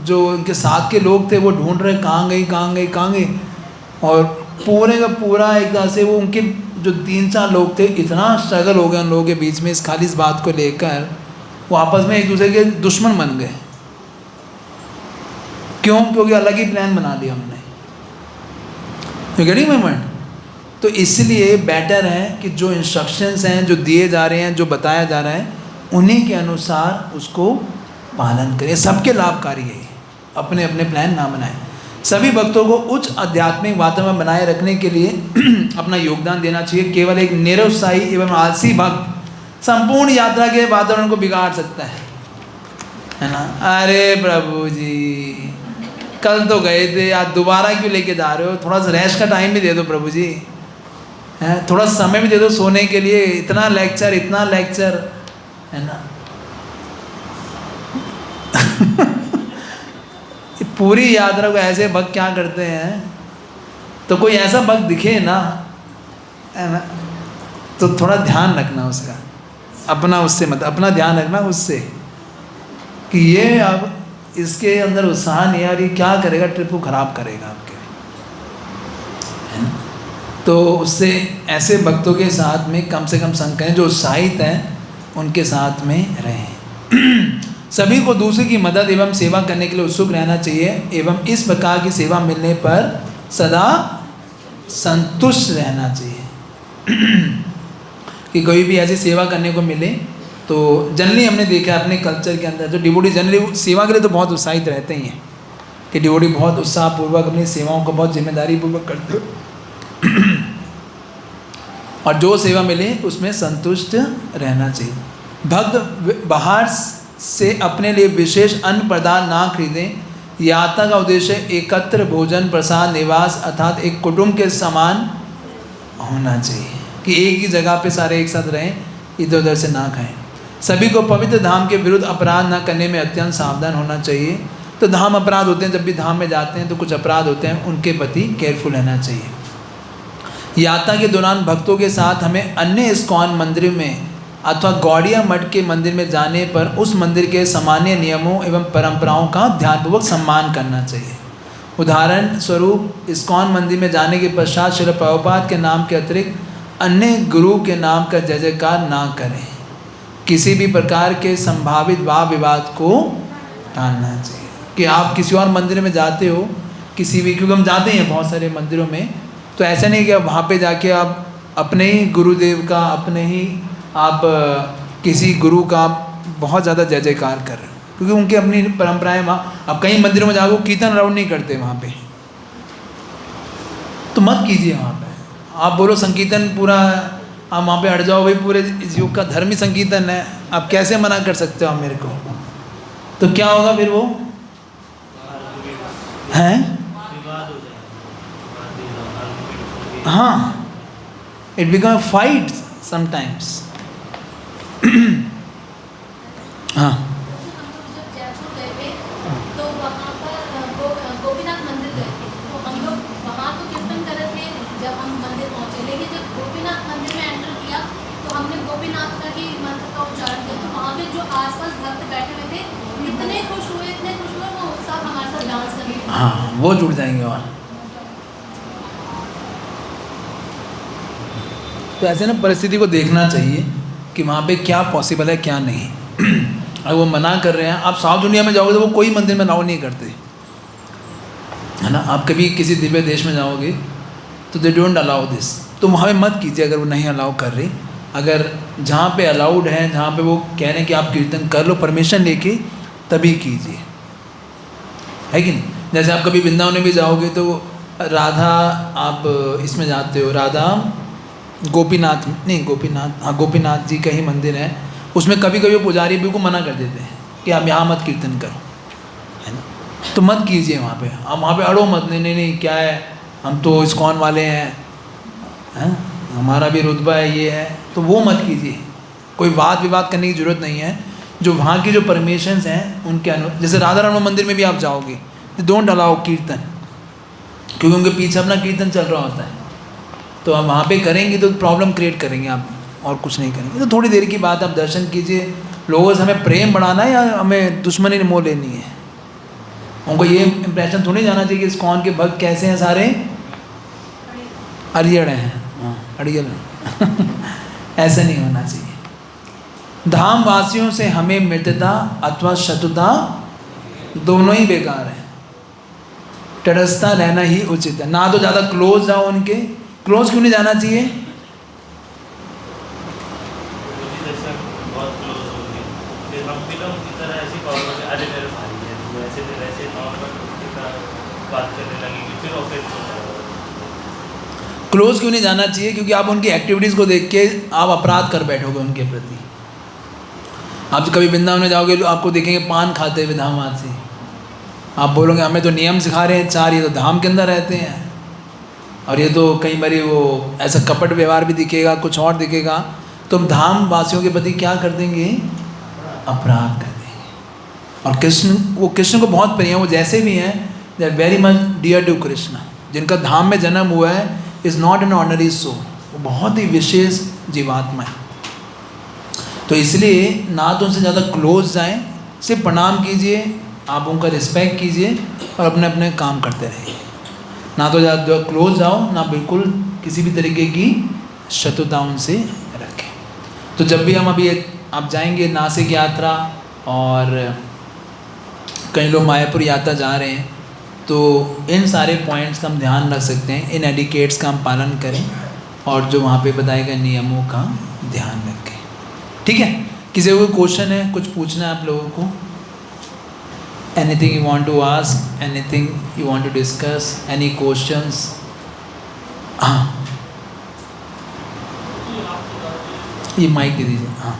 जो उनके साथ के लोग थे वो ढूंढ रहे कहाँ गई, और पूरे का पूरा एक तरह से वो उनके जो 3-4 लोग थे, इतना स्ट्रगल हो गया उन लोगों के बीच में इस बात को लेकर, वो आपस में एक दूसरे के दुश्मन बन गए। क्यों? क्योंकि अलग ही प्लान बना लिया उन्होंने। You getting my point? तो इसलिए बेटर है कि जो इंस्ट्रक्शंस हैं, जो दिए जा रहे हैं, जो बताया जा रहा है, उन्हीं के अनुसार उसको पालन करें। सबके लाभकारी है, अपने अपने प्लान ना बनाएं। सभी भक्तों को उच्च आध्यात्मिक वातावरण बनाए रखने के लिए अपना योगदान देना चाहिए। केवल एक निरुत्साही एवं आलसी भक्त संपूर्ण यात्रा के वातावरण को बिगाड़ सकता है ना। अरे प्रभु जी, कल तो गए थे, आज दोबारा क्यों लेके जा रहे हो? थोड़ा सा रेस्ट का टाइम भी दे दो प्रभु जी, है थोड़ा समय भी दे दो सोने के लिए। इतना लेक्चर है ना। पूरी यात्रा को ऐसे भक्त क्या करते हैं? तो कोई ऐसा भक्त दिखे ना, है ना, तो थोड़ा ध्यान रखना उसका, अपना उससे मत अपना ध्यान रखना उससे कि ये अब इसके अंदर उत्साह नहीं है और ये क्या करेगा, ट्रिप को खराब करेगा आपके, है ना। तो उससे ऐसे भक्तों के साथ में कम से कम संग करें, जो उत्साहित हैं उनके साथ में रहें। सभी को दूसरे की मदद एवं सेवा करने के लिए उत्सुक रहना चाहिए एवं इस प्रकार की सेवा मिलने पर सदा संतुष्ट रहना चाहिए। कि कोई भी ऐसी सेवा करने को मिले तो जनरली हमने देखा है अपने कल्चर के अंदर, जो डिवोटी जनरली सेवा के लिए तो बहुत उत्साहित रहते ही हैं कि डिवोटी बहुत उत्साहपूर्वक अपनी सेवाओं को बहुत जिम्मेदारी पूर्वक करते हैं और जो सेवा मिले उसमें संतुष्ट रहना चाहिए। भक्त बाहर से अपने लिए विशेष अन्न पदार्थ ना खरीदें। यात्रा का उद्देश्य एकत्र भोजन, प्रसाद, निवास अर्थात एक कुटुंब के समान होना चाहिए कि एक ही जगह पे सारे एक साथ रहें, इधर उधर से ना खाएं। सभी को पवित्र धाम के विरुद्ध अपराध ना करने में अत्यंत सावधान होना चाहिए। तो धाम अपराध होते हैं, जब भी धाम में जाते हैं तो कुछ अपराध होते हैं, उनके प्रति केयरफुल रहना चाहिए। यात्रा के दौरान भक्तों के साथ हमें अन्य इस्कॉन मंदिर में अथवा गौड़िया मठ के मंदिर में जाने पर उस मंदिर के सामान्य नियमों एवं परंपराओं का ध्यानपूर्वक सम्मान करना चाहिए। उदाहरण स्वरूप इस्कॉन मंदिर में जाने के पश्चात श्रील प्रभुपाद के नाम के अतिरिक्त अन्य गुरु के नाम का जय जयकार ना करें। किसी भी प्रकार के संभावित वाद विवाद को टालना चाहिए कि आप किसी और मंदिर में जाते हो, किसी भी, क्योंकि हम जाते हैं बहुत सारे मंदिरों में, तो ऐसा नहीं कि वहाँ पे जाके आप अपने ही गुरुदेव का, अपने ही आप किसी गुरु का बहुत ज़्यादा जय जयकार कर रहे हो, क्योंकि उनकी अपनी परंपराएं वहाँ। अब कई मंदिरों में जाओ कीर्तन अलाउड नहीं करते वहाँ पे, तो मत कीजिए वहाँ पे। आप बोलो संकीर्तन पूरा, आप वहाँ पे हट जाओ, भाई पूरे इस युग का धर्म ही संकीर्तन है, आप कैसे मना कर सकते हो आप मेरे को? तो क्या होगा फिर वो हैं? हाँ, इट बिकम फाइट समटाइम्स। हाँ, जब जयपुर गए थे तो वहाँ पर गोपीनाथ मंदिर गए थे, तो हम लोग वहाँ तो कीर्तन कर रहे थे जब हम मंदिर पहुँचे, लेकिन जब गोपीनाथ मंदिर में एंटर किया तो हमने गोपीनाथ का ही मंत्र का उच्चारण किया। तो वहाँ पे जो आसपास भक्त बैठे हुए थे इतने खुश हुए, वो सब हमारे साथ डांस करने लगे। हाँ, वो जुड़ जाएंगे। और तो ऐसे ना परिस्थिति को देखना चाहिए कि वहाँ पे क्या पॉसिबल है क्या नहीं। अगर वो मना कर रहे हैं, आप साउथ इंडिया में जाओगे तो वो कोई मंदिर में अलाउ नहीं करते, है ना। आप कभी किसी दिव्य देश में जाओगे तो दे डोंट अलाउ दिस, तो वहाँ पे मत कीजिए अगर वो नहीं अलाउ कर रही। अगर जहाँ पे अलाउड है, जहाँ पे वो कह रहे हैं कि आप कीर्तन कर लो परमिशन लेके, तभी कीजिए, है कि नहीं। जैसे आप कभी वृंदावन भी जाओगे तो राधा, आप इसमें जाते हो, राधा गोपीनाथ नहीं, गोपीनाथ, हाँ गोपीनाथ जी का ही मंदिर है, उसमें कभी कभी पुजारी बिल्कुल मना कर देते हैं कि आप यहाँ मत कीर्तन करो, है ना। तो मत कीजिए वहाँ पे, आप वहाँ पे अड़ो मत, नहीं नहीं नहीं क्या है, हम तो इस्कॉन वाले हैं, हमारा भी रुतबा है, ये है, तो वो मत कीजिए। कोई वाद विवाद करने की ज़रूरत नहीं है। जो वहाँ की जो परमिशंस हैं उनके जैसे राधा राम मंदिर में भी आप जाओगे तो डोंट अलाउ कीर्तन, क्योंकि उनके पीछे अपना कीर्तन चल रहा होता है। तो आप वहाँ पे करेंगे तो प्रॉब्लम क्रिएट करेंगे आप, और कुछ नहीं करेंगे। तो थोड़ी देर की बात, आप दर्शन कीजिए। लोगों से हमें प्रेम बढ़ाना है या हमें दुश्मनी मोह लेनी है? उनको ये इम्प्रेशन थोड़ी जाना चाहिए कि इस्कॉन के भक्त कैसे हैं, सारे अड़ियल हैं, हाँ अड़ियल ऐसा नहीं होना चाहिए। धाम वासियों से हमें मित्रता अथवा शत्रुता दोनों ही बेकार है। तटस्थता रहना ही उचित है। ना तो ज़्यादा क्लोज जाओ उनके, क्लोज क्यों नहीं जाना चाहिए? बहुत क्लोज हो गए, फिर हम भी लोग की तरह ऐसी अरे मेरे भाई है, वैसे भी वैसे नॉर्मल बात करने लगेंगे, फिर ऑफेंस होता है। क्लोज क्यों नहीं जाना चाहिए? क्योंकि आप उनकी एक्टिविटीज़ को देख के आप अपराध कर बैठोगे उनके प्रति। आप कभी वृंदावन में जाओगे तो आपको देखेंगे पान खाते हुए धामवासी, आप बोलोगे हमें तो नियम सिखा रहे हैं 4, ये तो धाम के अंदर रहते हैं, और ये तो कई बारी वो ऐसा कपट व्यवहार भी दिखेगा, कुछ और दिखेगा, तो हम धाम वासियों के प्रति क्या कर देंगे? अपराध कर देंगे। और कृष्ण, वो कृष्ण को बहुत प्रिय हैं, वो जैसे भी हैं they are very much dear to Krishna. जिनका धाम में जन्म हुआ है is not an ordinary soul, वो बहुत ही विशेष जीवात्मा है। तो इसलिए ना तो उनसे ज़्यादा क्लोज जाएं, सिर्फ प्रणाम कीजिए, आप उनका रिस्पेक्ट कीजिए और अपने अपने काम करते रहिए। ना तो ज़्यादा क्लोज जाओ, ना बिल्कुल किसी भी तरीके की शत्रुता उनसे रखें। तो जब भी हम अभी आप जाएंगे नासिक यात्रा, और कई लोग मायापुर यात्रा जा रहे हैं, तो इन सारे पॉइंट्स का हम ध्यान रख सकते हैं, इन एडिकेट्स का हम पालन करें और जो वहाँ पे बताए गए नियमों का ध्यान रखें। ठीक है, किसी को कोई क्वेश्चन है, कुछ पूछना है आप लोगों को? Anything you want to ask, anything you want to discuss, any questions? हाँ, ये माइक दे दीजिए। हाँ,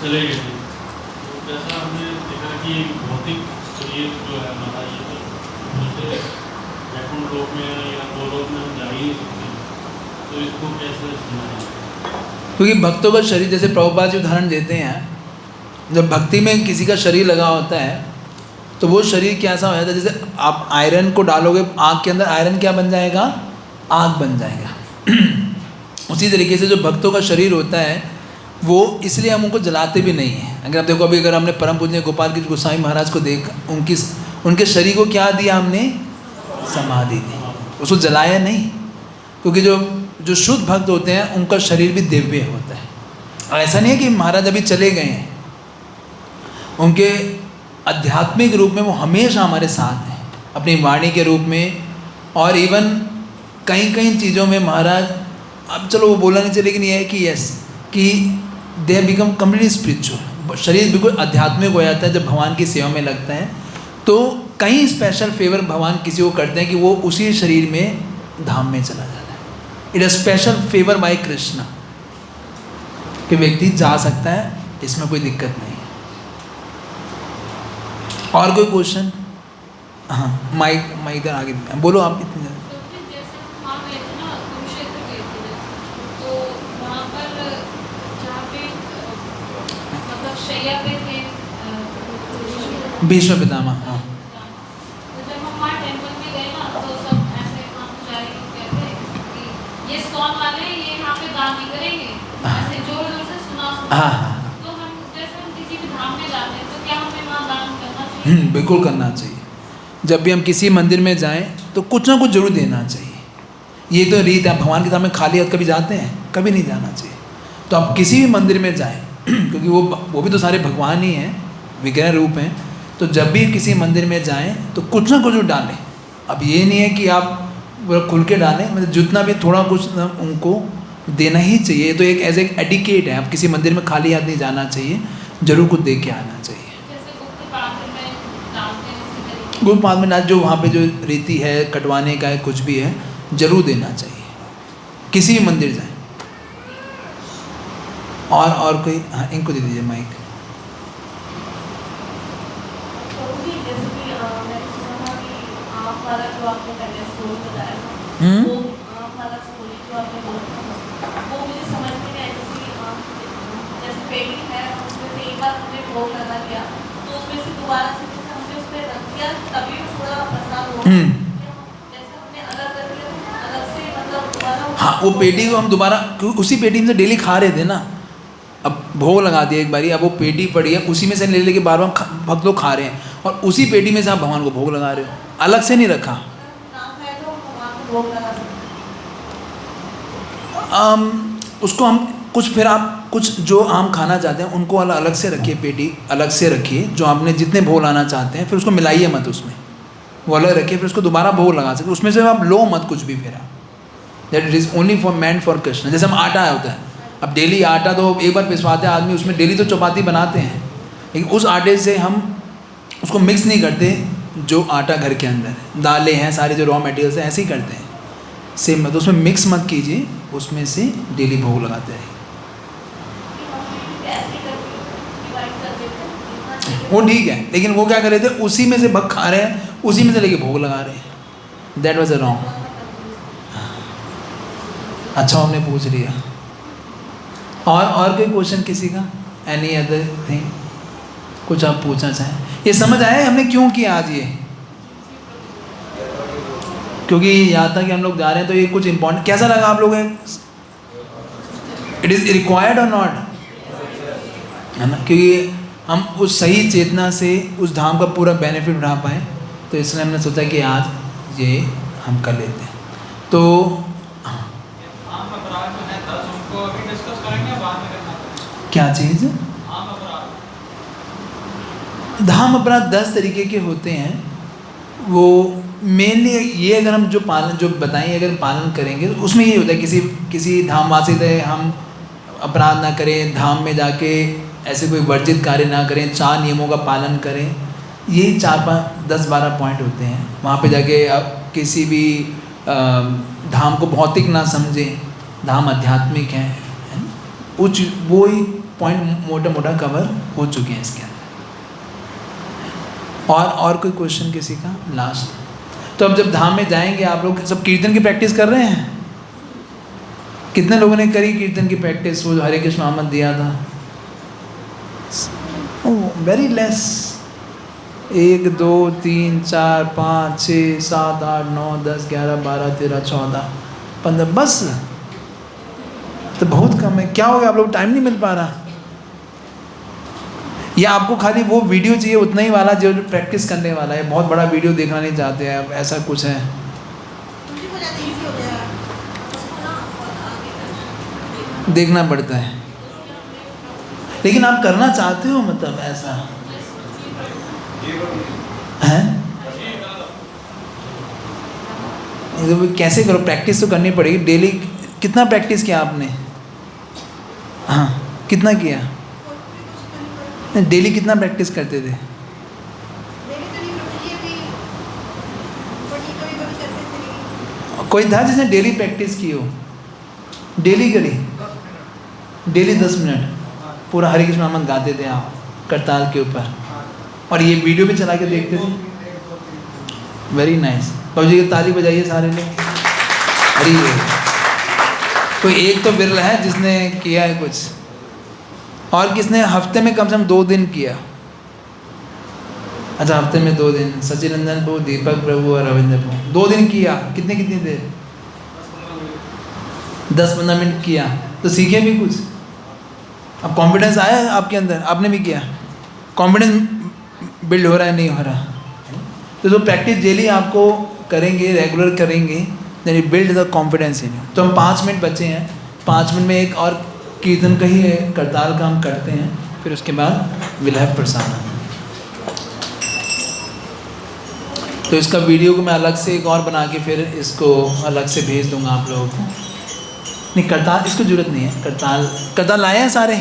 चले गए थे, तो जैसा हमने देखा कि भौतिक शरीर जो है हमारा, ये तो दूसरे वैकुंठ लोक में या गोलोक में हम जा ही नहीं सकते, तो इसको कैसे समझना? क्योंकि भक्तों का शरीर, जैसे प्रभुपाद जी उदाहरण देते हैं, जब भक्ति में किसी का शरीर लगा होता है तो वो शरीर कैसा हो जाता है? जैसे आप आयरन को डालोगे आग के अंदर, आयरन क्या बन जाएगा? आग बन जाएगा। उसी तरीके से जो भक्तों का शरीर होता है वो, इसलिए हम उनको जलाते भी नहीं हैं। अगर आप देखो, अभी अगर हमने परम पूज्य गोपाल कृष्ण गोस्वामी महाराज को देख, उनके शरीर को क्या दिया हमने? समाधि दी, उसको जलाया नहीं। क्योंकि जो शुद्ध भक्त होते हैं उनका शरीर भी दिव्य होता है। और ऐसा नहीं है कि महाराज अभी चले गए हैं, उनके आध्यात्मिक रूप में वो हमेशा हमारे साथ हैं, अपनी वाणी के रूप में, और इवन कई चीज़ों में महाराज, अब चलो वो बोलना नहीं चाहिए, लेकिन ये है कि यस, कि they have become completely spiritual. शरीर बिल्कुल आध्यात्मिक हो जाता है जब भगवान की सेवा में लगता है। तो कई स्पेशल फेवर भगवान किसी को करते हैं कि वो उसी शरीर में धाम में चला जाता है। It is special favour bye Krishna कि व्यक्ति जा सकता है, इसमें कोई दिक्कत नहीं। और कोई क्वेश्चन? हाँ, माइक इधर आगे बोलो आप। इतने भीष्म पितामह, हाँ, तो जब हम वहाँ टेंपल में गए ना, तो सब ऐसे हम पुजारी लोग कहते कि ये स्टॉल वाले ये यहाँ पे दान नहीं करेंगे, ऐसे जोर जोर से सुना। तो हम जैसे हम किसी भी धाम में जाते हैं तो क्या हमें वहाँ दान करना चाहिए? बिल्कुल करना चाहिए। जब भी हम किसी मंदिर में जाएं तो कुछ ना कुछ जरूर देना चाहिए। ये तो रीत है। भगवान के सामने खाली हाथ कभी जाते हैं? कभी नहीं जाना चाहिए। तो आप किसी भी मंदिर में जाएं, क्योंकि वो भी तो सारे भगवान ही हैं, विग्रह रूप हैं। तो जब भी किसी मंदिर में जाएं तो कुछ ना कुछ डालें। अब ये नहीं है कि आप खुल के डालें, मतलब जितना भी थोड़ा कुछ उनको देना ही चाहिए। तो एक एज ए एडिकेट है, आप किसी मंदिर में खाली हाथ नहीं जाना चाहिए, जरूर कुछ दे के आना चाहिए। गुप्त पात्र में जो वहाँ पे जो रीति है, कटवाने का है, कुछ भी है, जरूर देना चाहिए किसी भी मंदिर जाए। और कोई? हाँ, इनको दे दीजिए माइक। हाँ, वो पेटी को हम दोबारा, उसी पेटी में से डेली खा रहे थे ना, अब भोग लगा दिया एक बारी, अब वो पेटी पड़ी है, उसी में से ले लेके बार बार भक्त लोग खा रहे हैं, और उसी पेटी में से आप भगवान को भोग लगा रहे हो, अलग से नहीं रखा। उसको हम कुछ, फिर आप कुछ जो आम खाना चाहते हैं उनको अलग से रखिए, पेटी अलग से रखिए, जो आपने जितने भोग लाना चाहते हैं, फिर उसको मिलाइए मत उसमें, वो अलग रखिए, फिर उसको दोबारा भोग लगा सकते, उसमें से आप लो मत कुछ भी। फिर that it is only for man for Krishna. जैसे हम आटा होता है, अब डेली आटा तो एक बार पिसवाते हैं आदमी, उसमें डेली तो चपाती बनाते हैं, लेकिन उस आटे से हम उसको मिक्स नहीं करते जो आटा घर के अंदर है, दालें हैं सारे जो रॉ मटेरियल्स हैं ऐसे ही करते हैं। सेम मतलब उसमें मिक्स मत कीजिए, उसमें से डेली भोग लगाते रहिए। वो ठीक है, लेकिन वो क्या कर रहे थे, उसी में से भग खा रहे हैं, उसी में से लेके भोग लगा रहे हैं। That was a wrong. अच्छा हमने पूछ लिया। और कोई क्वेश्चन किसी का? एनी अदर थिंग कुछ आप पूछना चाहें? ये समझ आया हमने क्यों किया आज ये? क्योंकि यहाँ तक कि हम लोग जा रहे हैं तो ये कुछ इम्पोर्टेंट। कैसा लगा आप लोगों को? इट इज़ रिक्वायर्ड और नॉट, है ना? क्योंकि हम उस सही चेतना से उस धाम का पूरा बेनिफिट उठा पाए, तो इसलिए हमने सोचा कि आज ये हम कर लेते हैं। तो क्या चीज़? धाम अपराध 10 तरीके के होते हैं। वो मेनली ये अगर हम जो बताएं अगर पालन करेंगे तो उसमें ये होता है किसी धामवासी से हम अपराध ना करें, धाम में जाके ऐसे कोई वर्जित कार्य ना करें, 4 नियमों का पालन करें। यही 4, 5, 10, 12 पॉइंट होते हैं। वहाँ पे जाके आप किसी भी धाम को भौतिक ना समझें, धाम आध्यात्मिक है उच्च, वो ही पॉइंट मोटा कवर हो चुके हैं इसके अंदर। और कोई क्वेश्चन किसी का? लास्ट। तो अब जब धाम में जाएंगे आप लोग सब कीर्तन की प्रैक्टिस कर रहे हैं? कितने लोगों ने करी कीर्तन की प्रैक्टिस? वो हरे कृष्ण मोहम्मद दिया था, वेरी लेस। 1 2 3 4 5 6 7 8 9 10 11 12 13 14 15 बस, तो बहुत कम है। क्या हो गया, आप लोग टाइम नहीं मिल पा रहा? या आपको खाली वो वीडियो चाहिए उतना ही वाला जो प्रैक्टिस करने वाला है? बहुत बड़ा वीडियो देखना नहीं चाहते हैं, अब ऐसा कुछ है? देखना पड़ता है, लेकिन आप करना चाहते हो, मतलब ऐसा है? कैसे करो? प्रैक्टिस तो करनी पड़ेगी डेली। कितना प्रैक्टिस किया आपने? हाँ, कितना किया? डेली कितना प्रैक्टिस करते थे? कोई था जिसने डेली प्रैक्टिस की हो? डेली करी? डेली 10 मिनट पूरा हरे कृष्ण नाम गाते थे आप करताल के ऊपर, और ये वीडियो भी चला के देखते थे? Very nice. बाबूजी की ताली बजाइए सारे लोग। अरे कोई एक तो बिरला है जिसने किया है कुछ, और किसने हफ्ते में कम से कम 2 दिन किया? अच्छा, हफ्ते में 2 दिन। सचिनंदन प्रभु, दीपक प्रभु और रविंद्र प्रभु 2 दिन किया। कितनी देर? 10-15 मिनट किया, तो सीखे भी कुछ। अब कॉन्फिडेंस आया आपके अंदर? आपने भी किया? कॉन्फिडेंस बिल्ड हो रहा है, नहीं हो रहा? तो जो प्रैक्टिस डेली आपको करेंगे, रेगुलर करेंगे, then you build the confidence in you. तो हम 5 मिनट बचे हैं, 5 मिनट में एक और कीर्तन का ही करताल का हम करते हैं, फिर उसके बाद विल हैव प्रसाद। तो इसका वीडियो को मैं अलग से एक और बना के फिर इसको अलग से भेज दूंगा आप लोगों को। नहीं, करताल इसको जरूरत नहीं है। करताल लाए हैं सारे?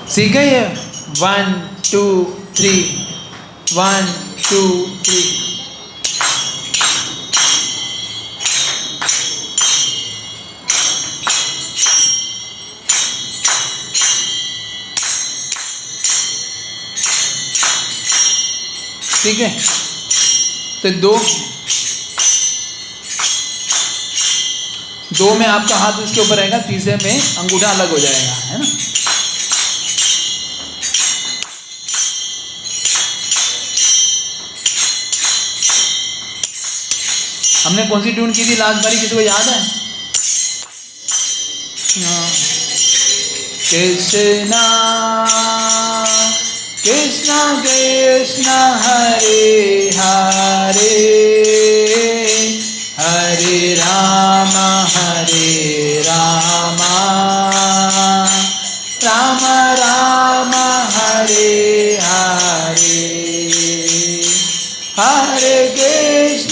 सीखे ये 1 2 3 1 2 3। ठीक है, तो 2 में आपका हाथ इसके ऊपर रहेगा, तीसरे में अंगूठा अलग हो जाएगा, है ना? हमने कौन सी ट्यून की थी लास्ट बारी, किसी को याद है? कृष्णा कृष्णा कृष्णा हरे हरे, हरे Rama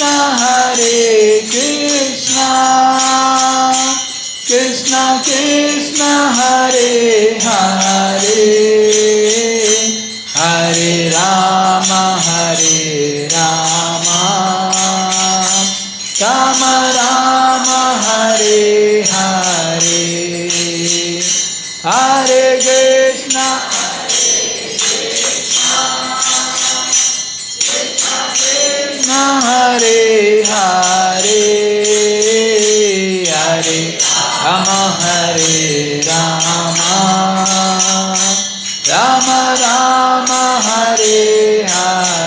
Hare Krishna, Krishna Krishna Hare Hare, Hare Rama, Rama Rama, Hare Hare, Hare Krishna, Hare Hare, Hare Rama, Rama Rama, Hare Hare,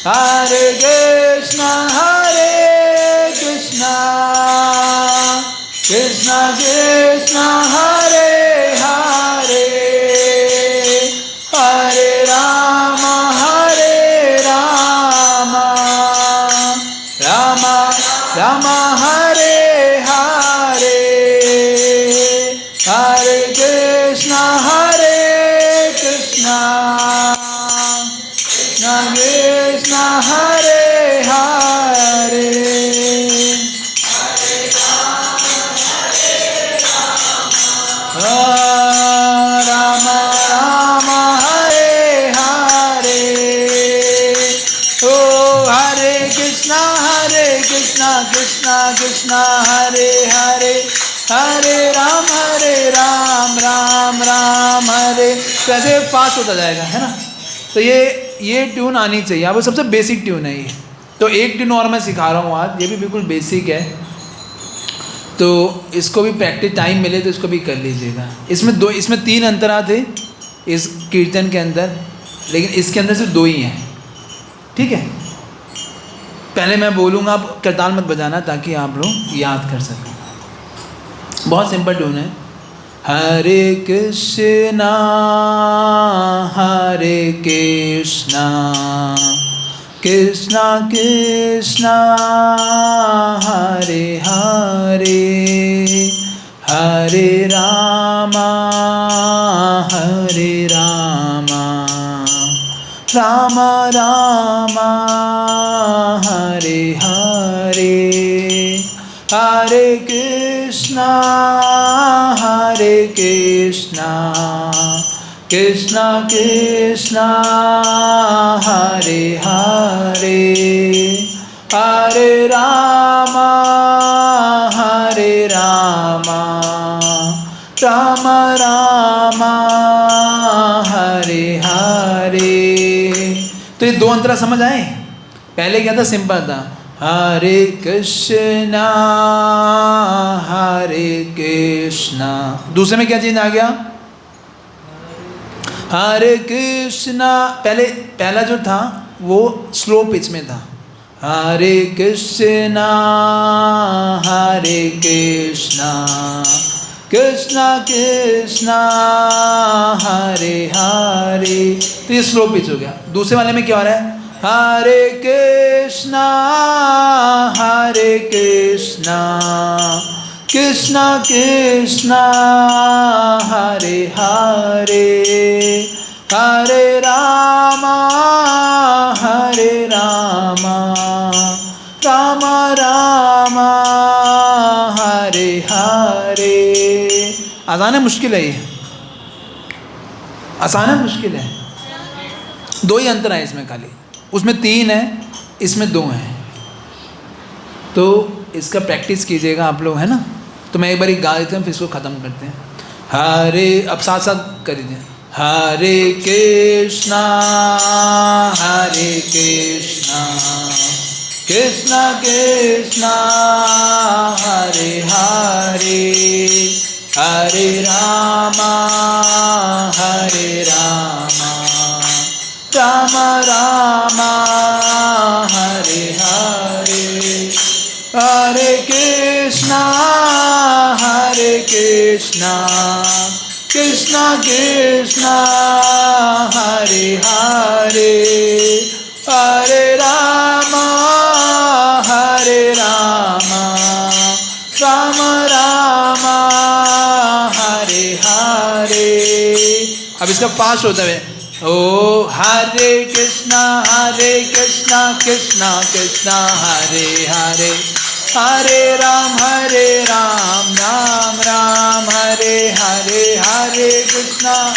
Hare Krishna, Krishna Krishna, Hare Hare, Hare Rama, Rama Rama, Hare Hare, Hare Krishna, Krishna Krishna, Hare Hare, Rama Rama, Hare Hare, oh Hare Krishna, Krishna Krishna, Hare Hare, Hare Ram, Ram Ram, Hare। कैसे fast होता जाएगा, है ना। तो ये tune आनी चाहिए, अब सबसे बेसिक ट्यून है ये। तो एक ट्यून और मैं सिखा रहा हूँ आज, ये भी बिल्कुल बेसिक है, तो इसको भी प्रैक्टिस टाइम मिले तो इसको भी कर लीजिएगा। इसमें 3 अंतरा थे इस कीर्तन के अंदर, लेकिन इसके अंदर सिर्फ 2 ही हैं, ठीक है। पहले मैं बोलूँगा, आप करताल मत बजाना ताकि आप लोग याद कर सकें। बहुत सिंपल ट्यून है। हरे कृष्णा कृष्णा कृष्णा हरे हरे, हरे रामा राम रामा हरे हरे, हरे कृष्णा कृष्णा कृष्णा हरे हरे, हरे रामा राम रामा हरे हरे। तो ये 2 अंतरा समझ आए। पहले क्या था, सिंपल था, हरे कृष्णा दूसरे में क्या चीज आ गया, हरे कृष्णा। पहला जो था वो स्लो पिच में था, हरे कृष्णा कृष्णा कृष्णा हरे हरे, तो ये स्लो पिच हो गया। दूसरे वाले में क्या हो रहा है, हरे कृष्णा कृष्णा कृष्णा हरे हरे, हरे रामा राम रामा हरे हरे। आसान है मुश्किल है ये, आसान है मुश्किल है। 2 ही अंतर है इसमें खाली, उसमें 3 है, इसमें 2 हैं। तो इसका प्रैक्टिस कीजिएगा आप लोग, है ना। तो मैं एक बार गा देता हूँ, फिर इसको ख़त्म करते हैं। हरे, अब साथ साथ कर दीजिए, हरे कृष्णा कृष्णा कृष्णा हरे हरे, हरे रामा राम रामा हरे हरे, हरे कृष्णा कृष्णा कृष्णा हरे हरे, हरे रामा राम रामा हरे हरे। अब इसका फास्ट होता है, ओ हरे कृष्णा कृष्णा कृष्णा हरे हरे, हरे राम राम राम हरे हरे, हरे कृष्णा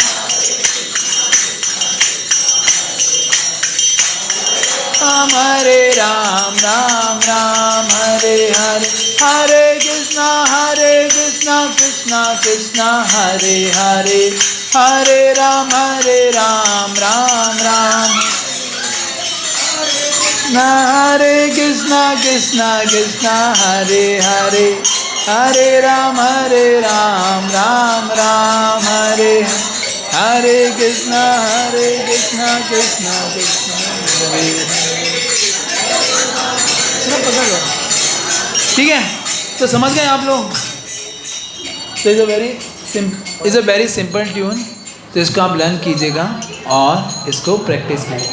राम राम हरे हरे, हरे कृष्णा कृष्णा कृष्णा हरे हरे, हरे राम राम राम हरे कृष्णा कृष्णा हरे हरे, हरे राम राम राम हरे हरे कृष्णा कृष्णा कृष्णा हरे पकड़ लो। ठीक है, तो समझ गए आप लोग। तो is a very simple tune, तो इसको आप लर्न कीजिएगा और इसको प्रैक्टिस कीजिए।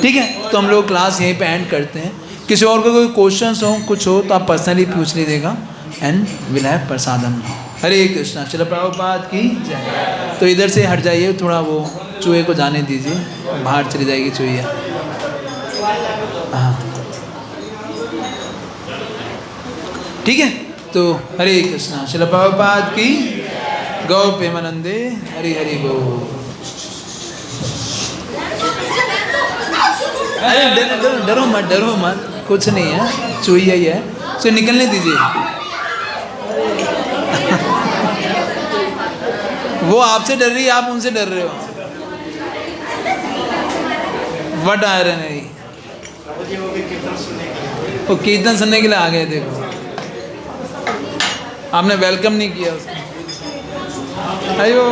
ठीक है, तो हम लोग क्लास यहीं पे एंड करते हैं। किसी और को कोई क्वेश्चंस हो कुछ हो तो आप पर्सनली पूछ लीजिएगा, एंड विल हैव प्रसादम। हरे कृष्णा, श्रील प्रभुपाद की जय। तो इधर से हट जाइए थोड़ा, वो चूहे को जाने दीजिए, बाहर चली जाएगी चूहिया। हाँ ठीक है, तो हरे कृष्णा, श्रील प्रभुपाद की गौ प्रेमानंदे, हरि हरि बोल। अरे डरो मत, कुछ नहीं है, चूहिया ही है, उसे निकलने दीजिए। वो आपसे डर रही है, आप उनसे डर रहे हो। वट आ रहे नहीं, वो कीर्तन सुनने के लिए आ गए। देखो आपने वेलकम नहीं किया उसको। अयो